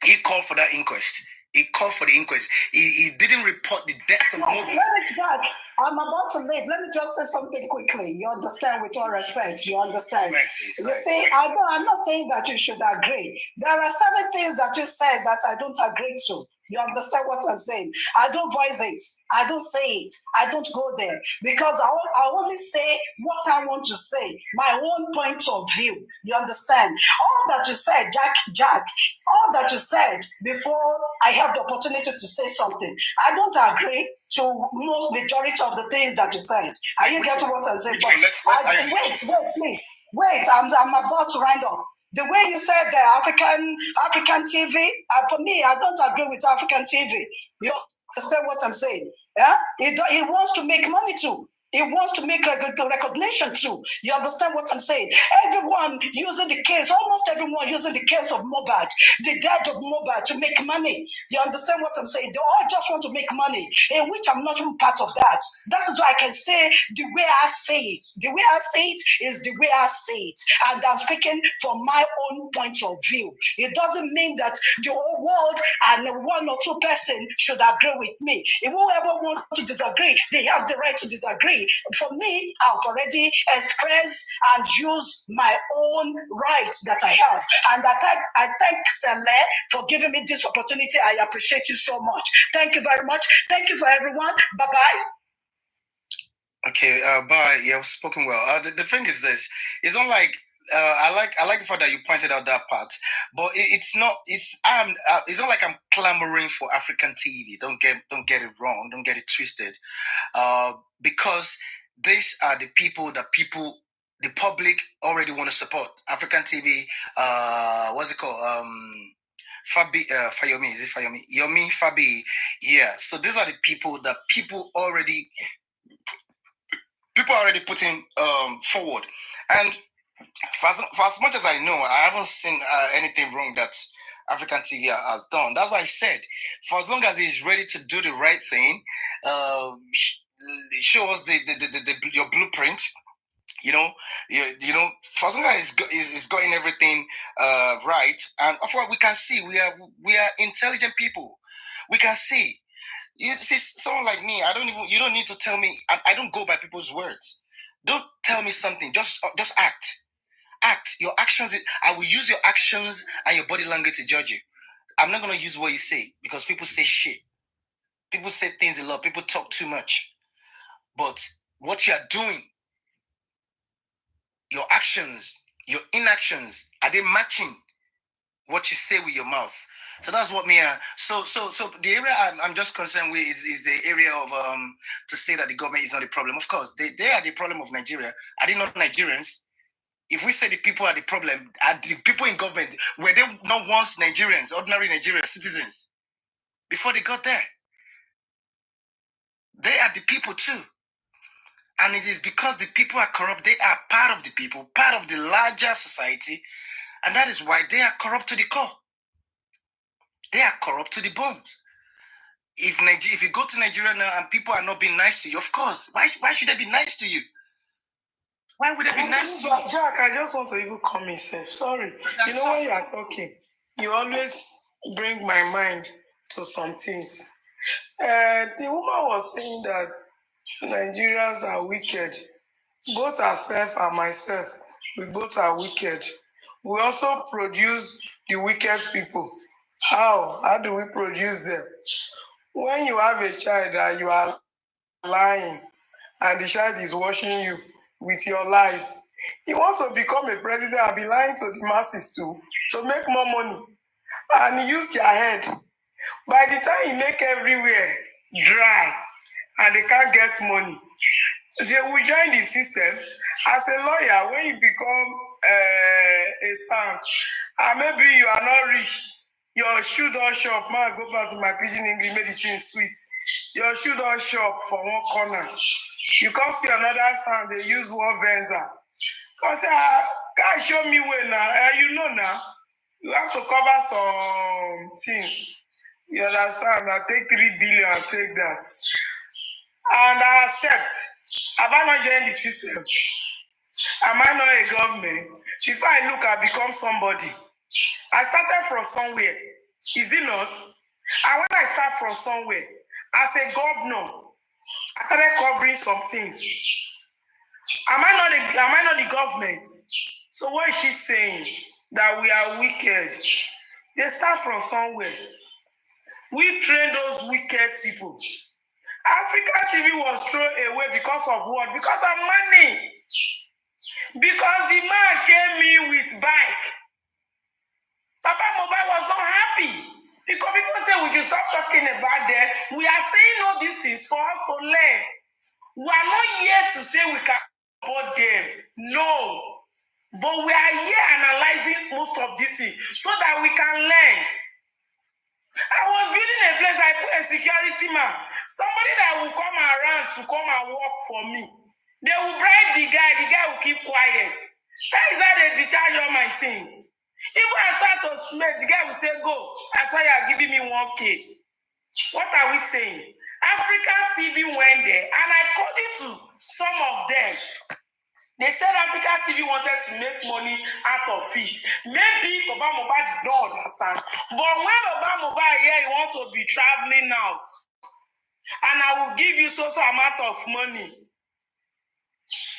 he called for that inquest. He called for the inquest. He didn't report the death of Mohbad. Jack, I'm about to leave. Let me just say something quickly. You understand, with all respect. You understand. Right, you see, I'm not saying that you should agree. There are certain things that you said that I don't agree to. You understand what I'm saying? I don't voice it. I don't say it. I don't go there because I only say what I want to say, my own point of view. You understand? All that you said, Jack, all that you said before I have the opportunity to say something, I don't agree to most majority of the things that you said. Are you getting what I'm saying? Wait, please. Wait, I'm about to round up. The way you said the African TV, for me, I don't agree with African TV. You understand what I'm saying? Yeah, he wants to make money too. He wants to make recognition too. You understand what I'm saying? Everyone using the case, almost everyone using the case of Mohbad, the death of Mohbad to make money. You understand what I'm saying? They all just want to make money, in which I'm not even part of that. That is why I can say the way I say it. The way I say it is the way I say it. And I'm speaking from my own point of view. It doesn't mean that the whole world and one or two person should agree with me. If whoever wants to disagree, they have the right to disagree. For me, I've already expressed and used my own rights that I have. And I thank Sele for giving me this opportunity. I appreciate you so much. Thank you very much. Thank you for everyone. Bye-bye. Okay, bye. Yeah, spoken well. The thing is this: it's not like I like the fact that you pointed out that part, but it's not. It's not like I'm clamoring for African TV. Don't get it wrong. Don't get it twisted. Because these are the people that the public already want to support. African TV. What's it called? Fayomi, is it Fayomi? Yomi Fabi. Yeah. So these are the people that people are already putting forward. And for as much as I know, I haven't seen anything wrong that African TV has done. That's why I said, for as long as he's ready to do the right thing, show us your blueprint. You know, for as long as he's gotten everything right, and of course we can see we are intelligent people. We can see. You see, someone like me, you don't need to tell me. I don't go by people's words. Don't tell me something. Just act. Act. Your actions. I will use your actions and your body language to judge you. I'm not gonna use what you say because people say shit. People say things a lot. People talk too much. But what you are doing, your actions, your inactions, are they matching what you say with your mouth? So that's what me. So the area I'm just concerned with is the area of to say that the government is not the problem. Of course, they are the problem of Nigeria. Are they not Nigerians? If we say the people are the problem, are the people in government, were they not once Nigerians, ordinary Nigerian citizens, before they got there? They are the people too. And it is because the people are corrupt, they are part of the people, part of the larger society, and that is why they are corrupt to the core. They are corrupt to the bones. If you go to Nigeria now and people are not being nice to you, of course, why should they be nice to you? Why would they be nice to you? Jack, I just want to even come myself. Sorry. You know, when you are talking, you always bring my mind to some things. The woman was saying that Nigerians are wicked. Both herself and myself, we both are wicked. We also produce the wicked people. How? How do we produce them? When you have a child and you are lying, and the child is watching you with your lies, you want to become a president and be lying to the masses too, to make more money, and use your head. By the time you make everywhere dry and they can't get money, they will join the system. As a lawyer, when you become a son Maybe you are not rich. Your shoe don't shop. Man, go back to my pidgin English, made it in sweet. Your shoe don't shop for one corner. You can't see another sound, they use one venza. Because guys, show me where now. You know now. You have to cover some things. You understand? I take 3 billion, I take that. And I accept. Have I not joined the system? Am I not a government? Before I look, I become somebody. I started from somewhere. Is it not? And when I start from somewhere, as a governor, I started covering some things. Am I not the government? So what is she saying? That we are wicked. They start from somewhere. We train those wicked people. Africa TV was thrown away because of what? Because of money. Because the man came in with bike. Papa Mohbad was not happy. Because people say we should stop talking about them. We are saying all this is for us to learn. We are not here to say we can support them. No. But we are here analyzing most of these things so that we can learn. I was building a place, I put a security man. Somebody that will come around to come and work for me. They will bribe the guy will keep quiet. That is how they discharge all my things. If I start to smell, the guy will say, go. That's why you are giving me 1K. What are we saying? Africa TV went there, and according to some of them, they said Africa TV wanted to make money out of it. Maybe Baba Mohbad did not understand. But when Baba Mohbad here, he wants to be traveling out, and I will give you so amount of money.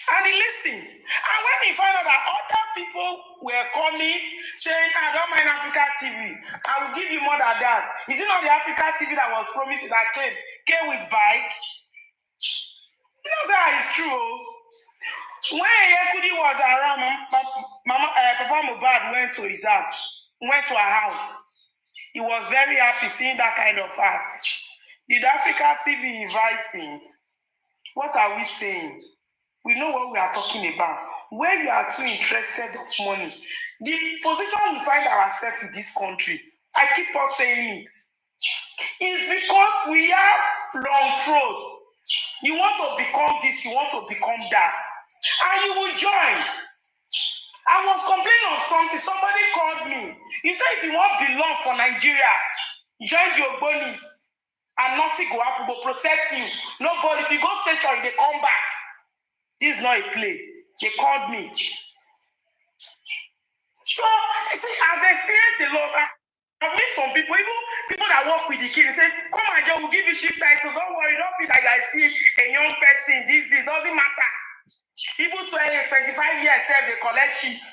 And he listened. And when he found out that other people were coming, saying, I don't mind Africa TV, I will give you more than that. Is it not the Africa TV that was promised that came with bike? You know that is true. When Yekudi was around, Papa Mohbad went to his house, went to her house. He was very happy seeing that kind of house. Did Africa TV invite him? What are we saying? We know what we are talking about. When we are too interested of money, the position we find ourselves in this country, I keep on saying it, is because we have long throat. You want to become this, you want to become that. And you will join. I was complaining of something. Somebody called me. He said, if you want belong for Nigeria, join your bonies. And nothing go happen, will protect you. Nobody, if you go station, they come back. This is not a play. They called me. So, see, I've experienced a lot. I've met some people, even people that work with the kids, say, come and join, we'll give you shift title. Don't worry, don't feel like I see a young person. This doesn't matter. Even 25 years, they collect shift.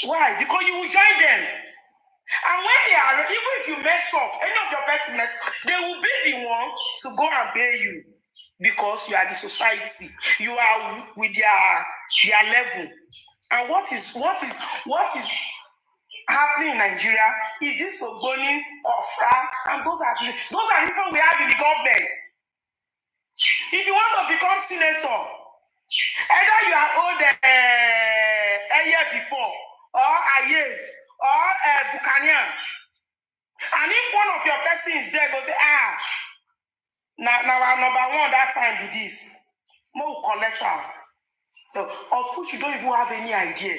Why? Because you will join them. And when they are, even if you mess up, any of your person mess up, they will be the one to go and bail you. Because you are the society. You are with their level. And what is happening in Nigeria is this Ogboni, Kofra, and those are people we have in the government. If you want to become senator, either you are old a year before, or a years, or Buchanan. And if one of your person is there, go say, now our number one that time be this. More collector. So, of which you don't even have any idea.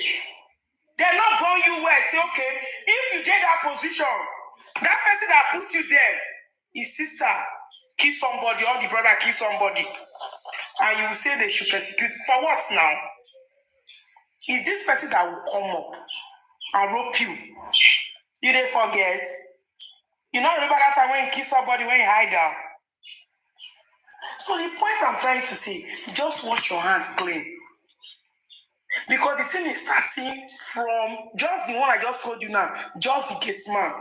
They're not born you well. Say, okay, if you get that position, that person that put you there, his sister kill somebody, or the brother kill somebody, and you will say they should persecute. For what now? Is this person that will come up and rope you? You didn't forget. You know, remember that time when you kill somebody, when you hide down? So the point I'm trying to say, just wash your hands clean. Because the thing is starting from just the one I just told you now, just the gatesman,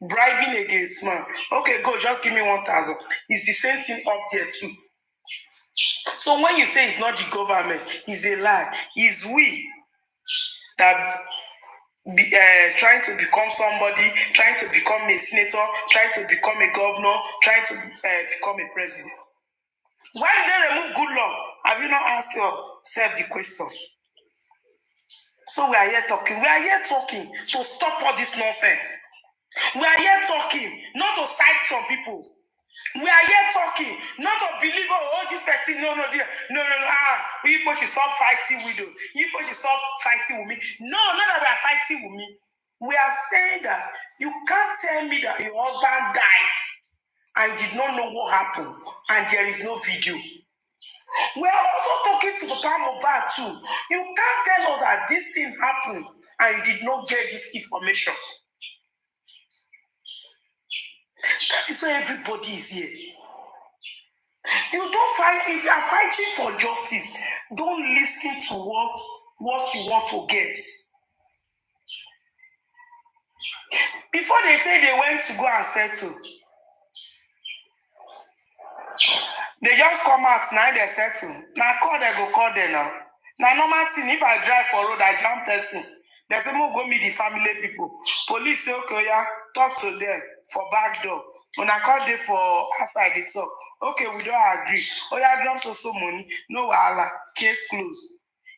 bribing a gatesman. Okay, go, just give me 1,000. It's the same thing up there too. So when you say it's not the government, it's a lie. It's we that trying to become somebody, trying to become a senator, trying to become a governor, trying to become a president. Why did they remove good law? Have you not asked yourself the question? So we are here talking. We are here talking to stop all this nonsense. We are here talking not to side some people. We are here talking not to believe, oh, this person, no, you people should stop fighting with you. You people should stop fighting with me. No, not that they are fighting with me. We are saying that you can't tell me that your husband died and did not know what happened and there is no video. We are also talking to Papa Mohbad too. You can't tell us that this thing happened and you did not get this information. That is why everybody is here. You don't fight. If you are fighting for justice, don't listen to what you want to get. Before they say they went to go and settle, they just come out now they settle. Now call they go call them now. Now normal thing, if I drive for road, I jump person. They say, go meet the family people. Police say, okay, yeah, talk to them for back door. When I call them for outside, they talk. Okay, we don't agree. Oh, yeah, drop so money. No, Allah, case closed.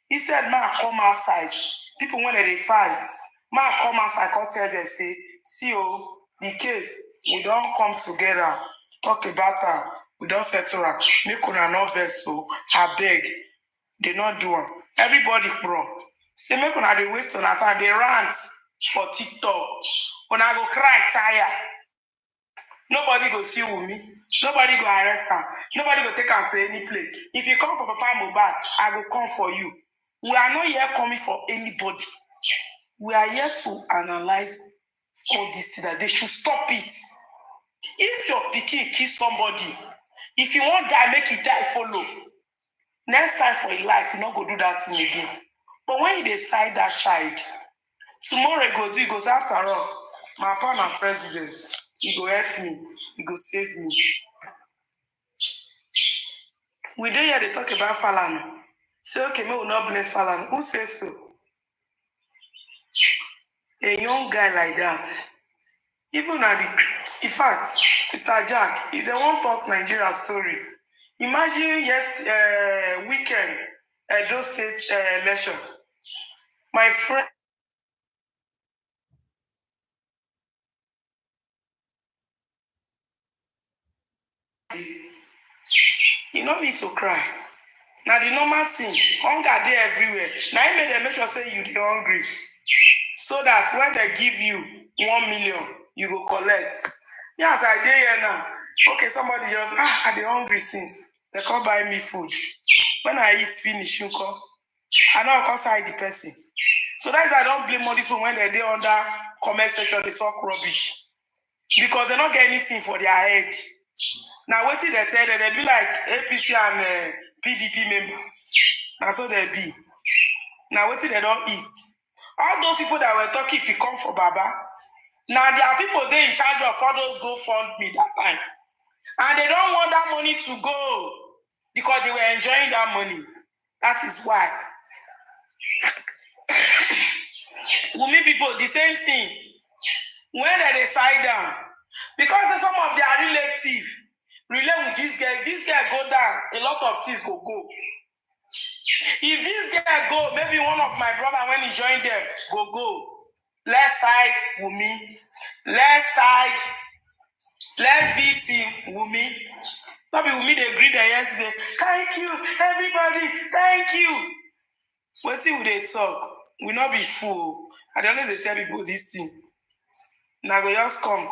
He said, man, come outside. People, when they fight, man, come outside, come tell them, say, see, oh, the case, we don't come together, talk about that. We don't settle it. Make una no vessel. I beg. They not do it. Everybody, bro. Say make una dey waste on time. They rant for TikTok. When I go cry, tire. Nobody go see with me. Nobody go arrest her. Nobody go take her to any place. If you come for Papa Mohbad, I will come for you. We are not here coming for anybody. We are here to analyze all this thing that they should stop it. If your pikin kill somebody, if you want die, make it die, follow. Next time for your life, you not go do that thing again. But when you decide that child, tomorrow you go do, it goes after all. My partner president, he go help me, he go save me. We dey here they talk about Falana. Say okay, me will not blame Falana. Who says so? A young guy like that. Even at the, in fact, Mr. Jack, if they won't talk Nigeria story, imagine weekend, those state election. My friend. You don't need to cry. Now the normal thing, hunger there everywhere. Now you made them make sure say you dey hungry. So that when they give you 1 million, you go collect. Yeah, as I dey here now. Okay, somebody just I dey hungry since. They can't buy me food. When I eat finish, you come. I don't come side the person. So that's why I don't blame all these people when they're there under comment section, they talk rubbish. Because they don't get anything for their head. Now what did they tell them? They be like APC and PDP members. Now so they be. Now what did they don't eat? All those people that were talking if you come for Baba, now there are people there in charge of all those GoFundMe that time. And they don't want that money to go because they were enjoying that money. That is why. Wumi people, the same thing. When they decide down, because some of their relatives relate with this guy go down, a lot of things go go. If this guy go, maybe one of my brother when he joined them, go. Left side, Wumi. Left side, let's beat him, Wumi. Not be Wumi, they greet them yesterday. Thank you, everybody, thank you. What see, they talk? We not be fool. I don't always tell people this thing. Now go just come,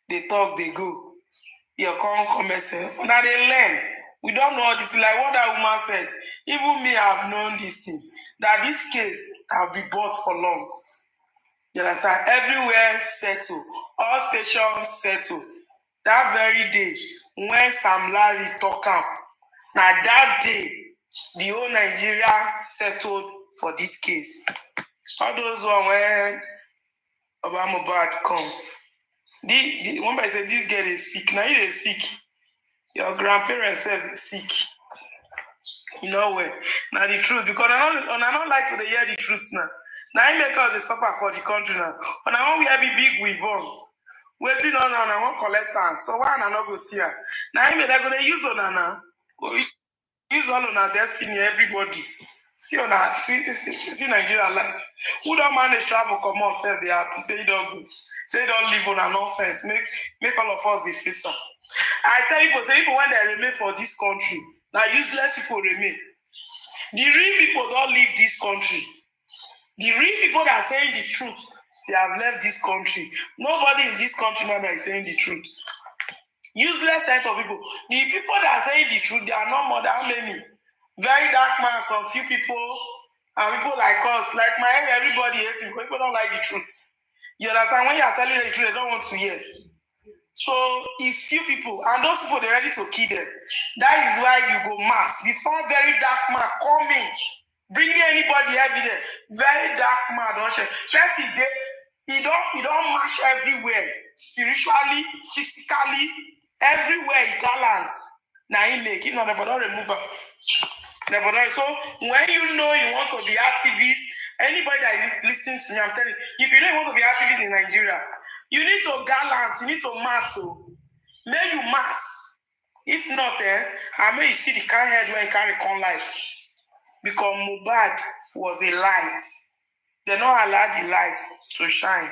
they talk, they go. You come, now they learn. We don't know all this. Like what that woman said, even me, I have known this thing. That this case have been bought for long. You understand? Everywhere settle. All stations settle. That very day, when Sam Larry talk up, now that day, the whole Nigeria settled for this case. All those one when Mohbad come. The one by say this girl is sick. Now you is sick. Your grandparents said is sick. You know where? Now the truth, because I don't like to hear the truth now. Now I make us suffer for the country now. When I want we have a big with on. Waiting on I want collect her. So why I not go see her? Now I mean they're gonna use on her now. Use all on her destiny, everybody. See Nigeria life. Who don't manage travel come on, say they happy, say you don't go. Say you don't live on a nonsense. Make all of us the face. I tell people, say people when they remain for this country, now useless people remain. The real people don't leave this country. The real people that are saying the truth, they have left this country. Nobody in this country now that is saying the truth. Useless set of people. The people that are saying the truth, they are not more than many. Very dark man, some few people, and people like us, like my area, everybody hates you because people don't like the truth. You understand? When you are telling the truth, they don't want to hear. So it's few people, and those people they're ready to kill them. That is why you go mass. Before very dark man coming, bringing anybody evidence. Very dark man, don't share. First he don't mash everywhere, spiritually, physically, everywhere he gallant. Now he make it, not never don't remove him. Never don't. So when you know you want to be activist, anybody that listens to me, I'm telling you, if you know you want to be activist in Nigeria, you need to gallant, you need to mass. So may you mass. If not, I may you see the kind head when you carry con life. Because Mohbad was a light. They not allowed the light to shine.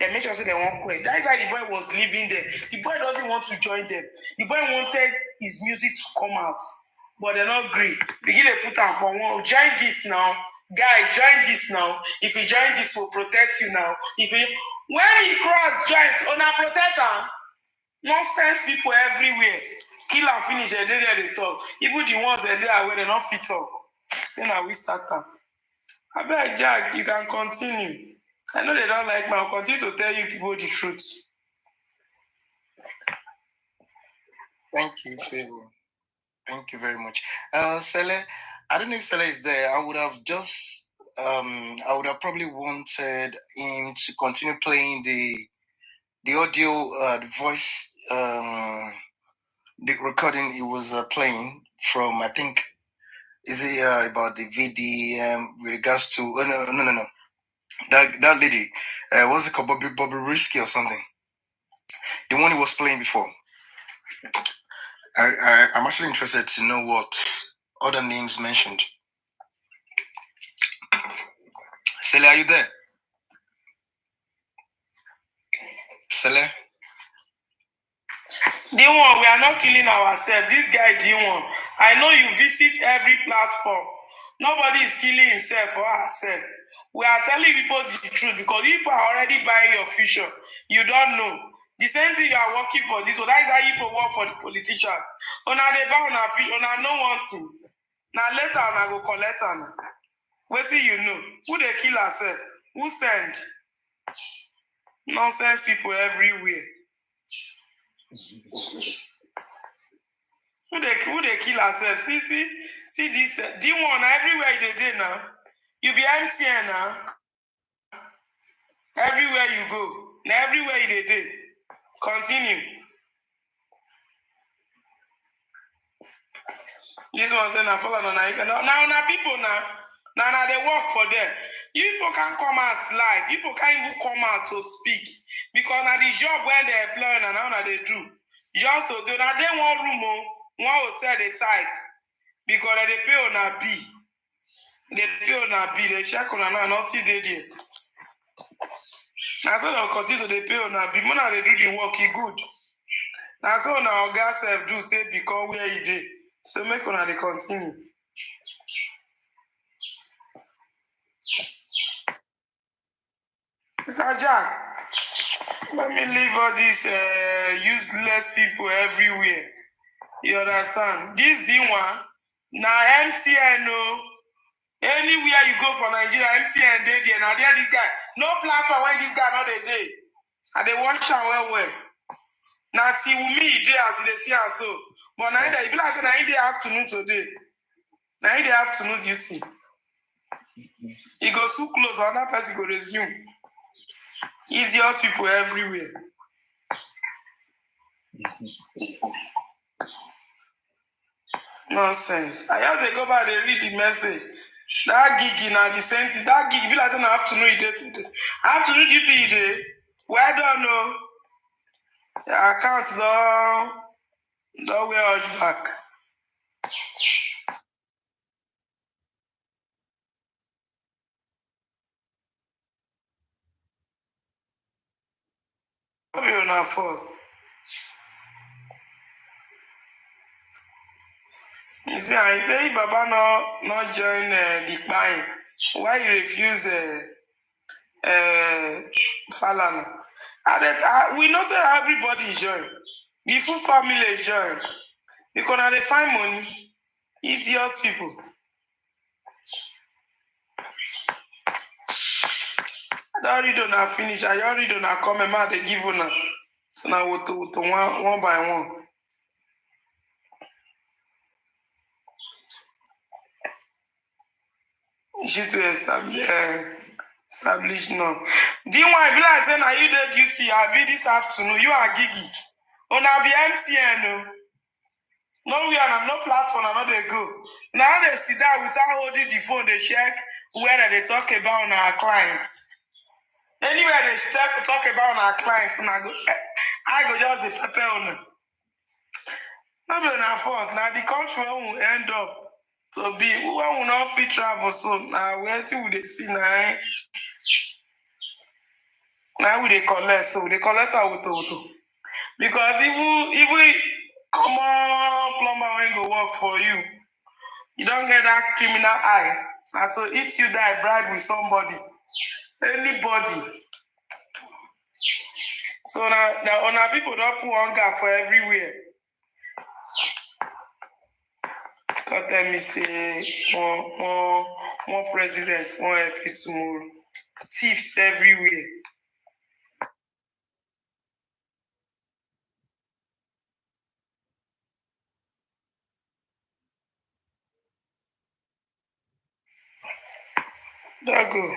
They make sure they won't quit. That is why the boy was living there. The boy doesn't want to join them. The boy wanted his music to come out. But they're not agree. Begin to put on for one. Join this now. Guys, join this now. If you join this, we'll protect you now. When he cross joins, on a protector, nonsense people everywhere. Kill and finish, they talk. Even the ones that they are where they not fit talk. Say now we start them. I beg Jack, you can continue. I know they don't like me. I'll continue to tell you people the truth. Thank you, Favor. Thank you very much. Sele, I don't know if Sele is there. I would have probably wanted him to continue playing the audio, the voice, the recording he was playing from, I think, is it about the VDM with regards to, no. That lady, what's it called, Bobby Risky or something? The one he was playing before. I'm actually interested to know what other names mentioned. Sele, are you there? Sele? D1, we are not killing ourselves. This guy D1, I know you visit every platform. Nobody is killing himself or herself. We are telling people the truth because people are already buying your future. You don't know. The same thing you are working for this, so that is how you work for the politicians. Una they buy una future, una know one thing. Now later una go collect am. Wetin you know? Who they kill herself? Who send? Nonsense people everywhere. Who they kill ourselves? See this D1 everywhere they did now. You be MTN now. Everywhere you go. Now everywhere they did. Continue. This one saying I follow now people now. Now they work for them. You people can come out live. People can't even come out to speak. Because now the job where they employ and now they do. Just so do now they one room, one hotel they type. Because they pay on a B. They pay on a B. They check on a not see they there. Now so they'll continue to pay on a B. When they do the work, it good. Now so now gas self do say because where he did. So make on they continue. Mr. Jack, let me leave all these useless people everywhere. You understand? This D1, now MTN, anywhere you go for Nigeria, MTN, they there. Now there this guy. No platform when this guy not a day. And they watch him well. Now see me there as they see and so. But now that people are saying now in the afternoon today. Now in the afternoon duty. He goes so close, another person go resume. Idiot people everywhere. Nonsense. I just go back and read the message. That gig in the same thing. That gig be like an afternoon day today. Afternoon duty day. Well done, no. Your account don't wear us back. Not be una fault. You see, I say Baba not join the buying. Why you refuse Falana? We know say everybody join. The full family join. Because now they find money. Idiot people. I don't read on finish. I don't read on comment. Man, they give on. So now we to one by one. Issue to establish now. D1, be like say now you the duty. I be this afternoon. You are gigi. Una be MTN. No we are no platform. I'm not they go. Now they sit down without holding the phone. They check whether they talk about our clients. Anywhere they talk about our clients, and I go just a pepper on them. Not be our fault. Now the country will end up to be who will not fit travel. So now where till they see now. Now we they collect, so they collect our auto. Because if we come on plumber when go work for you, you don't get that criminal eye. And so if you die, bribe with somebody, anybody. So now people don't put hunger for everywhere. God tell me say more presidents won't help you tomorrow. Thieves everywhere. Don't go.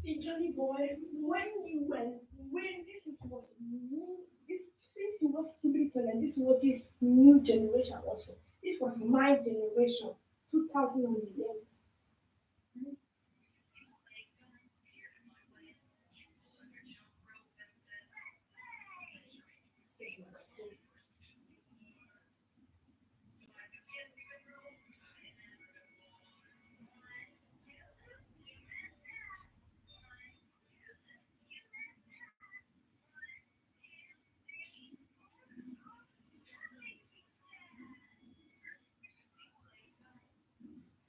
See, Johnny boy, when this is what new, this since you was simply and this is what this new generation also. This was my generation, 2011.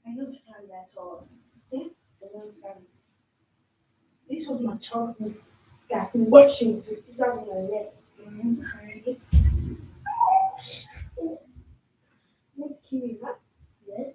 I don't understand that at all. Yeah? I don't understand. This was my childhood that I've been watching since 2011. Mm-hmm. Not kidding, huh? Yes.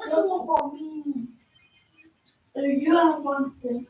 Don't for me. You have one thing.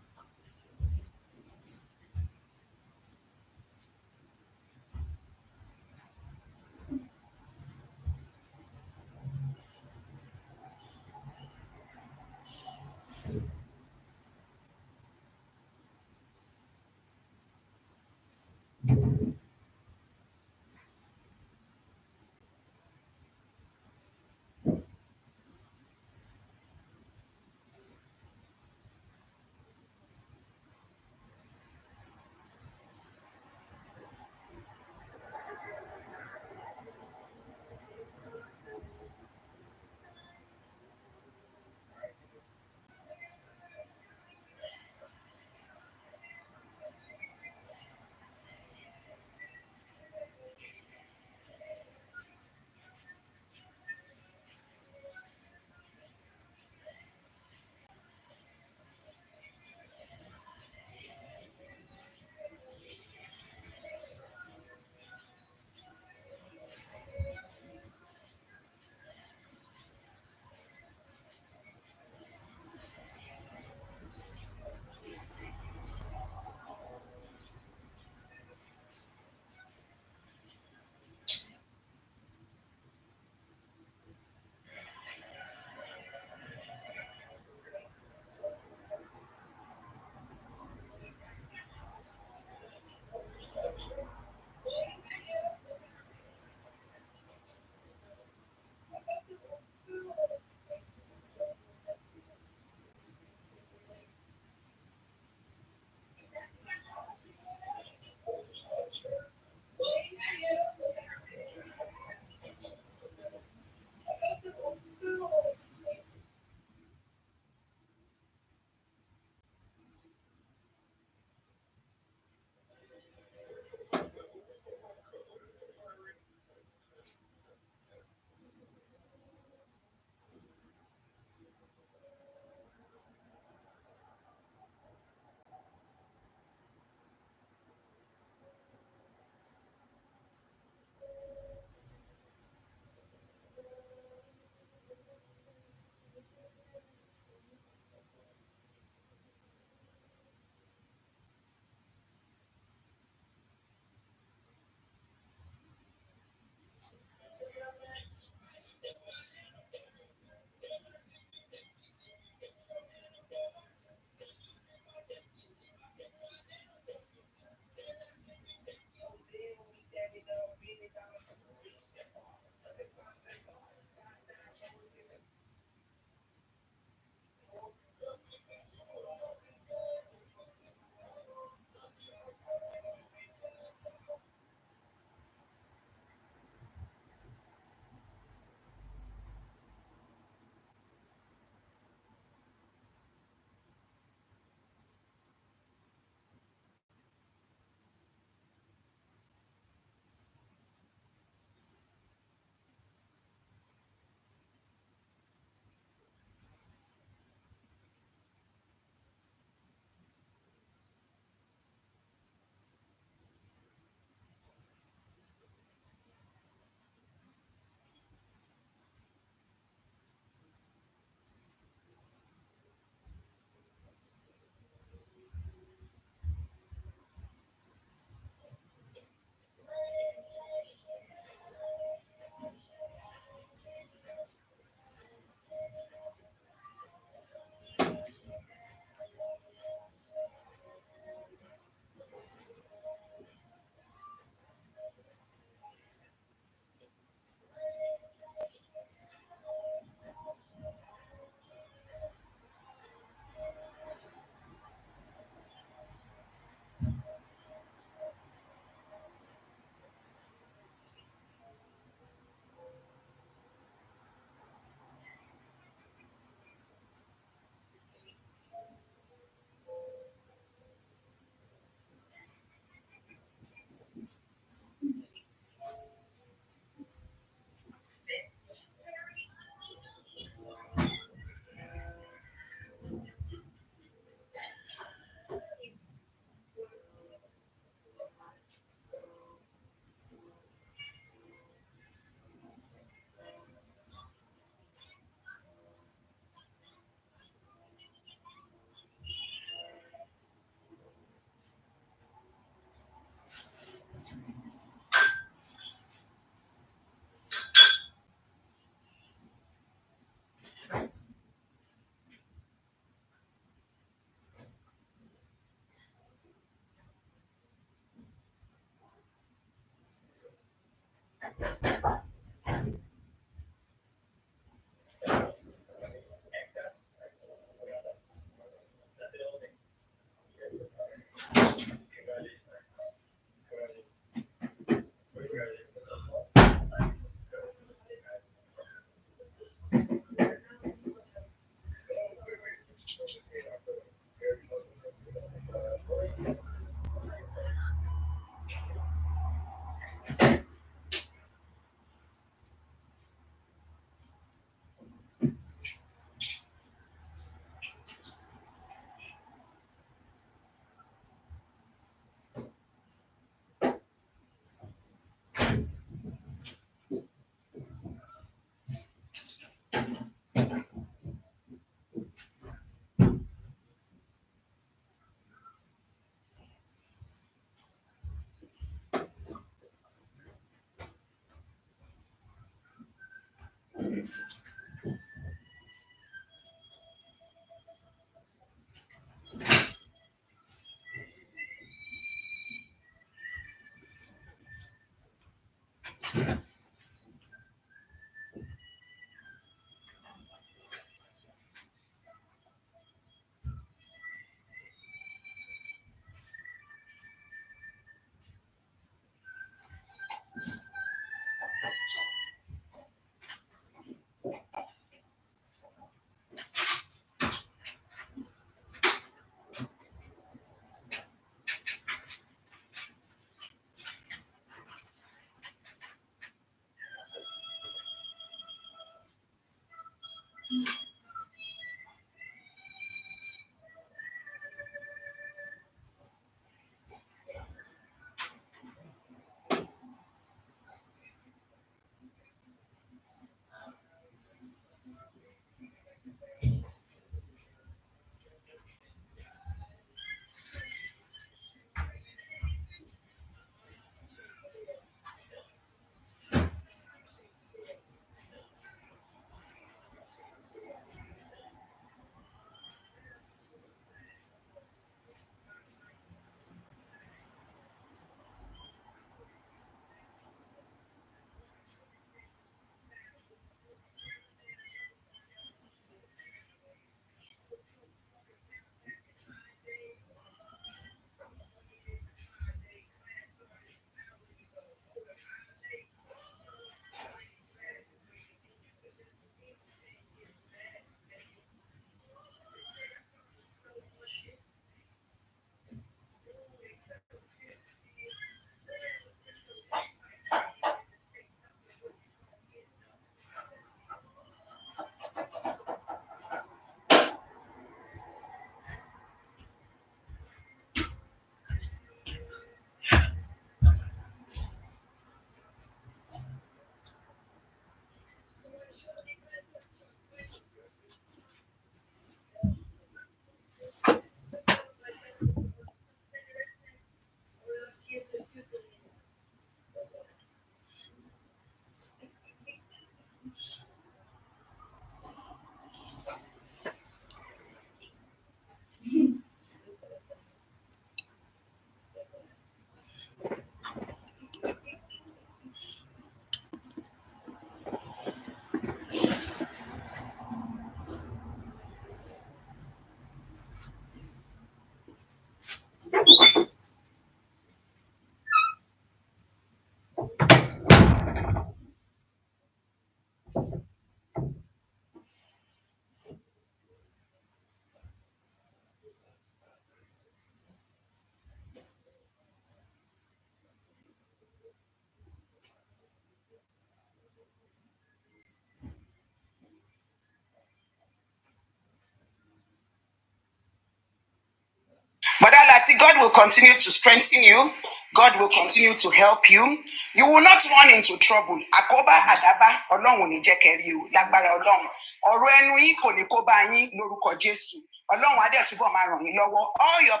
But Alati, God will continue to strengthen you. God will continue to help you. You will not run into trouble. Akoba adaba Ọlọ́run ò ní jẹ́ kẹ́ rí o lágbára Ọlọ́run. Ọ̀rọ̀ ẹnu yín kò ní kó bá yín lórúkọ Jésù. Ọlọ́run á dẹ̀ túbọ̀ máa ràn yín lọ́wọ́. All your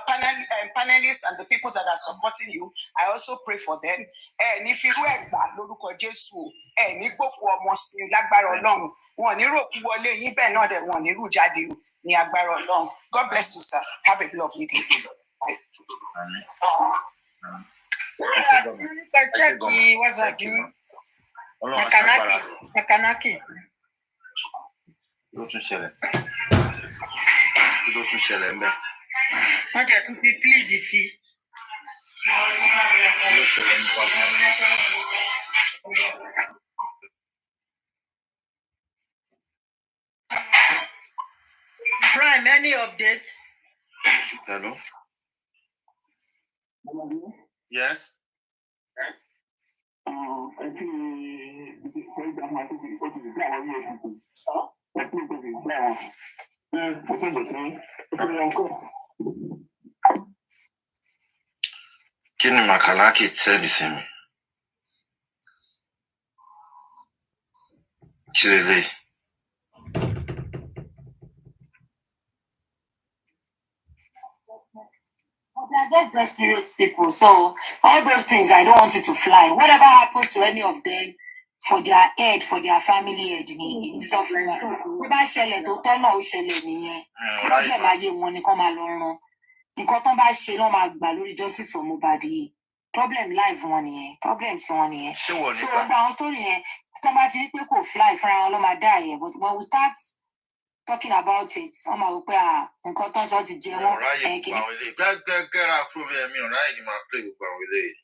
panelists and the people that are supporting you, I also pray for them. Ẹ ní firú ẹ̀gbà lórúkọ Jésù. Ẹ ní gbòkú ọmọ sí lágbára Ọlọ́run. Wọn ò ní ròkú wọlé yín bẹ́ẹ̀ náà dẹ̀ wọn ò ní rú jáde o ní agbára Ọlọ́run. God bless you, sir. Have a lovely day. Makanaki. Wọ́n jẹ́ tún fi please sí. Prime, any updates? Hello? Yes? I think Kí ni Makalaki sẹ́ẹ̀dì sí mi? Kí lélẹ̀? They're just desperate people. So all those things, I don't want it to fly. Whatever happens to any of them, for their head, for their family head, it's of bá ṣẹlẹ̀ tó tọ́nà ó ṣẹlẹ̀ nìyẹn. Problem ayé wọn ni kọ́ máa lọ rán. Nǹkan tó bá ṣe lọ́ máa gbà lórí justice for Mohbad yìí. Problem life wọn nìyẹn. Problem tí wọn nìyẹn. So gba àwọn story yẹn tó bá ti rí pé kò fly fúnra wọn ló máa dá yẹn. But when we start talking about it, wọ́n máa wò pé nǹkan tó ń sọ ti jẹ wọ́n. Gẹ́gẹ́rà problem mi ò ráyè kí n máa play gbogbo àwọn ilé yìí.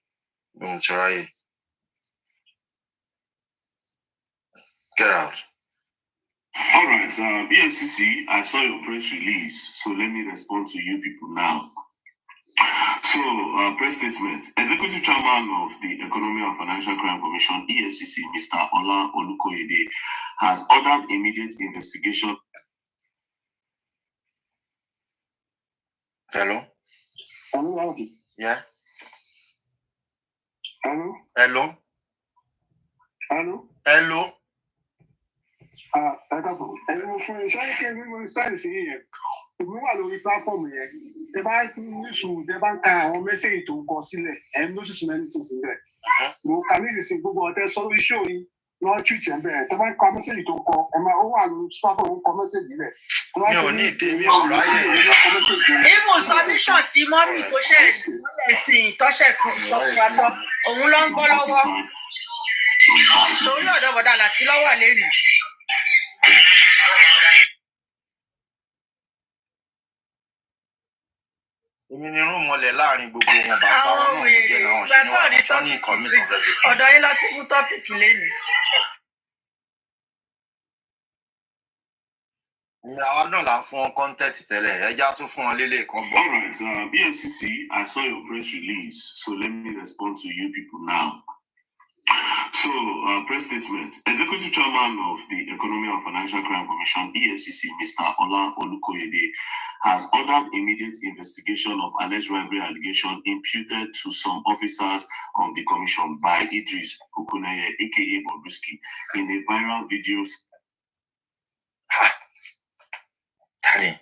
Ti ráyè. Get out. All right, BFCC, I saw your press release, so let me respond to you people now. So, press statement. Executive Chairman of the Economic and Financial Crime Commission, EFCC, Mr. Ola Olukoyede, has ordered immediate investigation. Hello? Hello? Yeah? Hello? Hello? Hello? Hello? That's all. And for the second, we will start here. We will be platform here. The bank issue, the bank, or message to conceal and notice many things in there. No, can you see Google? There's always showing no church and there. The bank come message to call, and my own platform come message there. No need to be right. Even solution tí mọ́mí tó ṣe ẹ̀sìn tó ṣe sọ fún wa tán, òun ló ń gbọ́ lọ́wọ́. Torí ọ̀dọ́ bọ̀dá láti lọ́wọ́ lẹ́nu. Èmi ni irú mọlẹ̀ láàrin gbogbo wọn bàbá wọn náà jẹ́ náà ṣe ní nǹkan mi kan fẹ́. Ọ̀dọ̀ yín láti mú tọ́pìkì lẹ́nu. Àwa náà là ń fún wọn kọ́ńtẹ́ẹ̀tì tẹ́lẹ̀, ẹja tún fún wọn lélẹ̀ kan gbọ́. All right, BFCC, I saw your press release, so let me respond to you people now. So, press statement. Executive Chairman of the Economic and Financial Crime Commission, EFCC, Mr. Ola Olukoyede, has ordered immediate investigation of alleged robbery allegation imputed to some officers of the commission by Idris Okuneye, aka Bobrisky, in a viral video. Danny.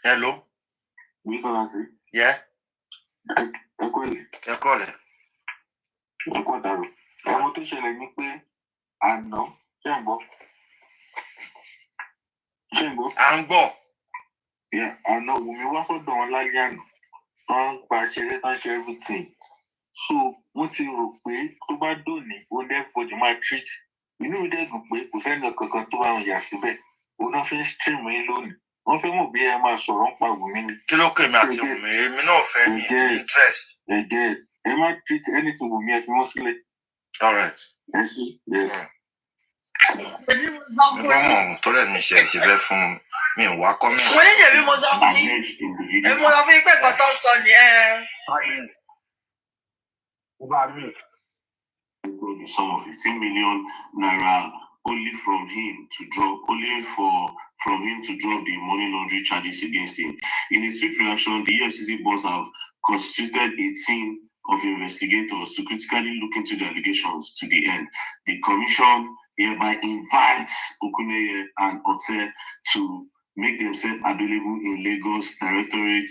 Hello? Yeah? Ẹ̀wọ̀n tó ṣẹlẹ̀ ní pé àná ṣé ń gbọ́. À ń gbọ́. Àná Wùmí wá sọ́dọ̀ wọn lálẹ́ àná. Wọ́n ń pa ṣeré tán ṣe everything. So wọ́n ti rò pé tó bá dòní, ó lẹ́fọ̀dì máa treat. Inú mi dẹ̀ dùn pé kò sẹ́ni kankan tó bá wọn yà síbẹ̀. Òun náà fi ń stream yín lónìí. Wọ́n fẹ́ mọ̀ bí ẹ máa sọ̀rọ̀ ń pa Wùmí ni. Kí ló kèmí àti Wùmí? Èmi náà fẹ́ mi interest. Ẹ má treat anything Wùmí ẹ fi wọ́n sílẹ̀. All right. Yes. Nígbà mọ̀ tó lẹ̀ mi ṣe fẹ́ fún mi ò wá kọ́ mi. Mo ní ṣèbí mo sọ fún yín. Mo sọ fún yín pé nǹkan tó ń sọ ni The sum of 15 million naira only for him to drop the money laundering charges against him. In a swift reaction, the EFCC boss have constituted a team of investigators to critically look into the allegations to the end. The commission hereby invites Okuneye and Ote to make themselves available in Lagos Directorate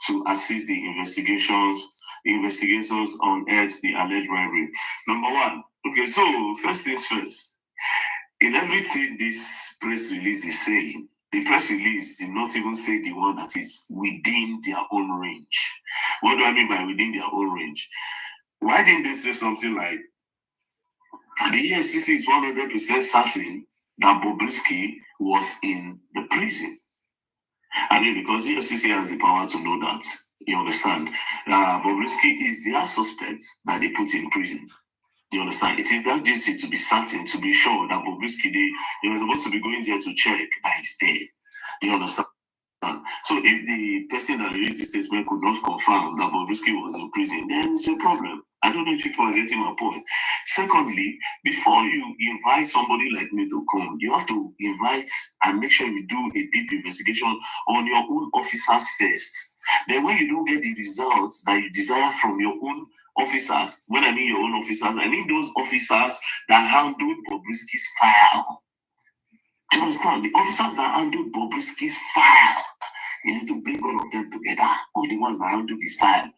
to assist the investigators unearth the alleged robbery. Number one, okay, so first things first. In everything this press release is saying, the press release did not even say the one that is within their own range. What do I mean by within their own range? Why didn't they say something like, the EFCC is 100% certain that Bobrisky was in the prison? I mean, because the EFCC has the power to know that. You understand? Bobrisky is their suspect that they put in prison. Do you understand? It is their duty to be certain, to be sure that Bobrisky, they were supposed to be going there to check that he's there. Do you understand? So if the person that released the statement could not confirm that Bobrisky was in prison, then it's a problem. I don't know if people are getting my point. Secondly, before you invite somebody like me to come, you have to invite and make sure you do a deep investigation on your own officers first. Then when you don't get the results that you desire from your own officers, when I mean your own officers, I mean those officers that handled Bobrisky's file. Do you understand? The officers that handled Bobrisky's file, you need to bring all of them together. All the ones that handled this file.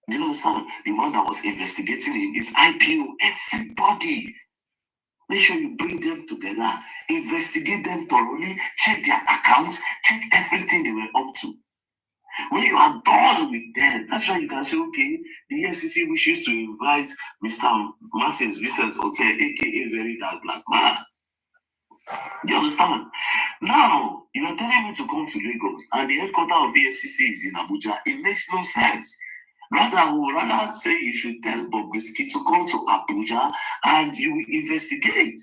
Do you understand? The one that was investigating in his IPO, everybody. Make sure you bring them together, investigate them thoroughly, check their accounts, check everything they were up to. When you are done with them, that's why you can say, okay, the FCC wishes to invite Mr. Martins Vincent Hotel, aka Very Dark Black Man. Do you understand? Now, you are telling me to come to Lagos, and the headquarters of the FCC is in Abuja. It makes no sense. I would rather say you should tell Bobrisky to come to Abuja and you will investigate.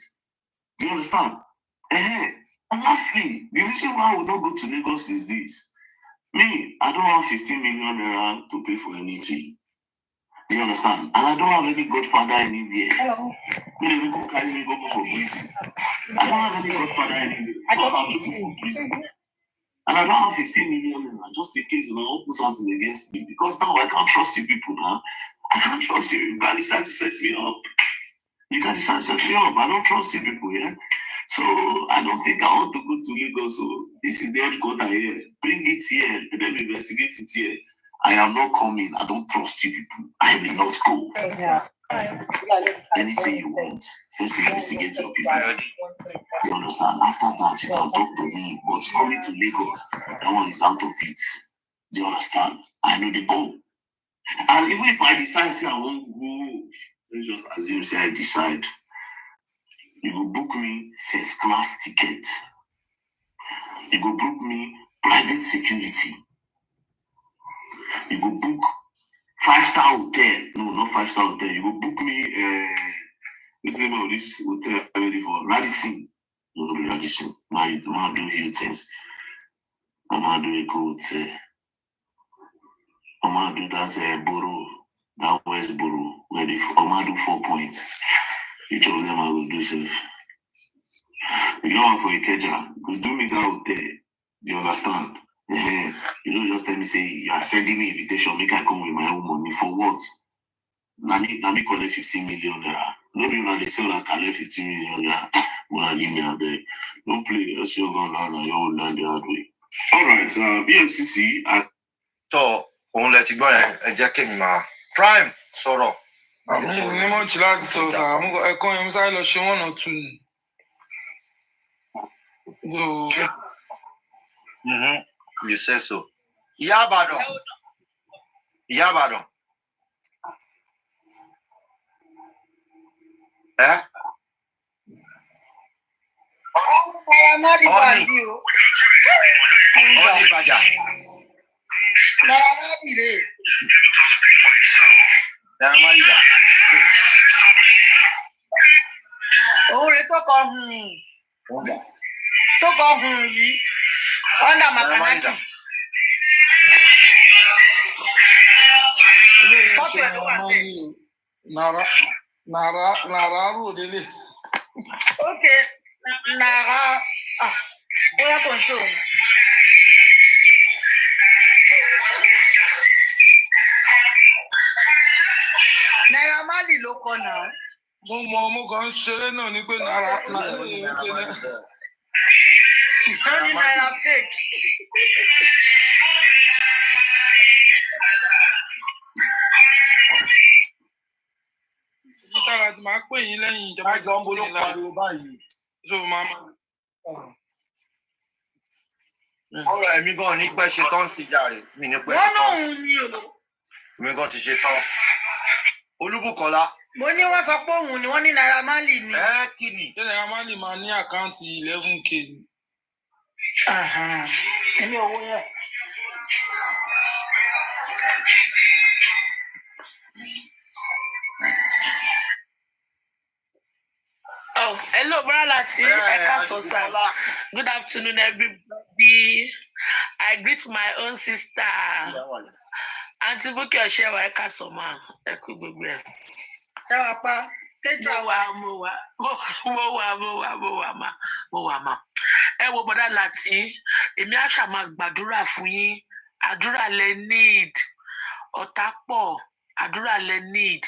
Do you understand? And lastly, the reason why I will not go to Lagos is this. Me, I don't have 15 million naira to pay for anything. Do you understand? And I don't have any godfather anywhere. Hello. Me, people carry me go for prison. I don't have any godfather anywhere. I don't have to go for prison. And I don't have 15 million naira just in case you know put something against me. Because now I can't trust you people now. I can't trust you. You can decide to set me up. You can decide to set me up. I don't trust you people, yeah? So I don't think I want to go to Lagos. So this is the headquarters here. Bring it here. Let them investigate it here. I am not coming. I don't trust you people. I will not go. Yeah. Anything you want, first investigate your people. You understand? After that, you can talk to me. But coming to Lagos, that one is out of it. Do you understand? I know the goal. And even if I decide, say I won't go, let's just assume, say I decide. You go book me first class ticket. You go book me private security. You go book 5-star hotel. No, not 5-star hotel. You go book me what's the name of this hotel ready for? Radisson. No, Radisson. I want to do Hiltons. I want to do a good hotel. I want to do that Borough, that West Borough, where I want to do 4 points. Each of them I will do safe. You don't want for Ikeja, you do me that hotel. You understand? You don't just tell me, say, you are sending me invitation, make I come with my own money. For what? Now me collect 15 million naira. No be when they say I collect 15 million naira. When I give me a bag. Don't play, else you're going to learn, you'll learn the hard way. All right, BFCC. So, òun lẹ ti gbọ́ yẹn, ẹ jẹ́ kí n máa prime sọ̀rọ̀. Ní mọ̀ jù láti sọ sà, ẹ̀kọ́ yẹn mo sáré lọ ṣe 1 or 2. You say so. Ìyá Ìbàdàn. Ìyá Ìbàdàn. Ọ́nì Ìbàdàn. Naira Marley dà. Òun rè tó kọ yìí under Makanaki. Fọ́tò ẹ̀ ló wà bẹ́ẹ̀. Nàrà rò délé. Okay, Nàrà bóyá kò ń ṣe òun. Naira Marley ló kọ náà. Mo kàn ń ṣeré náà ni pé Nàrà Only Naira fake. Títàrà tí máa pè yín lẹ́yìn ìjọba tí wọ́n ń pariwo báyìí. So máa ọ̀rọ̀ ẹ̀mí gan ní pẹ́ ṣe tán sí jàre. Mi ní pẹ́ ṣe Wọ́n tán náà sí. ń ní o. Mi gan ti ṣe tán. Olúbùkọ́lá. Mo ní wọ́n sọ pé òun ni wọ́n ní Naira Marley ni. Kí ni? Ṣé Naira Marley máa ní àkáǹtì 11K ni? Èmi ò wo yẹn. Oh, hello, brother Lati. Eka Sosa. Good afternoon, everybody. I greet my own sister. Auntie Buki Oshewa Eka Soma. Eku gbogbo. Ṣáwapá. Mo wà ma. Ẹ wo bọ́dá láti, èmi á ṣàmà gbàdúrà fún yín. Àdúrà lẹ need. Ọ̀tá pọ̀. Àdúrà lẹ need.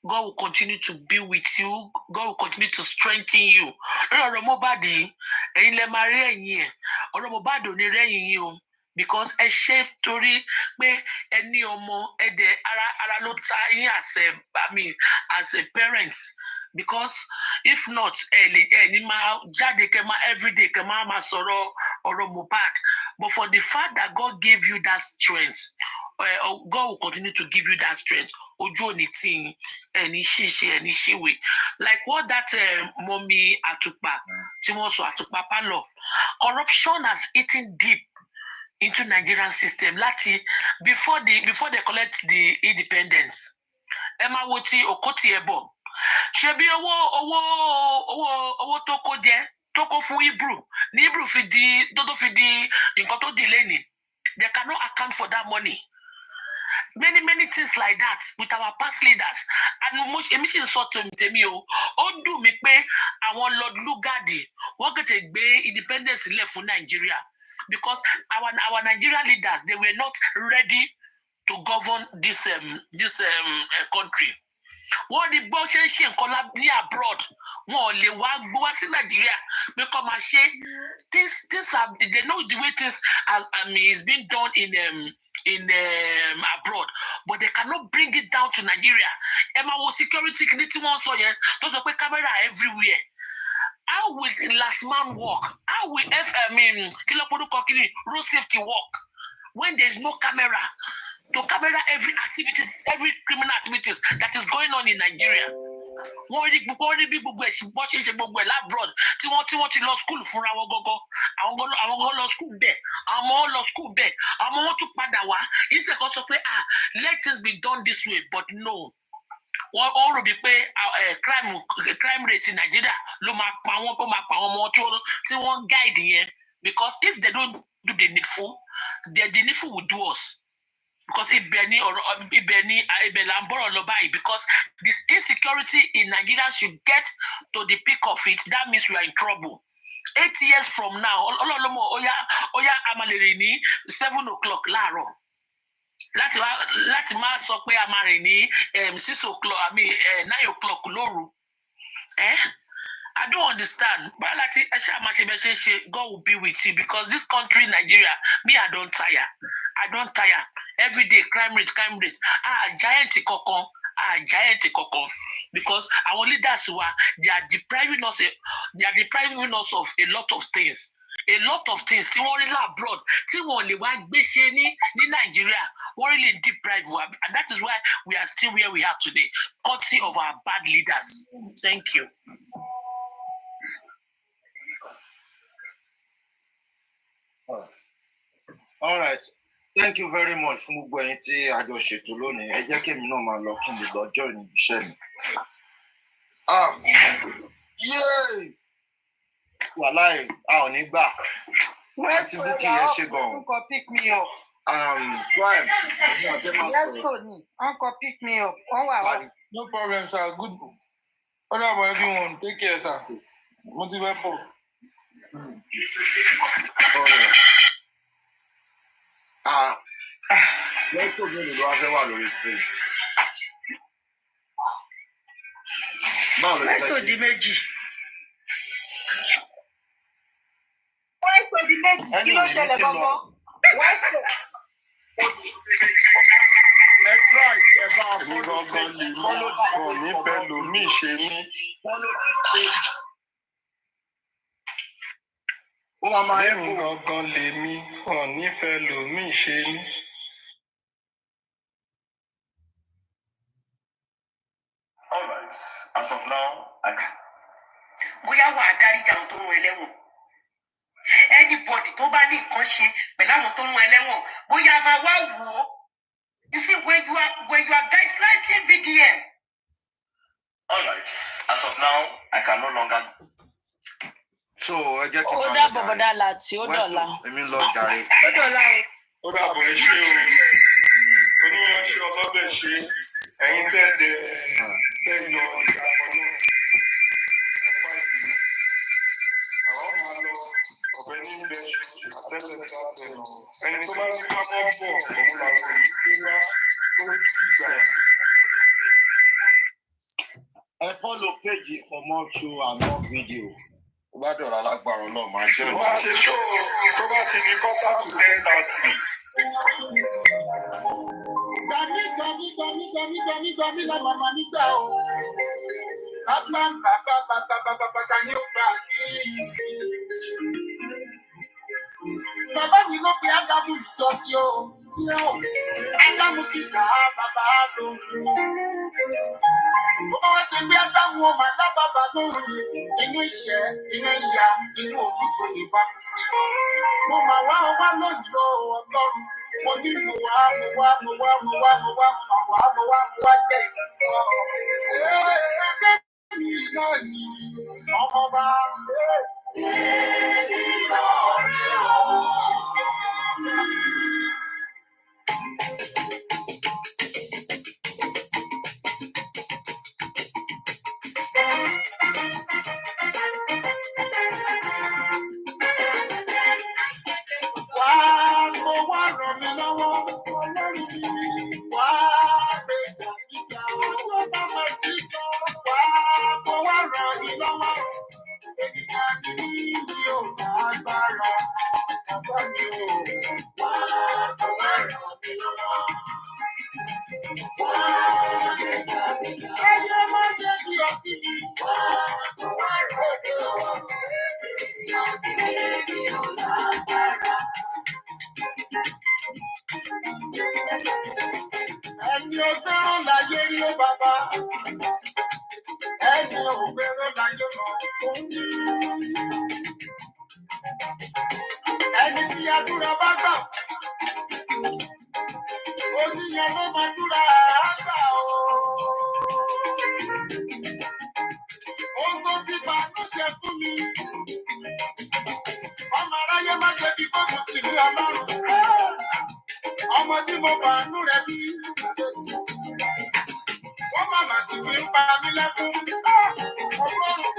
God will continue to be with you. God will continue to strengthen you. Ọ̀rọ̀ Mohbad yìí, ẹ̀yin lẹ máa rí ẹ̀yìn ẹ̀. Ọ̀rọ̀ Mohbad ò ní rẹ́yìn yín o. Because ẹ ṣe torí pé ẹ ní ọmọ ẹ̀dẹ̀ ara ló ta yín as a parents. Because if not, ẹni máa jáde kẹ́ máa everyday kẹ́ máa sọ̀rọ̀ ọ̀rọ̀ Mohbad. But for the fact that God gave you that strength, God will continue to give you that strength. Ojú òní tí yín, ẹni ṣíṣe ẹni ṣíwè. Like what that mommy Atupa, tí wọ́n sọ Atupa Pálọ̀. Corruption has eaten deep into Nigerian system. Before they collect the independence. Ẹ máa wo ti Okoti Ebo. Ṣebí owó tó kó jẹ tó kó fún Hebrew. Ní Hebrew fi di nǹkan tó di lẹ́nìí. They cannot account for that money. Many things like that with our past leaders. And èmi sì ń sọ tèmi o. Ó dùn mí pé àwọn Lord Lugard wọ́n kètè gbé independence sílẹ̀ fún Nigeria. Because our Nigerian leaders, they were not ready to govern this country. Wọ́n ní bó ṣe ń ṣe nǹkan ní abroad, wọn ò lè wá gbówá sí Nàìjíríà pé kọ́ máa ṣe. They know the way things is being done in abroad, but they cannot bring it down to Nigeria. Ẹ máa wo security kìíní tí wọ́n sọ yẹn tó sọ pé camera everywhere. How will the last man work? How will road safety work when there's no camera to camera every activity, every criminal activities that is going on in Nigeria? Wọ́n rí gbogbo ẹ̀sìn bọ́ ṣe gbogbo ẹ̀ labroad tí wọ́n ti lọ school fúnra wọn gọ́gọ́. Àwọn gan lọ school bẹ́ẹ̀. Àwọn ọmọ wọn lọ school bẹ́ẹ̀. Àwọn ọmọ wọn tún padà wá. Ìṣe kan sọ pé let things be done this way, but no. Wọ́n rò bí pé crime rate in Nigeria ló máa pa wọ́n ọmọ tí wọ́n guide yẹn. Because if they don't do the needful, the needful will do us. Because ibẹ̀ là ń bọ̀rọ̀ lọ báyìí. Because this insecurity in Nigeria should get to the peak of it. That means we are in trouble. 8 years from now, ọlọ́lọ́mọ Oya amalere ní 7 o'clock láàárọ̀. Láti máa sọ pé a máa rìn ní 6 o'clock, 9 o'clock lóru. I don't understand. But God will be with you because this country, Nigeria, me, I don't tire. Every day, crime rate. Giant kokon. Because our leaders they are depriving us of a lot of things. A lot of things. Tí wọ́n rí abroad, tí wọ́n lè wá gbé ṣe ní Nigeria, wọ́n really deprive us. And that is why we are still where we are today, courtesy of our bad leaders. Thank you. All right. Thank you very much fún gbogbo ẹ̀yin tí a jọ ṣètò lónìí. Ẹ jẹ́ kí èmi náà máa lọ kí n lè lọ join níbi iṣẹ́ mi. Yay! Wàláì, a ò ní gbà. Àti Bukky yẹn ṣe gan. Uncle pick me up. Tribe. Let's go ni. Uncle pick me up. No problem, sir. Good. All about everyone. Take care, sir. Motivate for. Let's go ni ló wá fẹ́ wà lórí train. Let's go di méjì. Let's go di méjì. Kí ló ṣẹlẹ̀ gbọ́gbọ́? Let's go. Ẹ try ẹ bá a fún gangan lè mí kàn nífẹ̀ẹ́ lómi ṣe mí. Lẹ́mi gangan lè mí kàn nífẹ̀ẹ́ lómi ṣe mí. All right, as of now, Bóyá wà á dárí àwọn tó mú ẹlẹ́wọ̀n. Anybody tó bá ní nǹkan ṣe pẹ̀lú àwọn tó mú ẹlẹ́wọ̀n, bóyá máa wá wò ó. You see, when you are gaslighting VDM. All right, as of now, I can no longer So ẹ jẹ́ kí n Ó máa dà lọ bọ̀bọ̀dà láti ó dọ̀la. Èmi ń lọ jàre. Ó dọ̀la o. Ó dàbọ̀ ẹ ṣé o. Oníyanṣẹ́ ọlọ́bẹ̀ ṣe ẹ̀yin tẹ́ẹ̀dẹ̀ tẹ́ẹ̀yọ ìdàpọ̀ náà. Ẹ̀fọ́ ìdìbò. Àwọn máa lọ ọ̀bẹ ní ilẹ̀ àtẹ́lẹ̀ sáfẹ́ lọ. Ẹni tó bá ní ká mọ́ bọ̀ òun làwọn èyí gbé wá tó dìgbà. Ẹ follow page for more show and more video. Ó bá dọ̀rọ̀ alágbára náà máa jẹ́ Tó bá ṣe ṣó tó bá ti di 9:45. Gbàmí la màmá nígbà o. Bàbá ni ó gbà mí. Bàbá mi ló pe Ádámù jọ sí o. Ádámù sì kà á bàbá lóhùn. Tó bá wá ṣe pé Ádámù ó máa dá bàbá lóhùn ni. Inú ìṣẹ́, inú ìyà, inú òtútù ní bá kú sí. Mo máa wá lójú Ọlọ́run. Mo ní mo wá jẹ́ ìlú. Ṣé ẹgbẹ́ mi náà ni ọmọ bá lé? Èmi náà rí o. Wá ràn mí lọ́wọ́, Ọlọ́run mi. Wá gbèjà níjà, ọjọ́ bá máa ti lọ. Wá ràn mí lọ́wọ́. Ènìyàn ní mi ò lágbára. Bàbá mi ò. Wá ràn mí lọ́wọ́. Ayé máa ṣe kí ọtí mi. Wá ràn mí lọ́wọ́. Ènìyàn ní mi ò lágbára. Ẹni ò fẹ́ràn láyé rí ó bàbá. Ẹni ò fẹ́ràn láyé lọ. Ẹni tí àdúrà bá gbà. Oníyẹn ló máa dúrà àgbà o. Ohun tó ti bàánú ṣe fún mi. Ọmọ aráyé má ṣe bí gbogbo tì ní Ọlọ́run. Ọmọ tí mo bàánú rẹ̀ bí. Wọ́n màmá ti fi ń pa mí lẹ́kún. Ọgọ́rùn-ún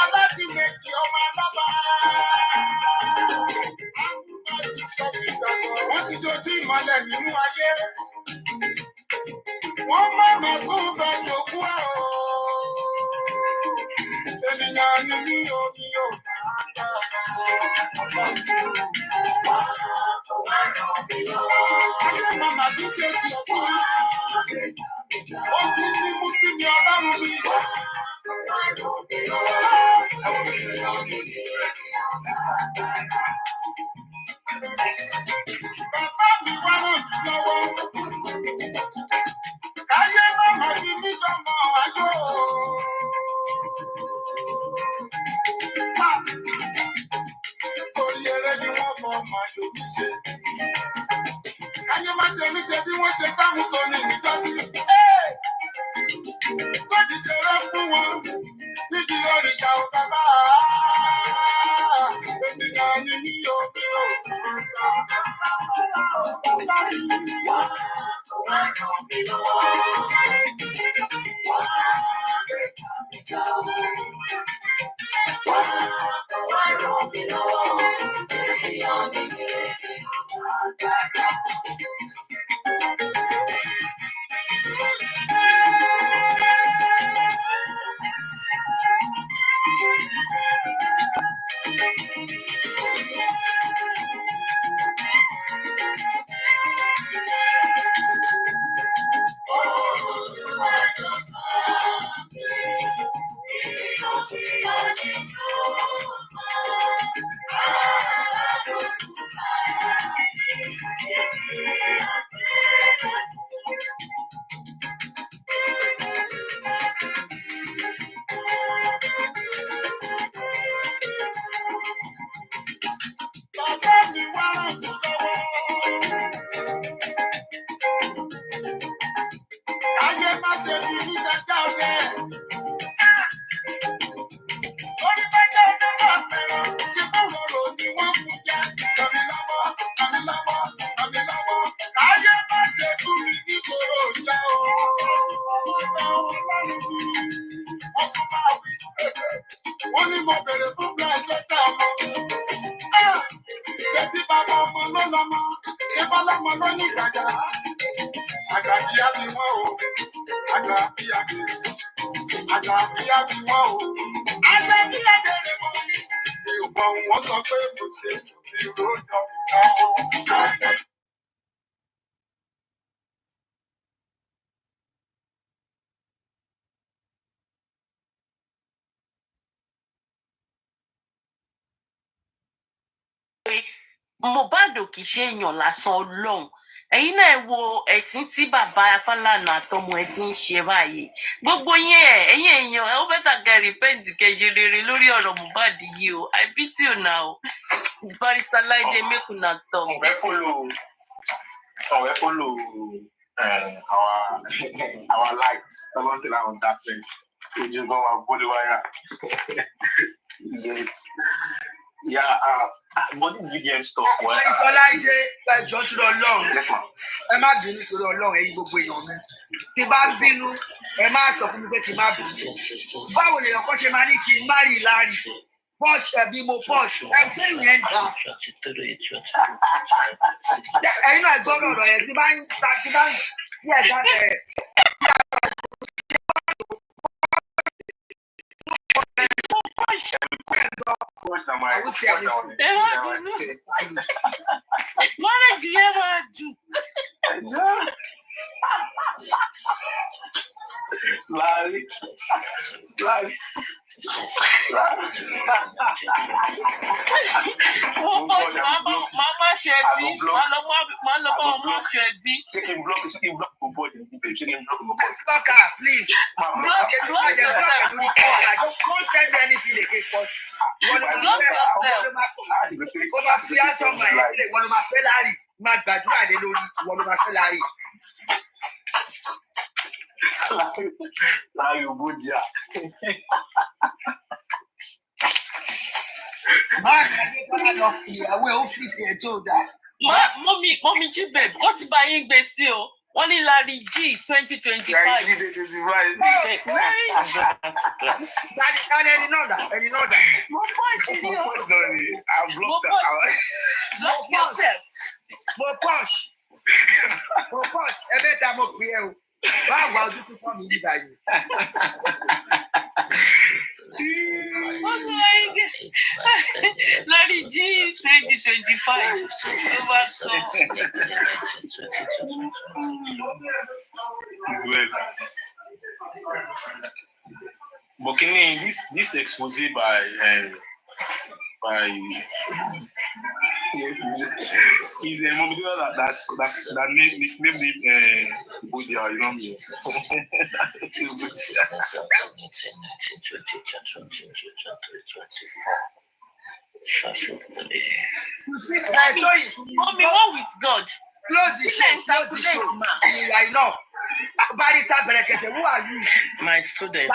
ọlọ́dún méjì ọmọ alábà. Wọ́n ti dojú ìmọ̀lẹ̀ nínú ayé. Wọ́n màmá tún bẹ jòkú ẹ̀ o. Ènìyàn ni mí ò ní ò ayé màmá tí ṣe ṣe ọ̀fun mi. Ó ti ní mú sí mi Ọlọ́run mi. Bàbá mi wá ràn mí lọ́wọ́. Káyé màmá fi mí sọmọ ayọ̀. Torí eré ni wọ́n mọ ọmọ yòókù ṣe. Káyé má ṣe mí ṣe bí wọ́n ṣe sáhùn sọ ní ìjọsí. Tóbi ṣeré fún wọn níbi òrìṣà ò bàbá. Ènìyàn ni mí ò bí ò. Bàbá mi wá ràn mí lọ́wọ́. Wá ràn mí lọ́wọ́. Ènìyàn ni mí ò lágbára. Bàbá mi wá ràn mí lọ́wọ́. Ayé má ṣe fi mí ṣẹjá ọdẹ. Orí bá jẹ́ ọdẹ bá bẹ̀rẹ̀ Mohbad ò kì í ṣe èèyàn lásán Ọlọ́run ẹ̀yin náà wo ẹ̀sìn tí bàbá Fálànà àtọmọ ẹ̀ ti ń ṣe báyìí gbogbo yín ẹ̀yin èèyàn ó bẹ́tà kẹ́ repent kẹ́ ṣe rere lórí ọ̀rọ̀ Mohbad yìí o I pity you now Barrister Laide make una talk. Ọ̀rẹ́ follow our light something around that sense which is going on body wire. Yeah, what did VDM stuff? Ìfọláìdé ẹjọ́ tó lọ lọ́run ẹ má bínú tó lọ lọ́run ẹ̀yin gbogbo èèyàn mi tí bá bínú ẹ má sọ fún mi pé kí n má bínú báwo lèèyàn kan ṣe máa ní kí n má rí láàrí pọ́ọ̀ṣì ẹ̀bí mo pọ́ọ̀ṣì ẹ̀jẹ̀ ìyẹn dá ẹ̀yin náà gbọ́dọ̀ ọ̀rọ̀ yẹn tí bá ń tí ẹ̀dá ẹ̀. Marriage yẹn máa jù. Láàrin. Mama ṣe bí, máa lọ bá ọmọ ṣe bí. Chicken block Mohbad, Block her, please. Block her. Don't send me anything again, cause Block yourself. Ó máa fi aṣọ ọmọ ẹ̀ sílẹ̀, ìwọ ló máa fẹ́ láàrin, máa gbàdúrà lé lórí, ìwọ ló máa fẹ́ láàrin. Láàrin ògbójà. Máa ṣàdé kọ́lá lọ ìyàwó ẹ̀ ó fi tiẹ̀ tó dáa. Mọ́mí jí bẹ̀rẹ̀ wọ́n ti bá yín gbé sí o. Wọ́n ní Larry G 2025. Daddy, ẹni náà dà. Mo pọ́ọ̀ṣì ni o. Block yourself. Mo pọ́ọ̀ṣì. Ẹ bẹ́ẹ̀ ta mo pè é o. Báwo ọdún tó kọ́ mi nígbà yìí? Larry G 2025. Well, Bokini, this expose by he's a moment that nicknamed him Budia, you know me. Mommy, what with God? Close the show. I know. Barrister Berekete, who are you? My student.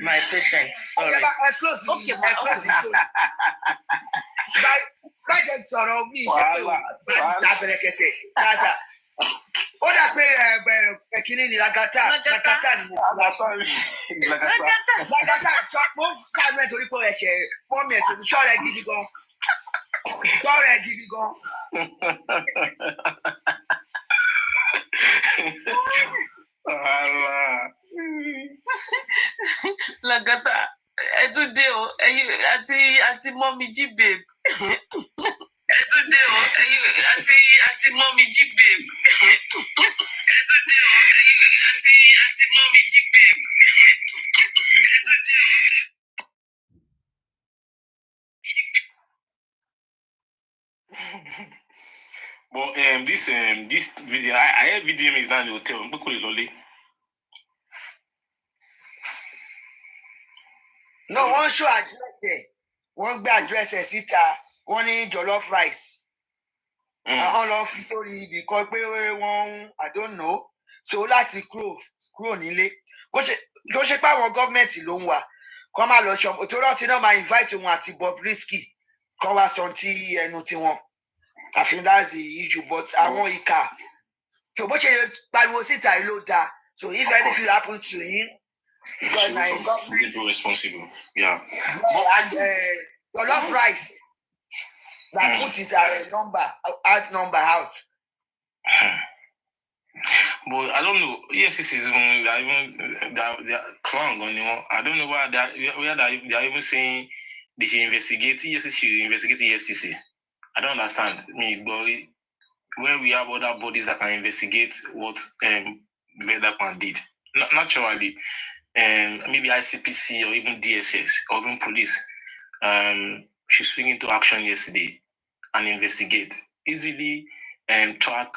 My patient. Sorry. Okay, close the show. Bájẹ̀ sọ̀rọ̀ mi ṣe pé Barrister Berekete. Ó dà pé ẹ̀kíní ni Lagata ni mo fún wa. Lagata mo ń kánú ẹ̀ torí pé ẹ̀ṣẹ̀ mọ́mí ẹ̀ tó ń ṣọ́ọ̀rẹ́ gidi gan. Lagata ẹ tún dé o ẹ̀yin àti mọ́mí jí babe. Ẹ tún dé o ẹ̀yin àti mọ́mí jí babe. Ẹ tún dé o ẹ̀yin àti mọ́mí jí babe. Ẹ tún dé o. But this video, I heard video is down the hotel. No, wọ́n show address ẹ̀. Wọ́n gbé address ẹ̀ síta. Wọ́n ní jollof rice. Àwọn lọ fi sórí ibì kan pé wọ́n I don't know. So láti kúrò nílé. Kó ṣe pé àwọn gọ́ọ̀mẹ̀ntì ló ń wà. Kọ́ máa lọ ṣọmọ. Òtòrọ́ ti náà máa invite wọn àti Bobrisky. Kọ́ wá sọ ti ẹnu tiwọn. I think that's the issue, but àwọn ìkà. So bó ṣe pariwo síta yìí ló dáa. So if anything happen to him, because na him government responsible. Yeah. And jollof rice. that put his number out. But I don't know. EFCC is even they're clown on, you know. I don't know why they're even saying they should investigate. EFCC should investigate EFCC. I don't understand. But when we have other bodies that can investigate what Vedapan did, naturally, maybe ICPC or even DSS or even police, should swing into action yesterday and investigate easily and track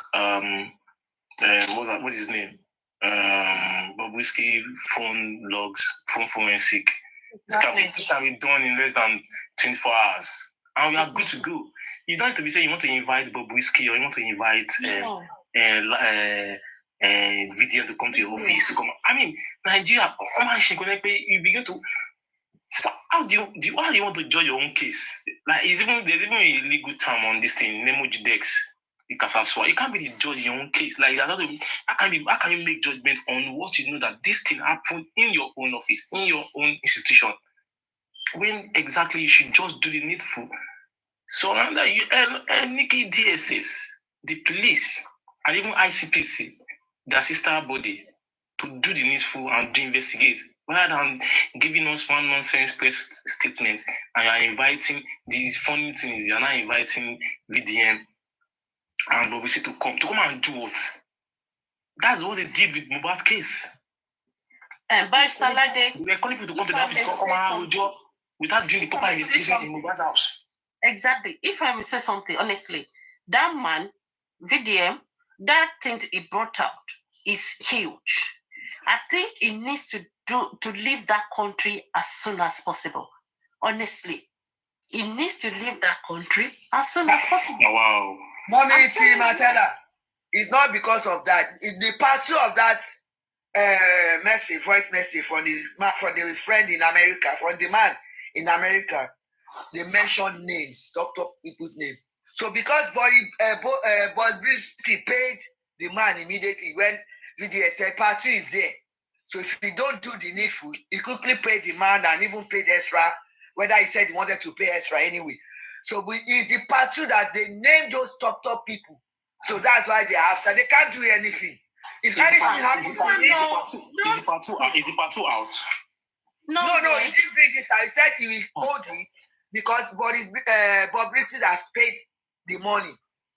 what's his name? Bobrisky phone logs, phone forensic. Exactly. This can be done in less than 24 hours. And we are good to go. You don't have to be saying you want to invite Bobrisky or you want to invite VDM to come to your office to come. I mean, Nigeria, you begin to. How do you want to judge your own case? Like, there's even a legal term on this thing, Nemoji Dex. You can't be the judge in your own case. Like, how can you make judgment on what you know that this thing happened in your own office, in your own institution, when exactly you should just do the needful? So under you, Nikki DSS, the police, and even ICPC, the sister body, to do the needful and to investigate, rather than giving us one nonsense press statement and you are inviting these funny things. You are not inviting VDM and Bobrisky to come and do what? That's what they did with Mohbad case. By Saturday, we were calling people to come to the office to come and do without doing the proper investigation in Mohbad's house. Exactly. If I may say something, honestly, that man, VDM, that thing he brought out is huge. I think he needs to leave that country as soon as possible. Honestly, he needs to leave that country as soon as possible. Wow. Mommy Matella, it's not because of that. The party of that voice message from the friend in America, from the man in America, they mentioned names, top people's names. So because Bobrisky paid the man immediately when VDS said party is there. So if you don't do the needful, he quickly paid the man and even paid extra, whether he said he wanted to pay extra anyway. So it's the party that they named those top people. So that's why they're after. They can't do anything. If anything happens, is the part two out? No, he didn't bring it out. He said he will hold it because Bobrisky has paid the money.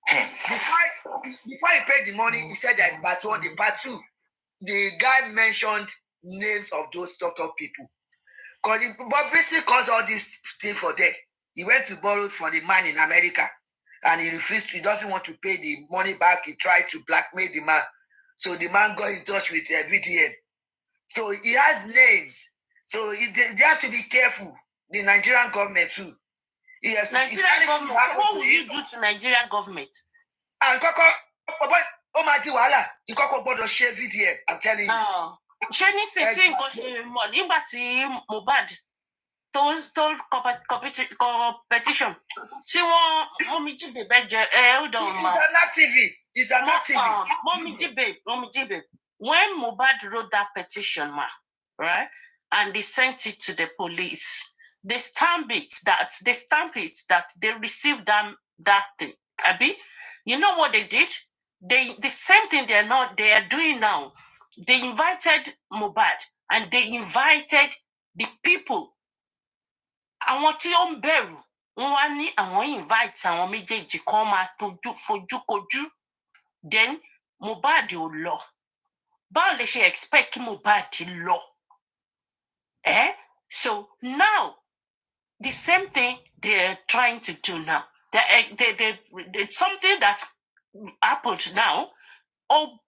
Before he paid the money, he said there's part one, the part two. The guy mentioned names of those top people. Because Bobrisky caused all this thing for them. He went to borrow from the man in America and he refused. He doesn't want to pay the money back. He tried to blackmail the man. So the man got in touch with VDM. So he has names. So they have to be careful. The Nigerian government too. Nigerian government. What will you do to Nigerian government? And VDM, I'm telling you. Ṣé ní sètí nǹkan ṣe mọ̀ nígbà tí Mohbad tó competition tí wọ́n Mọ́mí Jíbè jẹ hold on ma. He's an activist. Mọ́mí Jíbè. When Mohbad wrote that petition, ma, right, and they sent it to the police, they stamp it that they received that thing. Abi, you know what they did? The same thing they are doing now. They invited Mohbad and they invited the people. Àwọn tí ó ń bẹ̀rù, wọ́n wá ní àwọn invite àwọn méjèèjì kan máa fojú. Then Mohbad ò lọ. Báwo lè ṣe expect kí Mohbad lọ? So now, the same thing they're trying to do now. It's something that happened now.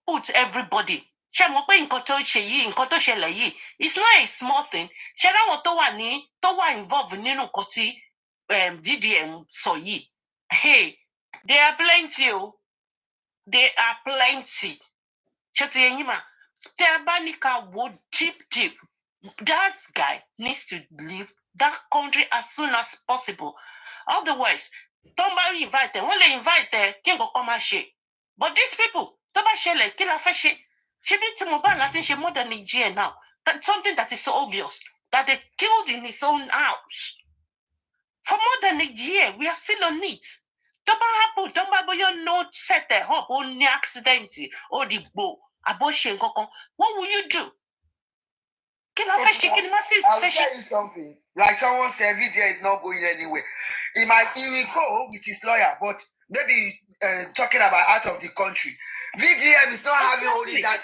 Put everybody. Ṣé mo pé nǹkan tó ṣẹlẹ̀ yìí, it's not a small thing. Ṣé láwọn tó wà involved nínú nǹkan tí VDM sọ yìí? Hey, there are plenty. There are plenty. Ṣé ti yẹn yín mà? Tẹ́ bá ní ká wo deep. That guy needs to leave that country as soon as possible. Otherwise, somebody invite them. When they invite them, kí nǹkan kan máa ṣe. But these people, tó bá ṣẹlẹ̀, kí la fẹ́ ṣe? Ṣé bí tí Mohbad láti ṣe more than a year now? That's something that is so obvious that they killed in his own house. For more than a year, we are still on it. Don't happen, don't no set the up, only accident, or the bow, abortion. What will you do? Can I fetch chicken masses? I'll tell you something. Like someone said, VDA is not going anywhere. He will go with his lawyer, but maybe talking about out of the country. VDM is not having only that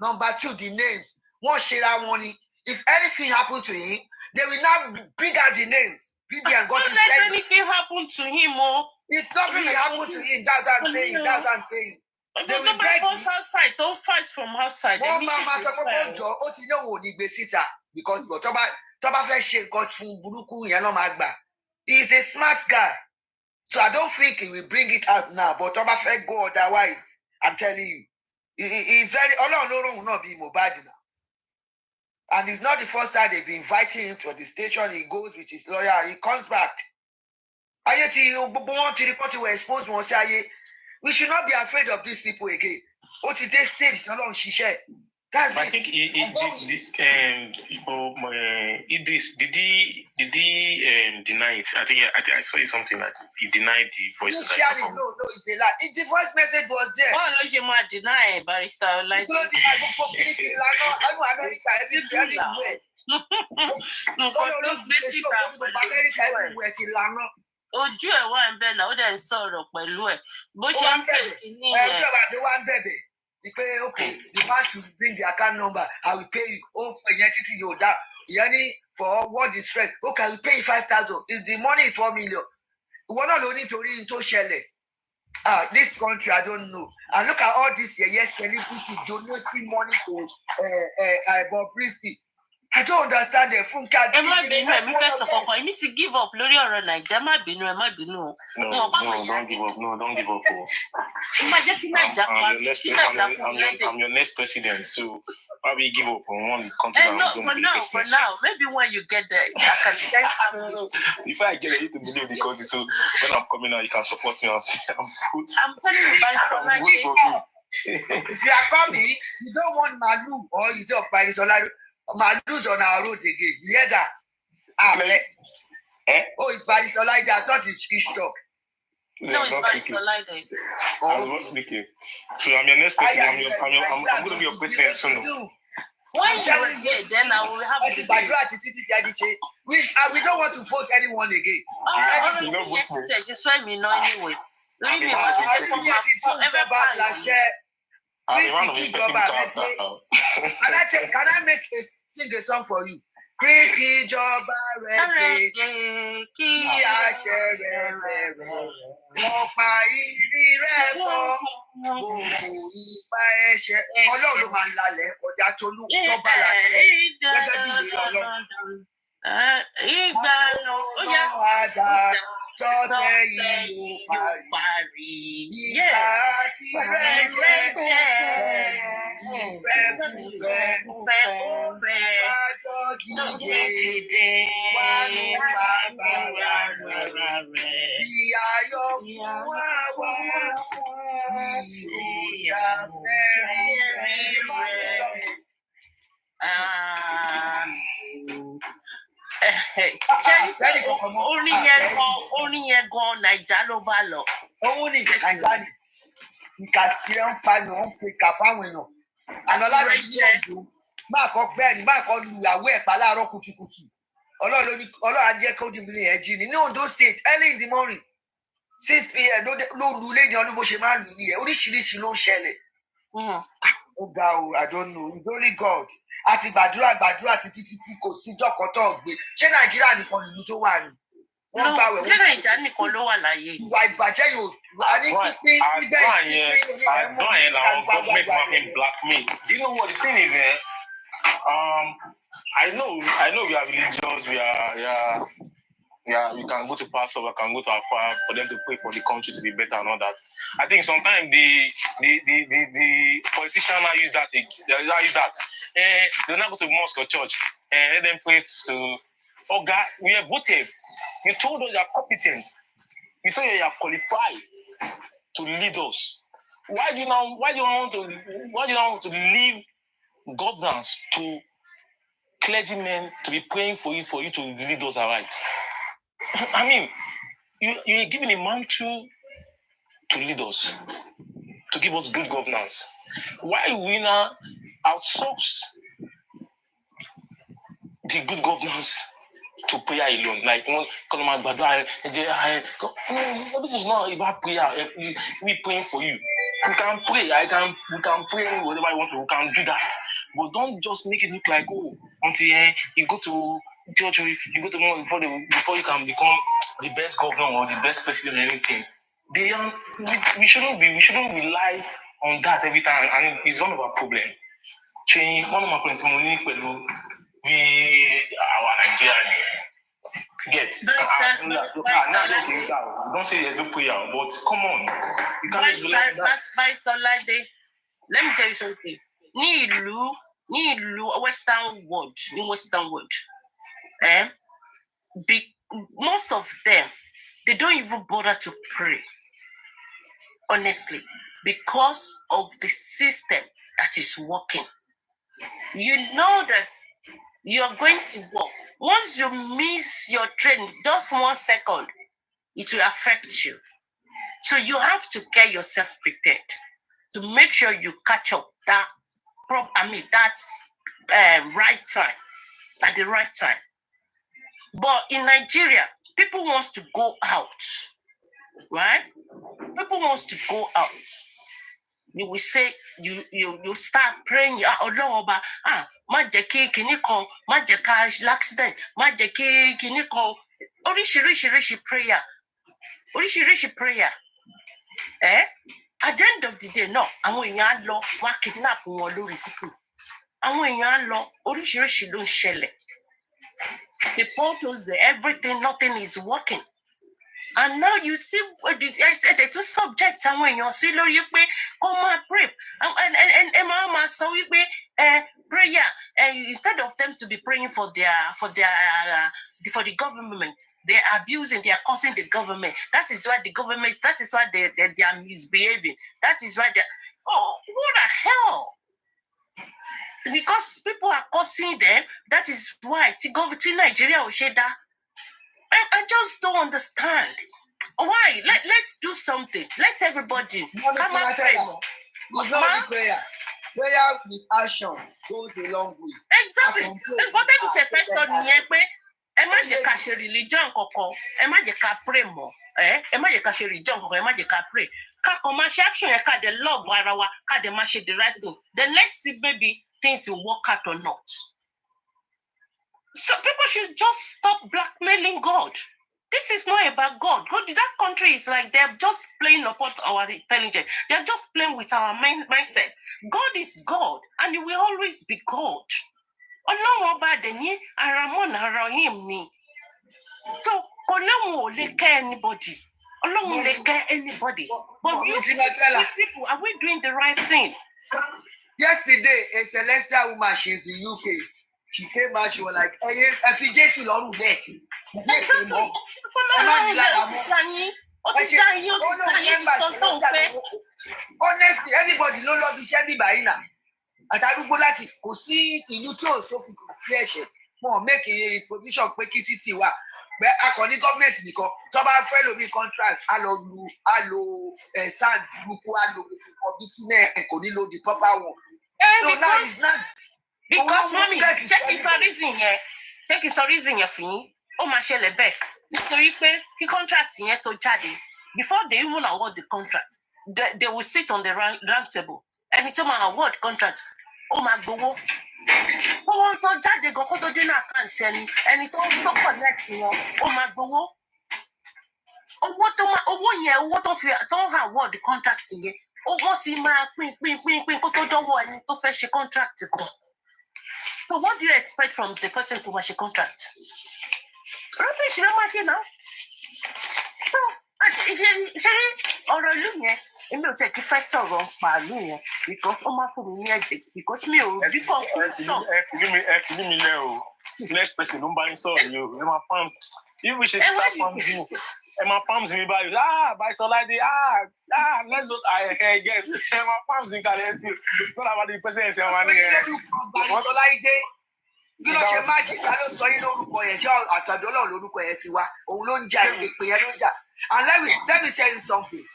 number 2, the names. One share money. If anything happened to him, they will now bring out the names. VDM got his let anything happen to him, oh. If nothing will happen to him, that's what I'm saying. That's what I'm saying. They will beg you. Outside. Don't fight from outside. One man must because Toba Fresh got from Buruku Yanomagba. He's a smart guy. So I don't think he will bring it out now, but Toba Fresh go otherwise. I'm telling you. He's very no will not be Mohbad now. And it's not the first time they've been inviting him to the station. He goes with his lawyer, he comes back. We should not be afraid of these people again. What did they stage? That's I think Idris did he deny it? I think I saw something like he denied the voice. No, it's a lie. If the voice message was there. Why don't you deny it, barrister? Like ojú ẹ̀ wà ń bẹ̀ náà ó dẹ̀ ń sọ̀rọ̀ pẹ̀lú ẹ̀ bó ṣe ń pè ní ẹ̀. ẹjọ́ àdó wa ń bẹ̀bẹ̀ ni pé okay the man should bring the account number I will pay you ó pè yẹn títí yóò dá ìyẹn ní for what is rent okay I will pay you 5,000 if the money is 4 million ìwọ náà ló nítorí tó ṣẹlẹ̀ this country I don't know and look at all this celebrity donating money to Bobrisky. I don't understand the phone card. Ẹ má bínú ẹ̀mí fẹ́ sọ kankan. You need to give up lórí ọ̀rọ̀ Naija. Má bínú ẹ má bínú. No, don't give up. No, don't give up. Má jẹ́ kí Naija pa. I'm your next president, so probably give up on one country. No, for now. Maybe when you get there, I can tell you. If I get ready to believe the country, so when I'm coming out, you can support me and say I'm good. I'm telling you, I'm good for me. If you are coming, you don't want Malu or you say by the Malu's on our road again. You hear that? Oh, it's Barrister like that. I thought it's Ishtok. No, it's Barrister like that. I was not speaking. So I'm your next president. I'm going to be your president soon. When you are here, then I will have to. We don't want to vote anyone again. You don't vote me. She swear me no anyway. Can I make sing a song for you? Kristi Jọba rẹ̀ dé kí àṣẹ rẹ̀ wọ́n pa ìrì rẹ̀ fọ́ gbogbo ipa ẹ̀ṣẹ̀ Ọlọ́run ló máa ń lalẹ̀ kọjá tolú tọ́ba láṣẹ gẹ́gẹ́ bí ìlérí Ọlọ́run. Ìgbà náà ó yá. Tọ́tẹ̀ yìí ó parí. Ìka tí rẹ̀ jẹ́ ìfẹ́ àjọ dìde wà ní bàbá rẹ̀. Ìyáyọ̀ fún wa wá ìròjà fẹ́rí. Orin yẹn gan Naija ló bá lọ. Òun ni Naija ni ìkà tí ẹ ń pa ni wọ́n ń pe ìkà fáwọn èèyàn. Àná láti ní ọdún máa kọ́ bẹ́ẹ̀ ni máa kọ́ lu ìyàwó ẹ̀ pa láàárọ̀ kùtùkùtù. Ọlọ́run á jẹ́ kó dìbò yẹn jí ni ní Ondo state early in the morning 6 p.m. ló lu léde ọdún bó ṣe máa lù nìyẹn oríṣiríṣi ló ń ṣẹlẹ̀. Ó ga o I don't know it's only God. Àti gbàdúrà títí kò sí dọ́kọ̀tọ̀ gbé ṣé Nàìjíríà nìkan lùlù tó wà ní. Wọ́n gbà wẹ̀ ṣé Nàìjíríà nìkan ló wà láyé. Ìwà ìbàjẹ́ yóò wà ní pípín níbẹ̀ àdúrà yẹn làwọn government máa fi blackmail. Do you know what the thing is? I know we are religious. We can go to pastor, we can go to our father for them to pray for the country to be better and all that. I think sometimes the politicians now use that. They now go to mosque or church and let them pray to. Oh God, we are voted. You told us you are competent. You told us you are qualified to lead us. Why do you want to leave governance to clergymen to be praying for you to lead us aright? I mean, you're giving a mantle to lead us, to give us good governance. Why we now outsource the good governance to prayer alone? Like, this is not about prayer. We praying for you. We can pray. We can pray whatever you want to. We can do that. But don't just make it look like, oh, until you go to church, or you go to one before you can become the best governor or the best president or anything. We shouldn't rely on that every time, and it's one of our problems. One of my friends, Monique, we our Nigerian get. Don't say there's no prayer, but come on, you can't just rely on that. Let me tell you something. Ní ìlú Western world, most of them, they don't even bother to pray, honestly, because of the system that is working. You know that you're going to work. Once you miss your train, just 1 second, it will affect you. So you have to get yourself prepared to make sure you catch up that right time, at the right time. But in Nigeria, people want to go out, right? People want to go out. You will say, you start praying, má jẹ́ kí kinní kan, má jẹ́ ká accident, má jẹ́ kí kinní kan, oríṣiríṣi prayer. At the end of the day, no, àwọn èèyàn á lọ, wá kidnap wọn lórí títì. Àwọn èèyàn á lọ, oríṣiríṣi ló ń ṣẹlẹ̀. The portals, everything, nothing is working. And now you see the two subjects àwọn èèyàn sí lórí pé kó máa pray. And máa sọ wípé prayer, instead of them to be praying for the government, they are abusing, they are causing the government. That is why they are misbehaving. That is why what the hell? Because people are causing them, that is why Nigeria will share that. I just don't understand. Why? Let's do something. Let's everybody come and pray more. It's not only prayer. Prayer with action goes a long way. Exactly. But then it's a first on ẹ má jẹ́ ká ṣe religion kankan, ẹ má jẹ́ ká pray more. Ẹ má jẹ́ ká ṣe religion kankan, ẹ má jẹ́ ká pray. Ká kàn máa ṣe action yẹn, ká dé love ara wa, ká dé máa ṣe the right thing. Then let's see maybe things will work out or not. So people should just stop blackmailing God. This is not about God. That country is like they're just playing upon our intelligence. They're just playing with our mindset. God is God, and He will always be God. Ọlọ́run ọba dẹ̀ni aramọ́nà ara him ni. So Ọlọ́run ò lè kẹ́ anybody. Ọlọ́run lè kẹ́ anybody. But you people, are we doing the right thing? Yesterday, a celestial woman, she's in UK. She came out, she was like, honestly, everybody no love each other by now. Àtàdúgbò láti kò sí ìlú tí ò sófin kò sí ẹ̀ṣẹ̀ wọn make a provision pé kí títì wà pé akọni gọọmenti nìkan tó bá fẹ́ lómi contract á lo sand burúkú á lo ọbí túnẹ̀ kò ní lo the proper one. So now it's not. Because mommy, check if a reason yẹn fún yín ó máa ṣẹlẹ̀ bẹ́ẹ̀ nítorí pé kí contract yẹn tó jáde before they even award the contract they will sit on the round table. Ẹni tó máa award contract ó máa gbowó owó tó jáde gan kó tó dé náà àkáǹtì ẹni tó connect wọn ó máa gbowó owó tó ń award contract yẹn owó ti máa pín kó tó dọ́wọ́ ẹni tó fẹ́ ṣe contract gan. So what do you expect from the person who has a contract? Rubbish, now. So, ọ̀rọ̀ ìlú yẹn èmi ò tẹ̀ kí fẹ́ sọ̀rọ̀ pàálù yẹn because ó máa fún mi ní ẹ̀jẹ̀ because mi ò rí conclusion. Ẹ fi mí lẹ́ o next person ló ń bá yín sọ̀rọ̀ yìí o ẹ máa farm if we should start farming ẹ máa farm sí mi báyìí Báyìísọ́ládé let's go I guess ẹ máa farm sí kalẹ̀ sí o not about the president ẹ máa ní ẹ. Báyìísọ́ládé Bí ló ṣe má jẹ́ ká ló sọ yín lórúkọ yẹn ṣé àtàdé Ọlọ́run lórúkọ yẹn ti wá òun ló ń jà ìpè yẹn ló ń jà. And let me tell you something.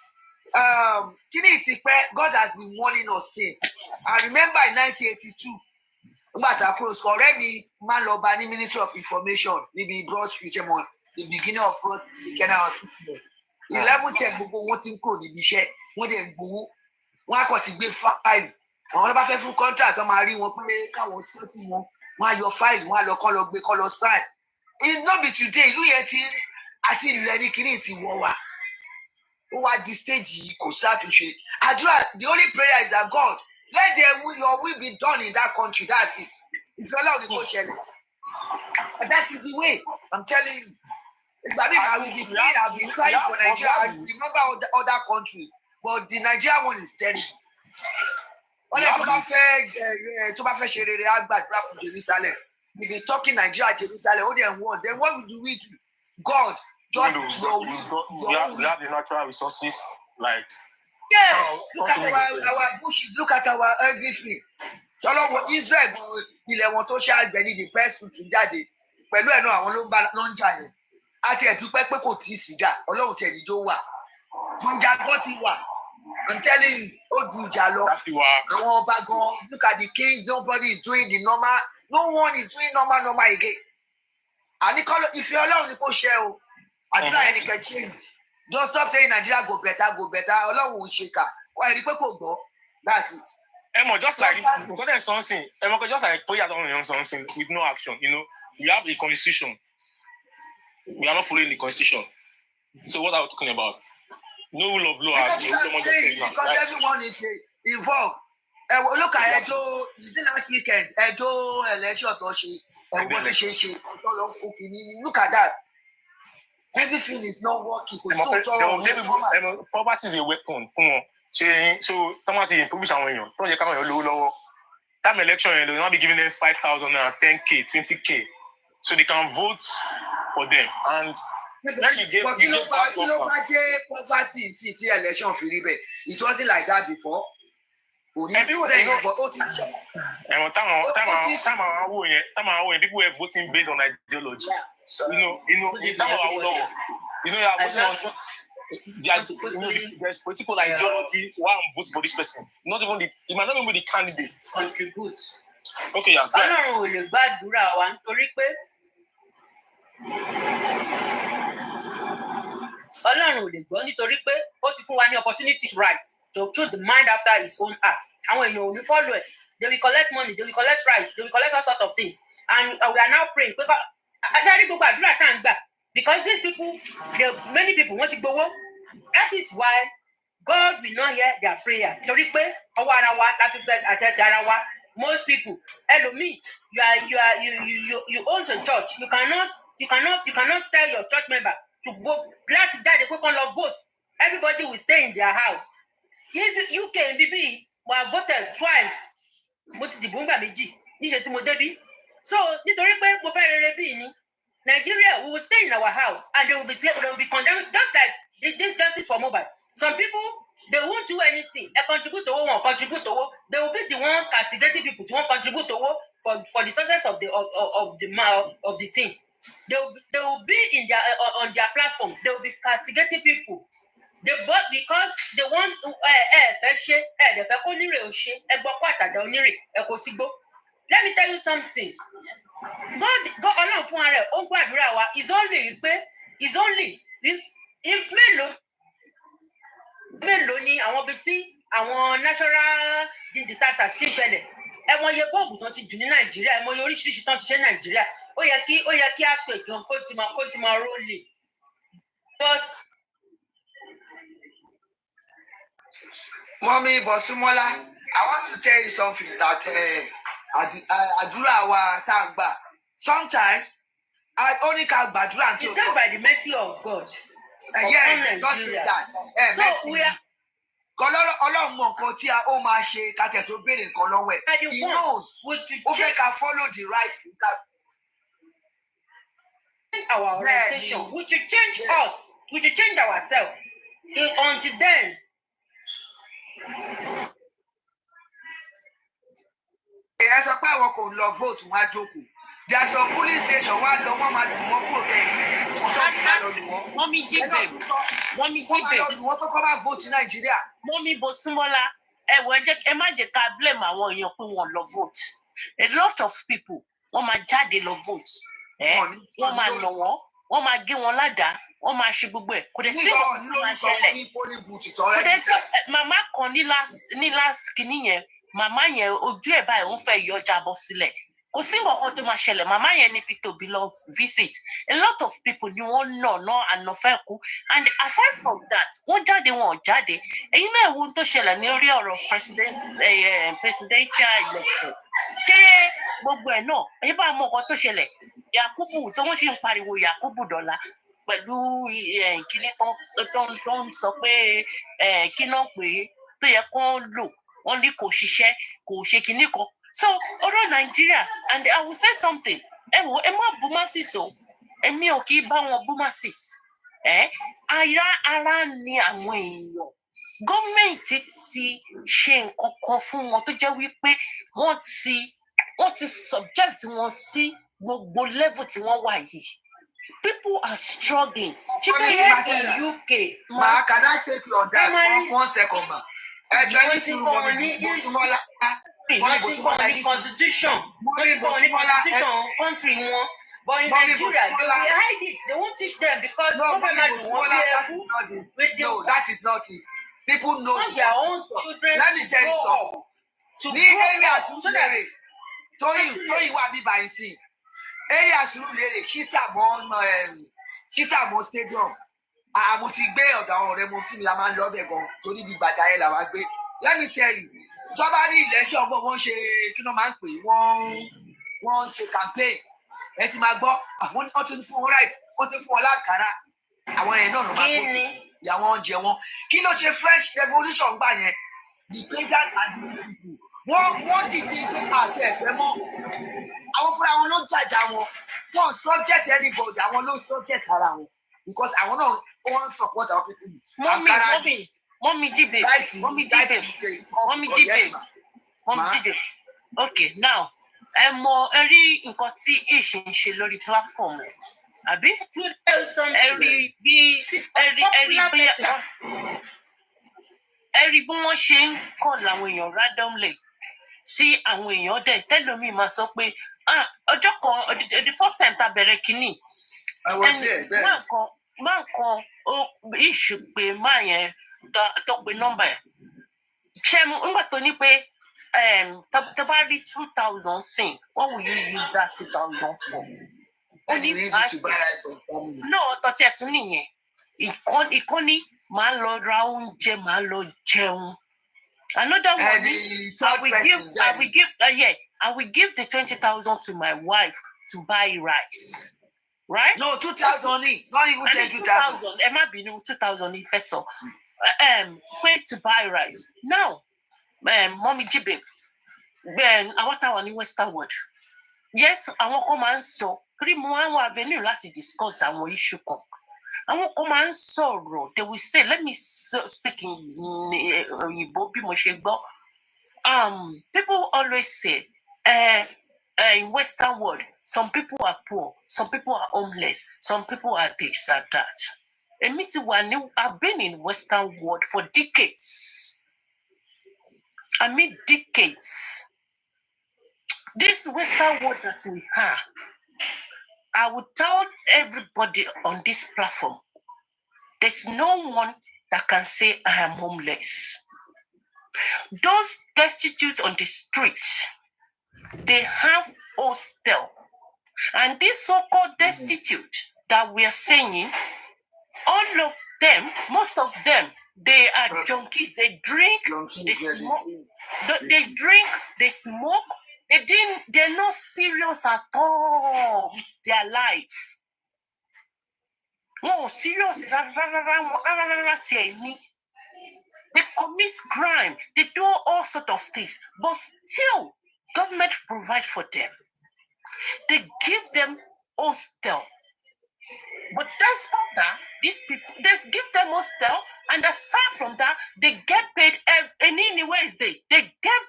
Kí ni ìtìpẹ́ God has been warning us since. I remember in 1982 nígbà tá a kúrò sọ ọ̀rẹ́ mi máa ń lọ bá ní Ministry of Information níbi Broad Street ṣẹ́mọ̀ the beginning of Broad Street General Hospital 11:10 gbogbo wọn ti ń kúrò níbi iṣẹ́ wọ́n dẹ̀ ń gbowó wọ́n á kàn ti gbé fáìlì àwọn tó bá fẹ́ fún contract tó máa rí wọn pé káwọn sọ́ọ̀tì wọn wọ́n á yọ fáìlì wọ́n á lọ kọ́ lọ gbé kọ́ lọ sign. It no be today ìlú yẹn ti àti ìlú ẹni kìíní ti wọ̀ wá ó wá di stage yìí kò ṣàtúnṣe àdúrà the only prayer is that God let your will be done in that country that's it ìfẹ́ ọlọ́run ni kò ṣẹlẹ̀ that is the way I'm telling you. Ìgbà mi I will be praying I will be crying for Nigeria I remember other countries but the Nigeria one is terrible. Wọ́n lè tó bá fẹ́ ṣe rere á gbàdúrà fún Jerusalem we be talking Nigeria Jerusalem ó dẹ̀ ń wọ́n then what do we do God just we have the natural resources like. Yeah, look at our bushes look at our everything. Ọlọ́wọ́ Israel ilẹ̀ wọn tó ṣe àgbẹ̀ ní the best food jáde pẹ̀lú ẹ̀ náà àwọn ló ń jà yẹn àti ẹ̀dúpẹ́ pé kò tí ì sí jà Ọlọ́run tẹ̀ níjó wà ìjà gan ti wà I'm telling you ó ju ìjà lọ àwọn ọba gan look at the king nobody is doing the normal no one is doing normal again àníkọ́ ìfẹ́ Ọlọ́run ni kò ṣe o àdúrà yẹn ni kẹ́ change don't stop saying Nigeria go better Ọlọ́run ò ṣe kà wọ́n ẹ̀rí pé kò gbọ́ that's it. Just like because there's something, just like prayer on something with no action. We have a constitution. We are not following the constitution. So what are we talking about? No rule of law. Because everyone is involved. Look at Edo. Is it last weekend? Edo election Look at that. Everything is not working. Poverty is a weapon. So someone to improve àwọn so you káwọn èèyàn lówó lọ́wọ́ time election they will not be giving them 5,000 and 10K 20K so they can vote for them and when you get poverty sí ti election fi rí bẹ́ẹ̀ it wasn't like that before. People were voting based on ideology. There's political ideology why I'm voting for this person. Not even it might not even be the candidate. Contribute. Okay, yeah. Ọlọ́run ò lè gbàdúrà wa nítorí pé Ọlọ́run ò lè gbọ́ nítorí pé ó ti fún wa ní opportunity right to choose the mind after his own heart. Àwọn èèyàn ò ní follow ẹ̀. They will collect money, they will collect rights, they will collect all sorts of things. And we are now praying. Adarí gbogbo àdúrà tá à ń gbà. Because these people, many people want to go. That is why God will not hear their prayer. Most people, Elomi, you own the church. You cannot tell your church member to vote. Glad that they can vote. Everybody will stay in their house. If UK and BB were voted twice, so Nigeria, we will stay in our house and they will be condemned just like this justice for Mohbad. Some people they won't do anything. They contribute to war, contribute to war. They will be the one castigating people to contribute to war for the success of the thing. They will be in their on their platform. They will be castigating people. Because they want let me tell you something. God Ọlọ́run fún ara ẹ̀ ó ń gbàdúrà wa is only mélòó ni àwọn ibi tí àwọn natural disasters ti ṣẹlẹ̀ ẹ mọ iye bọ́ọ̀bù tán ti jù ní Nàìjíríà ẹ mọ iye oríṣiríṣi tán ti ṣe ní Nàìjíríà ó yẹ kí á pè gan kó ti máa rólè but. Mommy Bosúmọ́lá, I want to tell you something that àdúrà wa tá a gbà sometimes only ká gbàdúrà it's not by the mercy of God. Yeah, just say that. So we are. Ọlọ́run mọ nǹkan tí ó máa ṣe kátẹ̀ tó béèrè nǹkan lọ́wọ́ ẹ̀. He knows. Ó fẹ́ ká follow the right route. Our orientation. We should change us. We should change ourselves. Until then. Ẹ sọ pé àwọn kò lọ vote wọn á jókòó. There's some police station where the woman do more Mommy Jibe. Mommy Jibe. Vote in Nigeria. Mommy Bosumola. Ẹ má jẹ́ ká blame àwọn èèyàn pé wọ́n lọ vote. A lot of people wọ́n máa jáde lọ vote. Wọ́n máa nà wọ́n máa gé wọn ládàá, wọ́n máa ṣe gbogbo ẹ̀. Kò dẹ̀ sí nǹkan tó máa ṣẹlẹ̀. Kò dẹ̀ sí màmá kan ní last kìíní yẹn, màmá yẹn ojú ẹ̀ báyìí wọ́n fẹ́ yọ jábọ́ sílẹ̀. Kò sí nǹkan tó máa ṣẹlẹ̀, màmá yẹn ní Peter Obi lọ visit. A lot of people ni wọ́n nà ànàfẹ́ kú. And aside from that, wọ́n jáde wọn ò jáde. Èyí náà wo tó ṣẹlẹ̀ ní orí ọ̀rọ̀ presidential election. Ṣé gbogbo ẹ̀ náà, èyí bá mọ nǹkan tó ṣẹlẹ̀? Yakubu tí wọ́n ṣe ń pariwo Yakubu dọ́là pẹ̀lú kíní tó ń sọ pé kí náà pé tó yẹ kó lò wọ́n ní kò ṣiṣẹ́ kò ṣe kíní kan. So ọ̀rọ̀ Nigeria, and I will say something. Ẹ má bú Masisi o, èmi ò kì í bá wọn bú Masisi. Ara ni àwọn èèyàn. Gọ́ọ̀mẹ̀ntì ti ṣe nǹkan kan fún wọn tó jẹ́ wípé wọ́n ti subject wọn sí gbogbo level tí wọ́n wà yìí. People are struggling. In UK. Ma, can I take you on that 1 second, ma? Constitution. Country one. But in Nigeria, they will hide it. They won't teach them because government No, that is not it. People know their own children. Let me tell you something. Tóyìn wà bí báyìí sí. Area Surulere, Shita Mo Stadium. Mo ti gbé ọ̀dọ̀ àwọn ọ̀rẹ́ mo tí mi la máa ń lọ bẹ̀ gan torí bí bàtà yẹn là wá gbé. Let me tell you, ìjọba ní election bọ̀ wọ́n ṣe kí ló máa ń pè wọ́n ṣe campaign. Ẹ ti máa gbọ́ àwọn wọ́n ti fún wọn rice wọ́n ti fún wọn lákàrà àwọn yẹn náà máa tó ti ìyàwó oúnjẹ wọn. Kí ló ṣe French Revolution gbà yẹn? The peasant and the people. Wọ́n dìde pé àti ẹ̀fẹ́ mọ́. Àwọn fúnra wọn ló jàjà wọn subject anybody àwọn ló subject ara wọn because àwọn náà wọ́n support our people. Mommy Jibe. Okay, now ẹ rí nǹkan tí ìṣe ń ṣe lórí platform rẹ̀ àbí ẹ rí bí wọ́n ṣe ń kọ́ làwọn èèyàn randomly tí àwọn èèyàn dẹ̀ tẹ́lómi máa sọ pé ọjọ́ kan the first time tá bẹ̀rẹ̀ kínní máa kan ìṣù pé máa yẹn tó pe nọ́mbà ẹ̀ ṣe nígbà tó ní pé tó bá rí 2,000 sìn what will you use that 2,000 for? Ó ní náà tọ́tí ẹ̀ tún nìyẹn ìkọ́ni máa lọ ra oúnjẹ máa lọ jẹun. Another one, I will give the 20,000 to my wife to buy rice. Right? No, 2,000, not even 10,000. It might be 2,000 if so. Wait to buy rice. Now, Mommy Jibe, I want our new Western word. Yes, I want to come and so. Primo avenue láti discuss àwọn issue kan. Àwọn kan máa ń sọ̀rọ̀, they will say, let me speak in Òyìnbó bí mo ṣe gbọ́. People always say, in Western world, some people are poor, some people are homeless, some people are this and that. Èmi ti wà ní, I've been in Western world for decades. I mean decades. This Western world that we have, I would tell everybody on this platform, there's no one that can say I am homeless. Those destitute on the street, they have hostel. And this so-called destitute that we are saying, all of them, most of them, they are junkies. They drink, they smoke, they smoke. They're not serious at all with their life. No, serious. They commit crime. They do all sorts of things. But still, government provides for them. They give them hostel. But despite that, these people, they give them hostel, and aside from that, they get paid any Wednesday. They get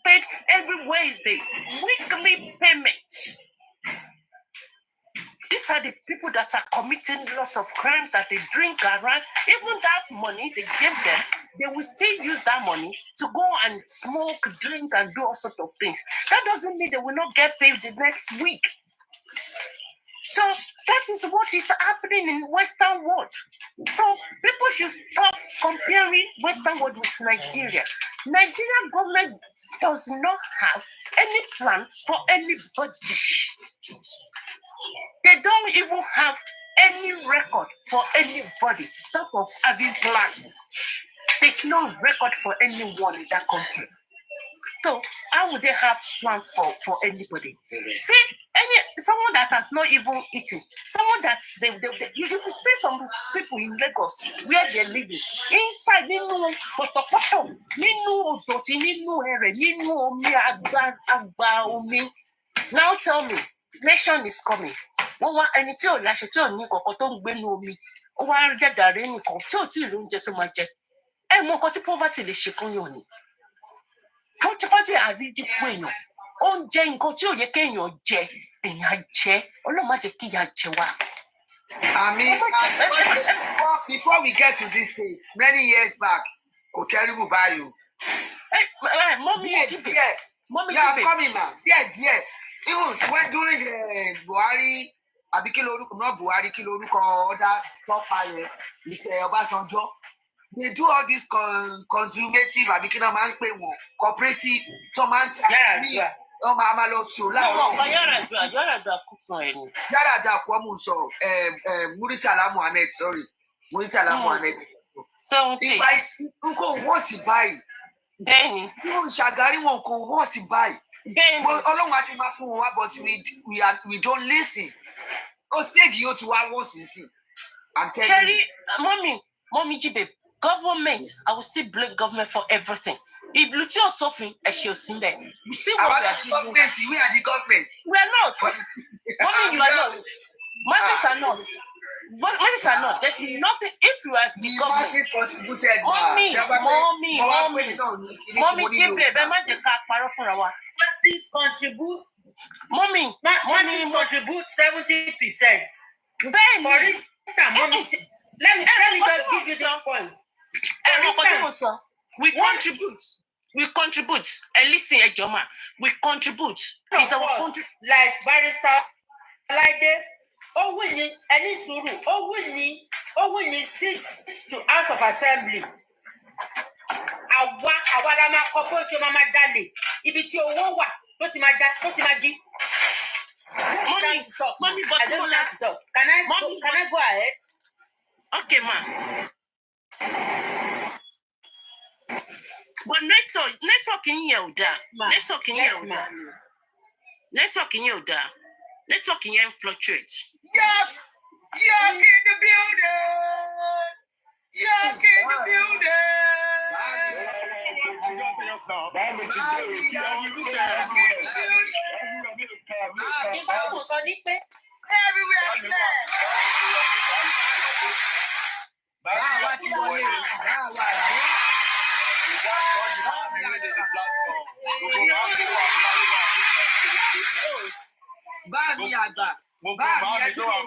paid every Wednesday, weekly payment. are the people that are committing lots of crime that they drink around. Even that money they give them, they will still use that money to go and smoke, drink, and do all sorts of things. That doesn't mean they will not get paid the next week. So that is what is happening in Western world. So people should stop comparing Western world with Nigeria. Nigerian government does not have any plan for anybody. They don't even have any record for anybody. Stop of having plan. There's no record for anyone in that country. So how would they have plans for anybody? See, someone that has not even eaten, someone that's if you see some people in Lagos where they're living inside nínú pọ̀tọ̀pọ̀tọ̀, nínú òdòtí, nínú ẹrẹ̀, nínú omi àgbà omi. Now tell me, nation is coming. Wọ́n wá ẹni tí ò láṣẹ tí ò ní kọ̀ọ̀kan tó ń gbénú omi, ó wá dàdà rẹ̀ nìkan tí ò tí ì rí oúnjẹ tó máa jẹ. Ẹ mọ nǹkan tí poverty lè ṣe fún yàn ni. Poverty àrídìpọ̀ èèyàn, oúnjẹ nǹkan tí ò yẹ kéèyàn jẹ, èèyàn jẹ, Ọlọ́run má jẹ́ kí ìyà jẹ wá. I mean, before we get to this stage, many years back, kò terrible by you. Mommy, I'm coming, man. Yeah. Even when during the Buhari, not Buhari, other top higher with Obasanjo, they do all this consumative, cooperative, Muritala Mohammed, sorry. Muritala Mohammed. So what's he buy? Then you Shagari won't go, what's he buy? Then but we don't listen. Oh, stage you to what was in see. I'm telling you. Mommy Jibe, government, I will still blame government for everything. If Lucio suffering, I shall see that. You see what we are doing? We are the government. We are not. Mommy, you are not. Masses are not. Masses are not. There's nothing. If you are the government. Masses contributed. Mommy, Jibe, masses contribute. Mommy, contribute 70%. For instance, mommy, let me just give you this point. We contribute. And listen, Ejoma, we contribute. It's our country. Like Barrister, like the winning any suru, winning sit to House of Assembly. Awalama couple to Mama Dali. If it's your wowa, go to my dad, Mommy, but I don't have to talk. Can I go ahead? Okay, ma. But network in here, network in here, network in here, network in here fluctuates. Yuck in the building. Yuck in the building.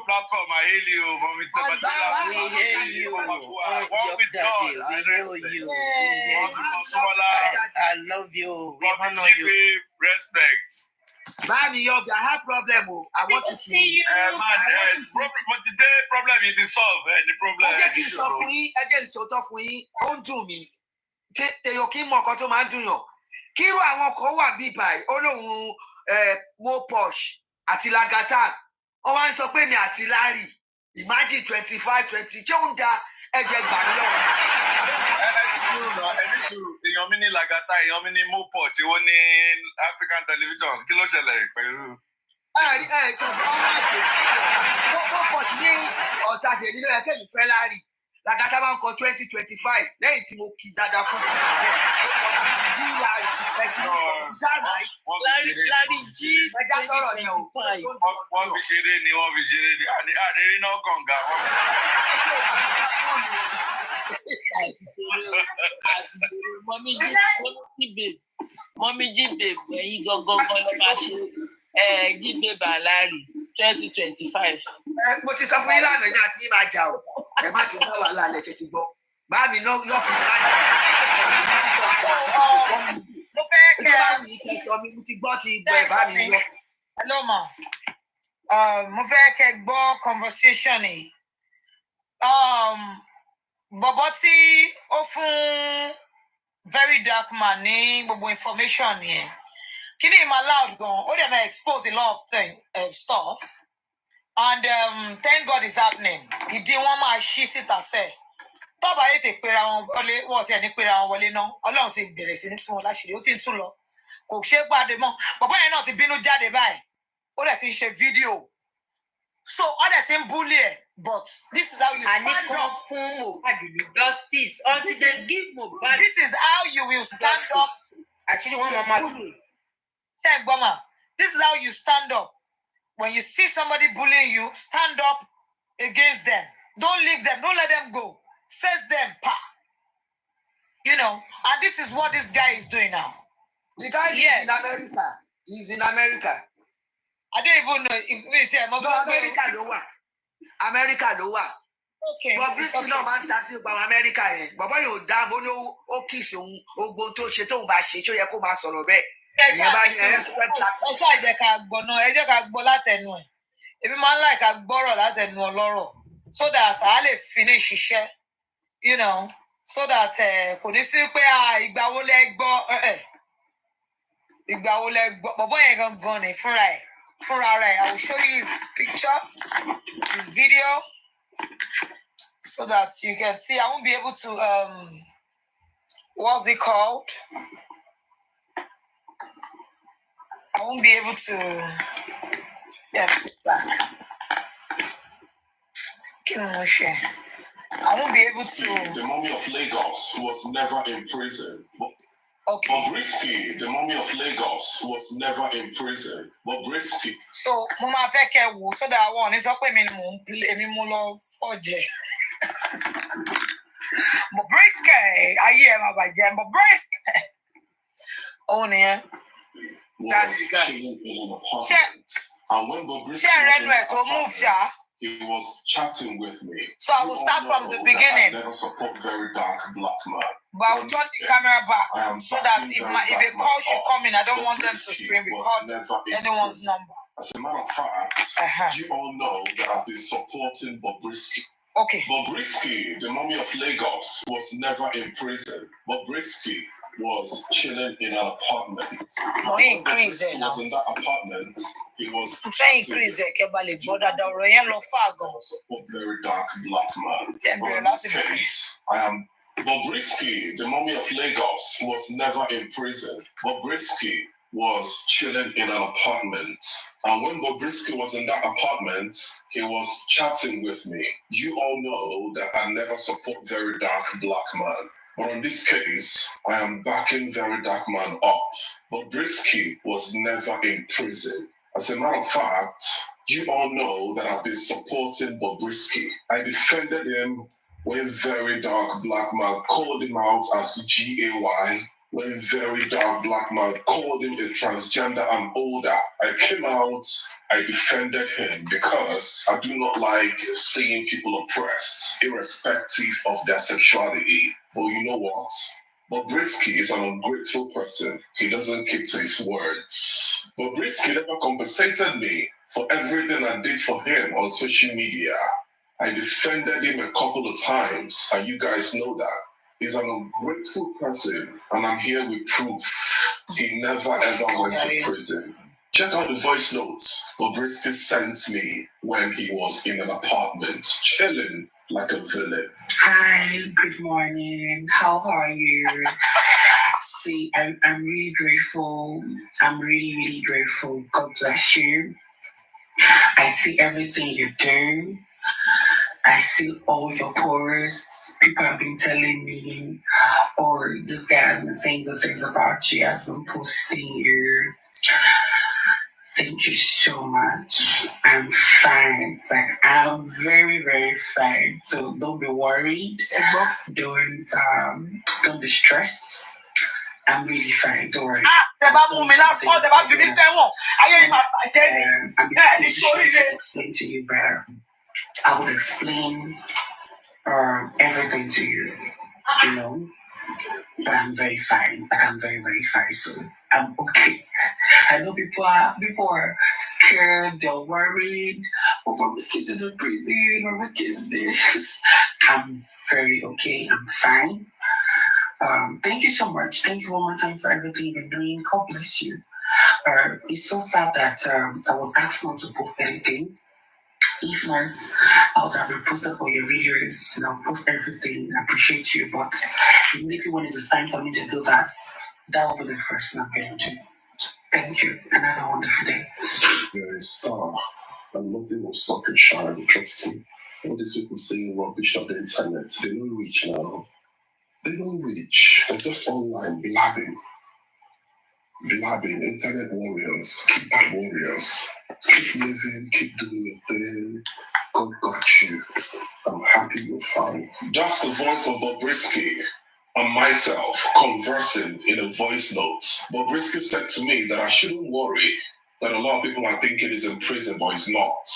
Platform, I hail you. I love you. We honor you. Respect. Mami, I have problem. I want to see you. But the problem is solved. The problem. Again, so tough for you. Don't do me. Your king Mokoto man do you. Kiro àwọn kan wà bí báyìí. Olóhun mo posh àti lagata. Ó wá ń sọ pé mi àti Larry. Imagine 25, 20. Ṣé ó ń da ẹ̀jẹ̀ gbà mí lọ́wọ́? Èèyàn mi ní lagata, èèyàn mi ní mo posh. Tí wọ́n ní African television. Kí ló ṣẹlẹ̀ pẹ̀lú? Mo posh ní ọ̀tá tèmi ló yẹ kémi fẹ́ Larry. Lagata máa ń kọ 2025 lẹ́yìn tí mo kí dáadáa fún mi. Larry G 2025. Wọ́n fi ṣeré ni. Àdéhùn náà kànga. Mommy G babe, ẹ̀yin gangan ló máa ṣe. Gídé Bàlárì 2025. Mo ti sọ fún yín lánàá ní àti yín máa jà o. Ẹ má ti bá wàhálà lẹ̀ ṣe ti gbọ́. Bá mi náà yọ̀ kí n bá jà. Mo fẹ́ kẹ́ ẹ bá mi kẹ́ sọ mi, mo ti gbọ́ ti gbọ́ ẹ̀ bá mi yọ. Hello ma. Mo fẹ́ kẹ́ gbọ́ conversation yìí. Bọ̀bọ̀ tí ó fún very dark man ní gbogbo information yẹn. Kí ni ìmọ̀ loud gan? Ó dẹ̀ máa expose a lot of stuffs. And thank God it's happening. Ìdí wọn máa ṣí síta sẹ́ẹ̀. Tọ́ba yìí ti pera wọn wọlé, wọ́n ti ẹ̀ ní pera wọn wọlé náà. Ọlọ́run ti bẹ̀rẹ̀ sí ní tún wọn láṣìírí, ó ti ń tún lọ. Kò ṣe é gbàdé mọ́. Bàbá yẹn náà ti bínú jáde báyìí. Ó dẹ̀ ti ń ṣe fídíò. So, ó dẹ̀ ti ń bully ẹ̀. But this is how you stand up. Fún Mohbad ní justice until they give Mohbad. This is how you will stand up. Actually, one mama too. Check, Bama. This is how you stand up. When you see somebody bullying you, stand up against them. Don't leave them. Don't let them go. Face them. Pa. You know, and this is what this guy is doing now. The guy is in America. He's in America. I don't even know if it's America no one. America no one. Okay. But British no man talking about America yẹn. Bàbá yóò dá mo ní ó kiss òun ogbon tó ṣe tóun bá ṣe ṣó yẹ kó máa sọ̀rọ̀ bẹ́ẹ̀. Ẹ ṣáà jẹ́ ká gbọ́ náà, ẹ jẹ́ ká gbọ́ látẹnu ẹ̀. Èmi máa ń like ká gbọ́rọ̀ látẹnu ọlọ́rọ̀ so that a lè finish iṣẹ́, you know, so that kò ní sí pé ìgbà wo lẹ gbọ́ ìgbà wo lẹ gbọ́ bọ̀bọ́ yẹn gangan ni fúnra rẹ̀. I will show you his picture, his video, so that you can see. I won't be able to what's it called? I won't be able to get it back. I won't be able to. The mummy of Lagos was never in prison. Okay. Bobrisky, the mummy of Lagos, was never in prison. Bobrisky. So, Mama feke wo so that one is up with me mo lo foje. Bobrisky, aye ma ba je Bobrisky. Oh ne. That's the guy. And when Bobrisky he was chatting with me. So I will start from the beginning. I never support very dark black man. But I will turn the camera back so that if a call should come in, I don't want them to screen record anyone's number. As a matter of fact, you all know that I've been supporting Bobrisky. Okay. Bobrisky, the mummy of Lagos, was never in prison. Bobrisky was chilling in an apartment. Increase was in that apartment. He was increase very dark black man. In this case, I am Bobrisky, the mummy of Lagos, was never in prison. Bobrisky was chilling in an apartment. And when Bobrisky was in that apartment, he was chatting with me. You all know that I never support very dark black man. But in this case, I am backing very dark man up. Bobrisky was never in prison. As a matter of fact, you all know that I've been supporting Bobrisky. I defended him when very dark black man called him out as GAY. When very dark black man called him a transgender and older. I came out, I defended him because I do not like seeing people oppressed, irrespective of their sexuality. But you know what? Bobrisky is an ungrateful person. He doesn't keep to his words. Bobrisky never compensated me for everything I did for him on social media. I defended him a couple of times, and you guys know that. He's an ungrateful person, and I'm here with proof. He never ever went to prison. Check out the voice notes Bobrisky sent me when he was in an apartment, chilling like a villain. Hi, good morning. How are you? See, I'm really grateful. I'm really, really grateful. God bless you. I see everything you do. I see all your posts. People have been telling me, or this guy has been saying good things about you, has been posting you. Thank you so much. I'm fine. Like, I'm very, very fine. So don't be worried. Don't be stressed. I'm really fine, don't worry. I'm in a position to explain to you better. I would explain everything to you, you know. But I'm very fine. Like I'm very, very fine. So I'm okay. I know people are scared, they're worried. Oh, my kids in the prison, my kids this. I'm very okay. I'm fine. Thank you so much. Thank you one more time for everything you've been doing. God bless you. It's so sad that I was asked not to post anything. If not, I would have reposted all your videos and I'll post everything. I appreciate you, but immediately when it is time for me to do that, that will be the first thing I'm going to do. Thank you, and have a wonderful day. You're a star, and nothing will stop your shine. Trust me. All these people saying rubbish on the internet, they don't reach now. They don't reach. They're just online blabbing. Internet warriors, keypad warriors. Keep living, keep doing your thing. God got you. I'm happy you're fine. That's the voice of Bobrisky and myself conversing in a voice note. Bobrisky said to me that I shouldn't worry, that a lot of people are thinking he's in prison, but he's not.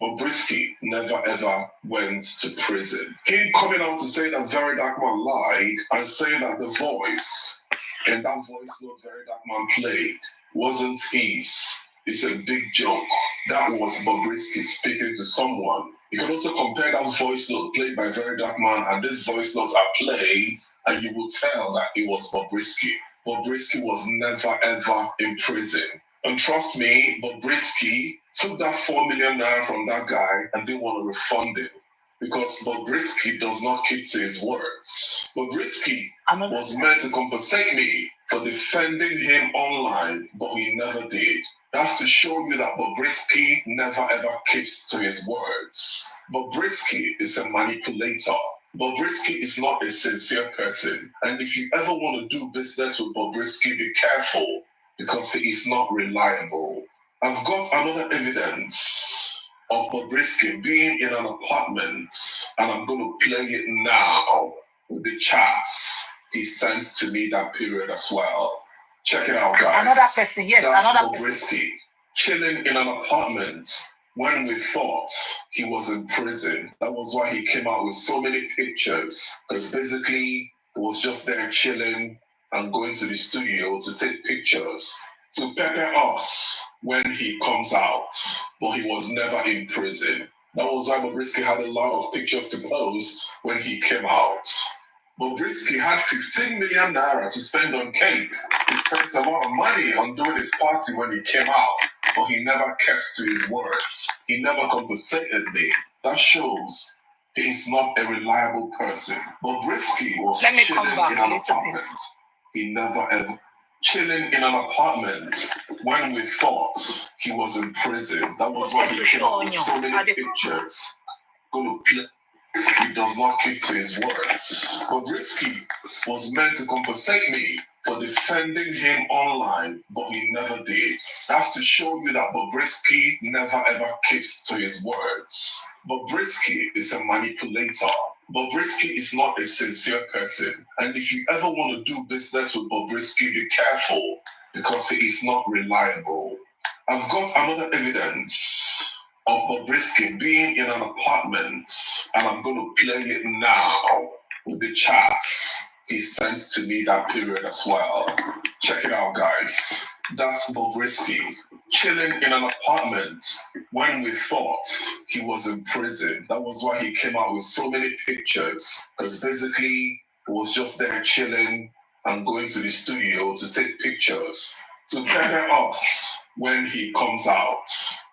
Bobrisky never ever went to prison. Him coming out to say that Very Dark Man lied and saying that the voice and that voice note Very Dark Man played wasn't his. It's a big joke. That was Bobrisky speaking to someone. You can also compare that voice note played by Very Dark Man and this voice note I played, and you will tell that it was Bobrisky. Bobrisky was never ever in prison. And trust me, Bobrisky took that 4 million naira from that guy and didn't want to refund him. Because Bobrisky does not keep to his words. Bobrisky was meant to compensate me for defending him online, but he never did. That's to show you that Bobrisky never ever keeps to his words. Bobrisky is a manipulator. Bobrisky is not a sincere person. And if you ever want to do business with Bobrisky, be careful, because he is not reliable. I've got another evidence of Bobrisky being in an apartment, and I'm going to play it now with the chats he sent to me that period as well. Check it out, guys. Another person, yes, that's another Bobrisky person. chilling in an apartment when we thought he was in prison. That was why he came out with so many pictures, because basically he was just there chilling and going to the studio to take pictures to pepper us when he comes out, but he was never in prison. That was why Bobrisky had a lot of pictures to post when he came out. Bobrisky had 15 million naira to spend on cake. He spent a lot of money on doing his party when he came out, but he never kept to his words. He never compensated me. That shows he is not a reliable person. Bobrisky was chilling in an apartment. He never ever chilling in an apartment when we thought he was in prison. That was why he came out with so many pictures. He does not keep to his words. Bobrisky was meant to compensate me for defending him online, but he never did. That's to show you that Bobrisky never ever keeps to his words. Bobrisky is a manipulator. Bobrisky is not a sincere person. And if you ever want to do business with Bobrisky, be careful, because he is not reliable. I've got another evidence of Bobrisky being in an apartment, and I'm going to play it now with the chats he sent to me that period as well. Check it out, guys. That's Bobrisky chilling in an apartment when we thought he was in prison. That was why he came out with so many pictures, because basically he was just there chilling and going to the studio to take pictures to pepper us when he comes out,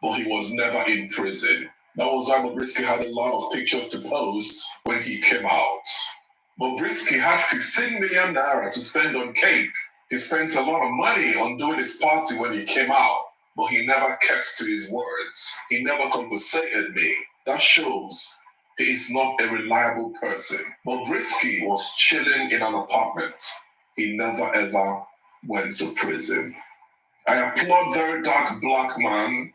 but he was never in prison. That was why Bobrisky had a lot of pictures to post when he came out. Bobrisky had 15 million naira to spend on cake. He spent a lot of money on doing his party when he came out, but he never kept to his words. He never compensated me. That shows he is not a reliable person. Bobrisky was chilling in an apartment. He never ever went to prison. I applaud Very Dark Black Man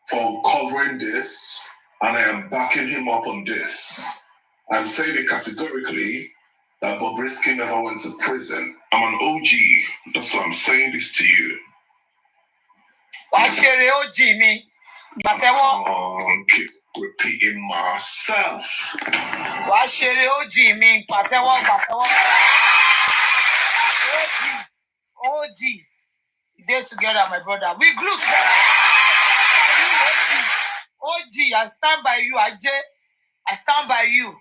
for covering this, and I am backing him up on this. I'm saying it categorically that Bobrisky never went to prison. I'm an OG. That's why I'm saying this to you. Come on, keep repeating myself. OG. Day together, my brother. We glue together. OG, I stand by you. I stand by you.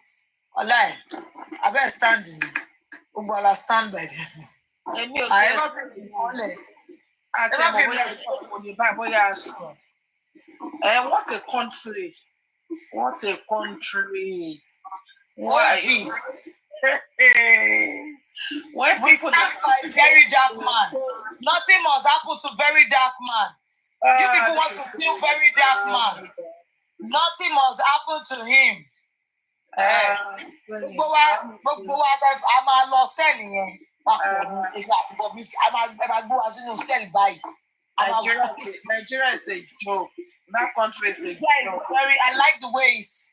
Allah, I better stand in you. I stand by you. I ever say what a country. What a country. OG. When We stand by very dark man. Nothing must happen to very dark man. You people want to kill very dark man. Nothing must happen to him. Gbogbo wa a máa lọ sẹ́ẹ̀lì yẹn papọ̀ ní ìgbà àti Bobrisky. A máa gbé wa sínú sẹ́ẹ̀lì báyìí. Nigeria is a joke. That country is a joke. I like the way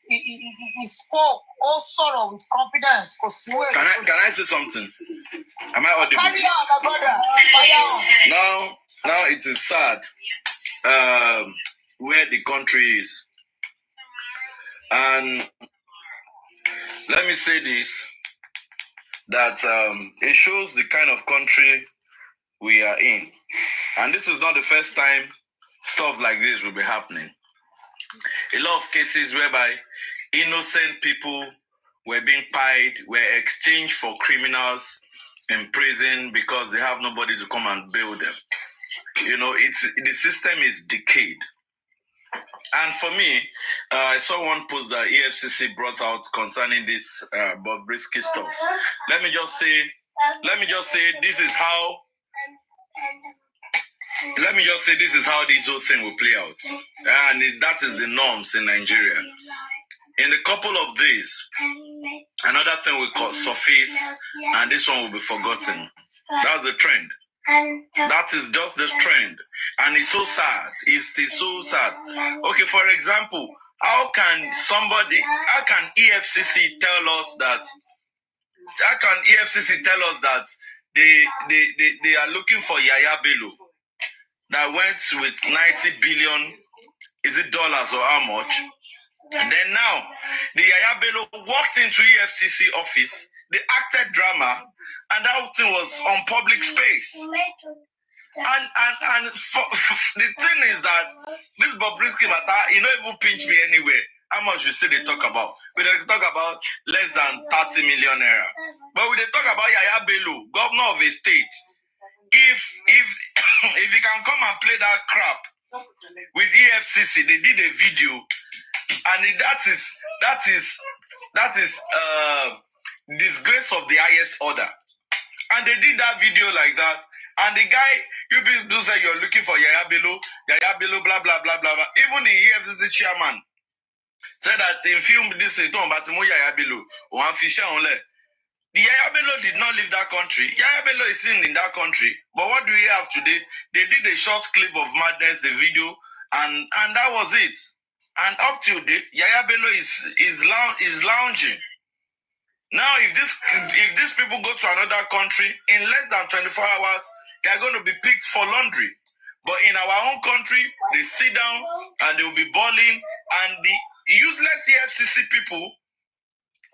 he spoke. All sorrow with confidence. Can I say something? Am I audible? Carry on, my brother. Fire on. Now it is sad where the country is. And let me say this, that it shows the kind of country we are in. And this is not the first time stuff like this will be happening. A lot of cases whereby innocent people were being paid, were exchanged for criminals in prison because they have nobody to come and bail them. You know, the system is decayed. And for me, I saw one post that EFCC brought out concerning this Bobrisky stuff. Let me just say, this is how. Let me just say this is how this whole thing will play out, and that is the norms in Nigeria. In a couple of days, another thing will surface, and this one will be forgotten. That's the trend. That is just the trend, and it's so sad. It's so sad. Okay, for example, how can EFCC tell us that? How can EFCC tell us that they are looking for Yaya Bello that went with 90 billion? Is it dollars or how much? And then now, the Yaya Bello walked into EFCC office, they acted drama, and that thing was on public space. And the thing is that this Bobrisky matter, you don't even pinch me anywhere. How much we say they talk about? We talk about less than 30 million naira. But we talk about Yaya Bello, governor of a state. If he can come and play that crap with EFCC, they did a video, and that is disgrace of the highest order. And they did that video like that. And the guy, you people say you're looking for Yaya Bello, blah, blah, blah, blah, blah. Even the EFCC chairman said that in film this thing, but Yaya Bello, one fisher only. The Yaya Bello did not leave that country. Yaya Bello is in that country. But what do we have today? They did a short clip of madness, a video, and that was it. And up to date, Yaya Bello is lounging. Now, if these people go to another country, in less than 24 hours, they are going to be picked for laundry. But in our own country, they sit down and they will be balling, and the useless EFCC people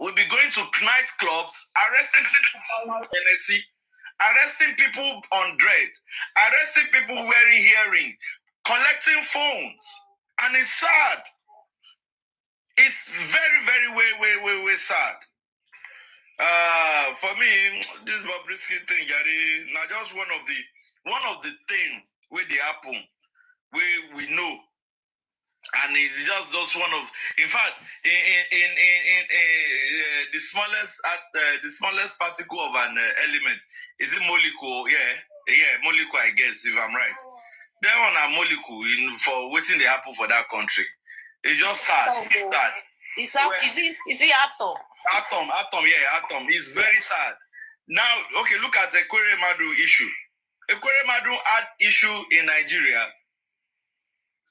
will be going to nightclubs, arresting people on NSC, arresting people on dread, arresting people wearing hearing, collecting phones. And it's sad. It's very, very, way sad. For me, this Bobrisky thing, Gary, now just one of the things where they happen, where we know, and it's just one of. In fact, in the smallest particle of an element is it molecule? Yeah, molecule. I guess if I'm right, that one a molecule for waiting they happen for that country. It's just sad. It's sad. Is it atom? Atom. It's very sad. Now, okay, look at the Ekwere Madu issue. Ekwere Madu had issue in Nigeria.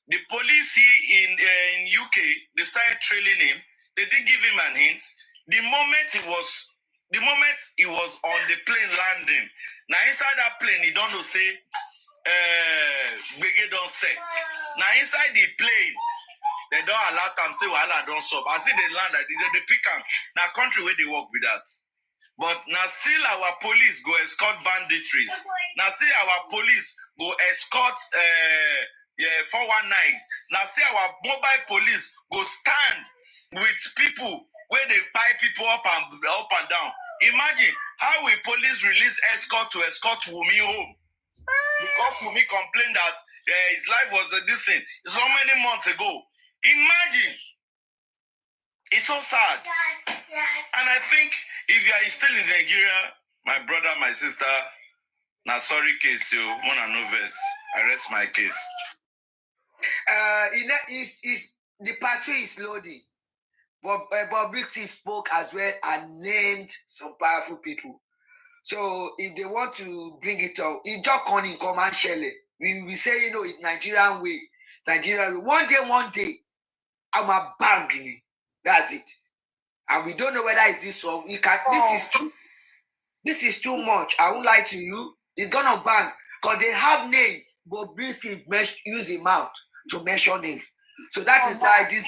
The police here in UK, they started trailing him. They did give him an hint. The moment he was the moment he was on the plane landing, now inside that plane, he don't know say, Bege don't set. Now inside the plane, they don't allow them say, well, I don't stop. I see they land, they pick up. Now country where they work with that. But now still our police go escort banditries. Now see our police go escort 419. Now see our mobile police go stand with people where they buy people up and down. Imagine how will police release escort to escort Wumi home. Because Wumi complained that his life was this thing so many months ago. Imagine. It's so sad. And I think if you are still in Nigeria, my brother, my sister, na sorry case, you wanna know verse. I rest my case. The patrol is loading. But Brixie spoke as well and named some powerful people. So if they want to bring it up, it just come in command shell. We say, it's Nigerian way. One day, I'm a bang. That's it. And we don't know whether it's this one. This is too much. I won't lie to you. It's gonna bang. Because they have names, but Brisky use his mouth to mention names. So that is why this.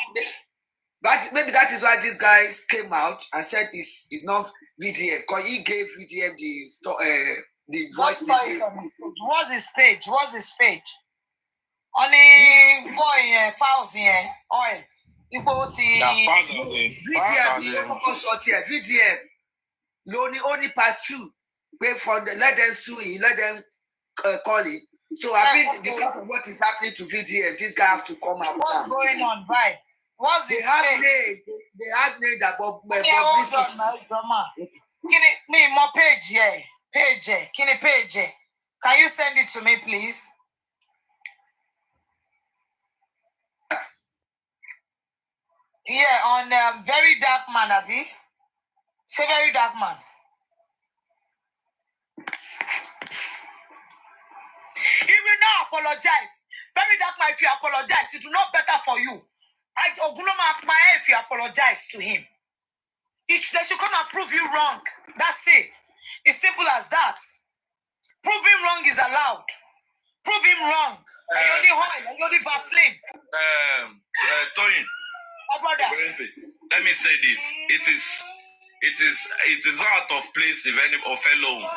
But maybe that is why these guys came out and said it's not VDM. Because he gave VDM the voice. What's his page? On the files here, oil. VDM. Only part 2. Wait for let them sue him, let them call him. So I think because of what is happening to VDM, this guy have to come out. What's going on, right? What's they have name? They have name that Bob. Hold on, me more page here. Page. Can you send it to me, please? Yeah, on Very Dark Man, Abi. Say Very Dark Man. He will not apologize. Very Dark Man, if you apologize, it will not better for you. If you apologize to him, they should come and prove you wrong. That's it. It's simple as that. Proving wrong is allowed. Prove him wrong. You're the Vaseline. Toyin. My brother. Let me say this. It is out of place if any fellow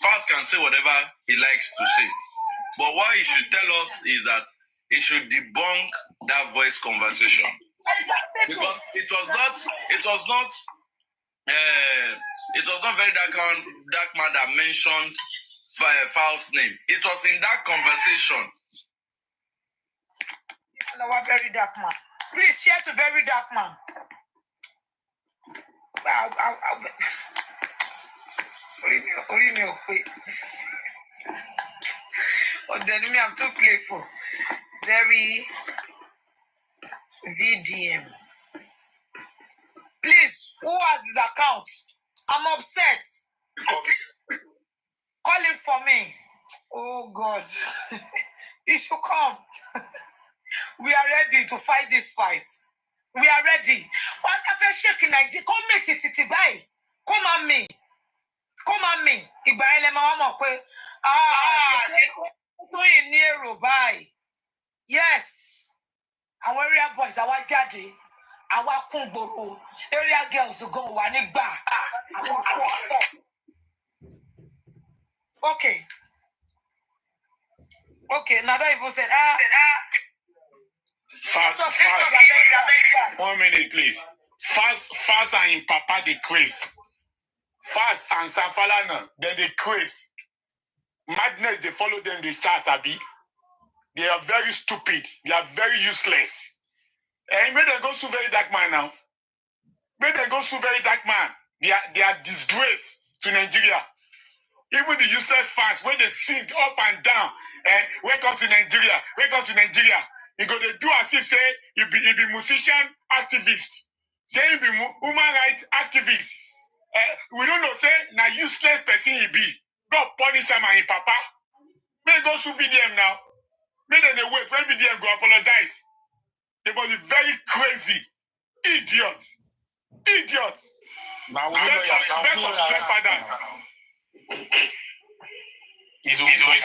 Fast can say whatever he likes to say. But what he should tell us is that he should debunk that voice conversation. Because it was not Very Dark Man that mentioned Fal's name. It was in that conversation. Very Dark Man. Please share to Very Dark Man. I'm too playful. Very VDM. Please, who has his account? I'm upset. Call him for me. Oh God. He should come. We are ready to fight this fight. We are ready. What if you're shaking like this? Come make it by. Come on me. Yes. Our area boys, our daddy, our kumboro, area girls who go one back. Okay, now that even said, Fast. 1 minute, please. Fast and in Papa the quiz. Fast and Safalana, then the quiz. Madness, they follow them, they chat, Abi. They are very stupid. They are very useless. And may they go to Very Dark Man now. May they go to Very Dark Man. They are disgrace to Nigeria. Even the useless fans, when they sing up and down, welcome to Nigeria, he go to do as if say he be musician activist. Say he be human rights activist. We don't know, say, na useless person he be. God punish him and his papa. May go sue VDM now. May they wait when VDM go apologize. They must be very crazy. Idiots. Idiot. Now we best of the fathers. He's always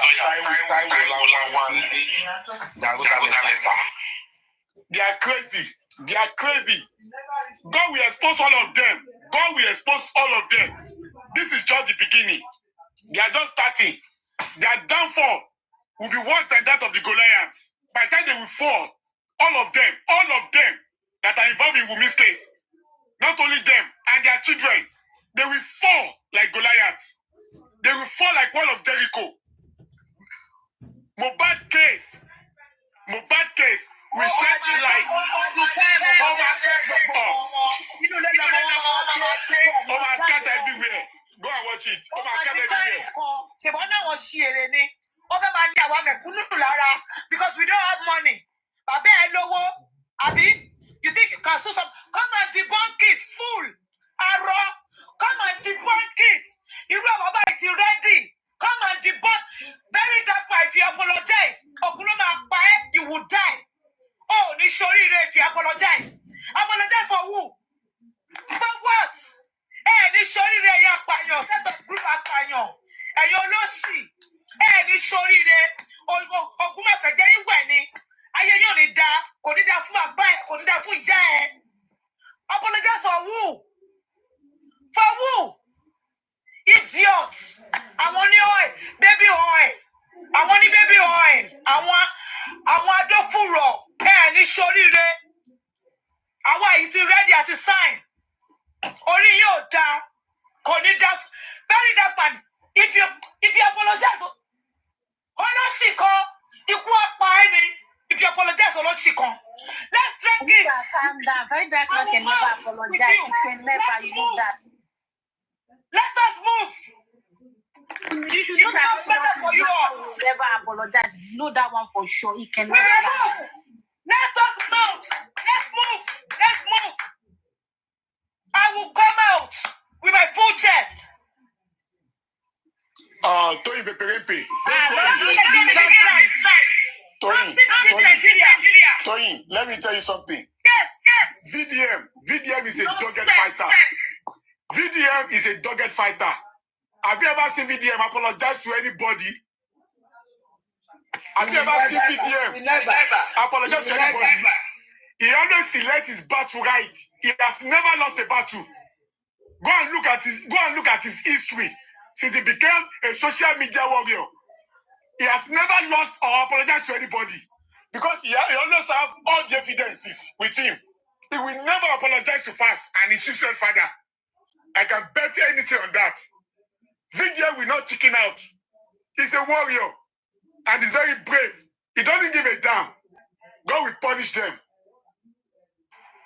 They are crazy. They are crazy. God will expose all of them. God will expose all of them. This is just the beginning. They are just starting. Their downfall will be worse than that of the Goliaths. By the time they will fall, all of them that are involved in Wumi's case, not only them and their children, they will fall like Goliaths. They will fall like wall of Jericho. Mohbad case will shed light over scatter everywhere. Go and watch it. Over scatter everywhere. Because we don't have money. You think you can sue some? Come and debunk it, fool. Arrow, come and debunk it. You know about it ready. Come and debunk. Very dark, if you apologize, you will die. Oh, Nishori, if you apologize. Apologize for who? For what? Nishori, you're set up group Akpanyo. And you're no she. Nishori, Oguma Federi Weni. You need that. Konida for my bike, Konida for Jay. Apologize for who? For who? Idiots. I want the oil, baby oil. I want the baby oil. I want the furrow. Nishori, I want it ready at the sign. Only you da. Konida. Very dark man. If you apologize, if you apologize, let's drink it. Calm down. Very dark man can never apologize. He can never, you know that. Let us move. You should not have better for you all. Never apologize. You know that one for sure. He can never. Let us move. Let's move. I will come out with my full chest. Toyin Peperempe. Toyin, let me tell you something. Yes. VDM is a dogged fighter. VDM is a dogged fighter. Have you ever seen VDM apologize to anybody? Have you ever seen VDM apologize to anybody? He always selects his battle right. He has never lost a battle. Go and look at his history. Since he became a social media warrior, he has never lost or apologized to anybody because he always have all the evidences with him. He will never apologize to Fast and his sister's father. I can bet anything on that. Vidia will not chicken out. He's a warrior and he's very brave. He doesn't give a damn. God will punish them.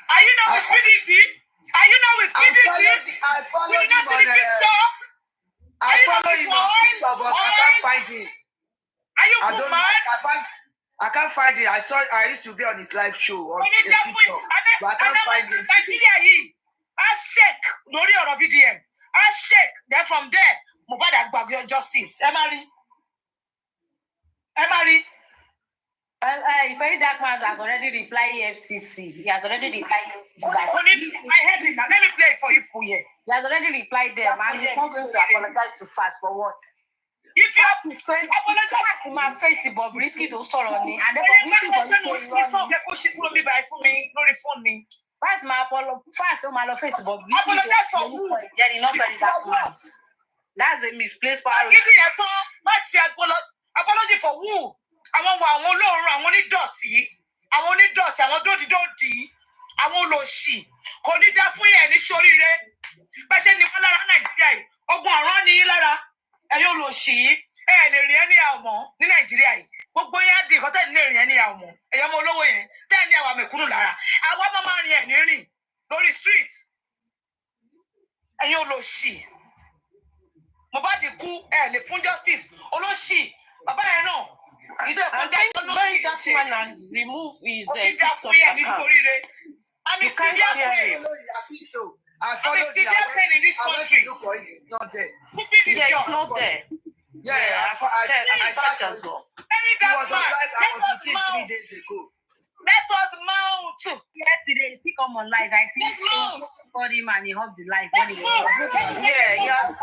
Are you not with PDP? Are you not with PDP? I follow him on the picture. I follow him on TikTok, but I can't find him. Are you mad? I can't find it. I used to be on his live show on TikTok, but I can't find him. I shake Lori or VDM. I shake. Then from there, Mohbad Agbagyo Justice. Emily. Very dark man has already replied FCC. He has already replied. I heard it now. Let me play it for you, Puye. He has already replied them, and he's not going to apologize to Fast for what? If you have to apologize to my face, but risky to sorrow me, and then risky for you to me. Fast my face, but apologize for who? Then not very dark man. That's a misplaced power. Apology for who? Àwọn olóòórùn, àwọn onídọ̀tí, àwọn dòdìdòdì, àwọn olòṣì, kò ní dá fún yẹn ní ṣoríire. Bẹ́ẹ̀ ṣe ní wọ́n lára Nàìjíríà yìí, ogun ọ̀ràn ní yín lára, ẹ̀yin olòṣì yìí, lè rìn ẹni àmọ́ ní Nàìjíríà yìí. Gbogbo yẹn á di nǹkan tẹ́ ní lè rìn ẹni àmọ́, ẹ̀yọ́ ọmọ olówó yẹn, tẹ́ ní àwọn àmẹ̀kúnnù lára. Àwa máa rìn ẹ̀ ní rìn lórí street. Ẹ̀yin olòṣì. Mohbad kú, lè fún justice. Olóṣì, bàbá yẹn náà. I think when that man has removed his TikTok account, you can't share it. I follow the in this country. Look for it. It's not there. Yeah, it's not there. Yeah, I searched as well. He was on live. I was with him 3 days ago. Let us mount. Yes, yesterday, he come on live. I think for him and he hugged the live when he was. Yeah, yeah.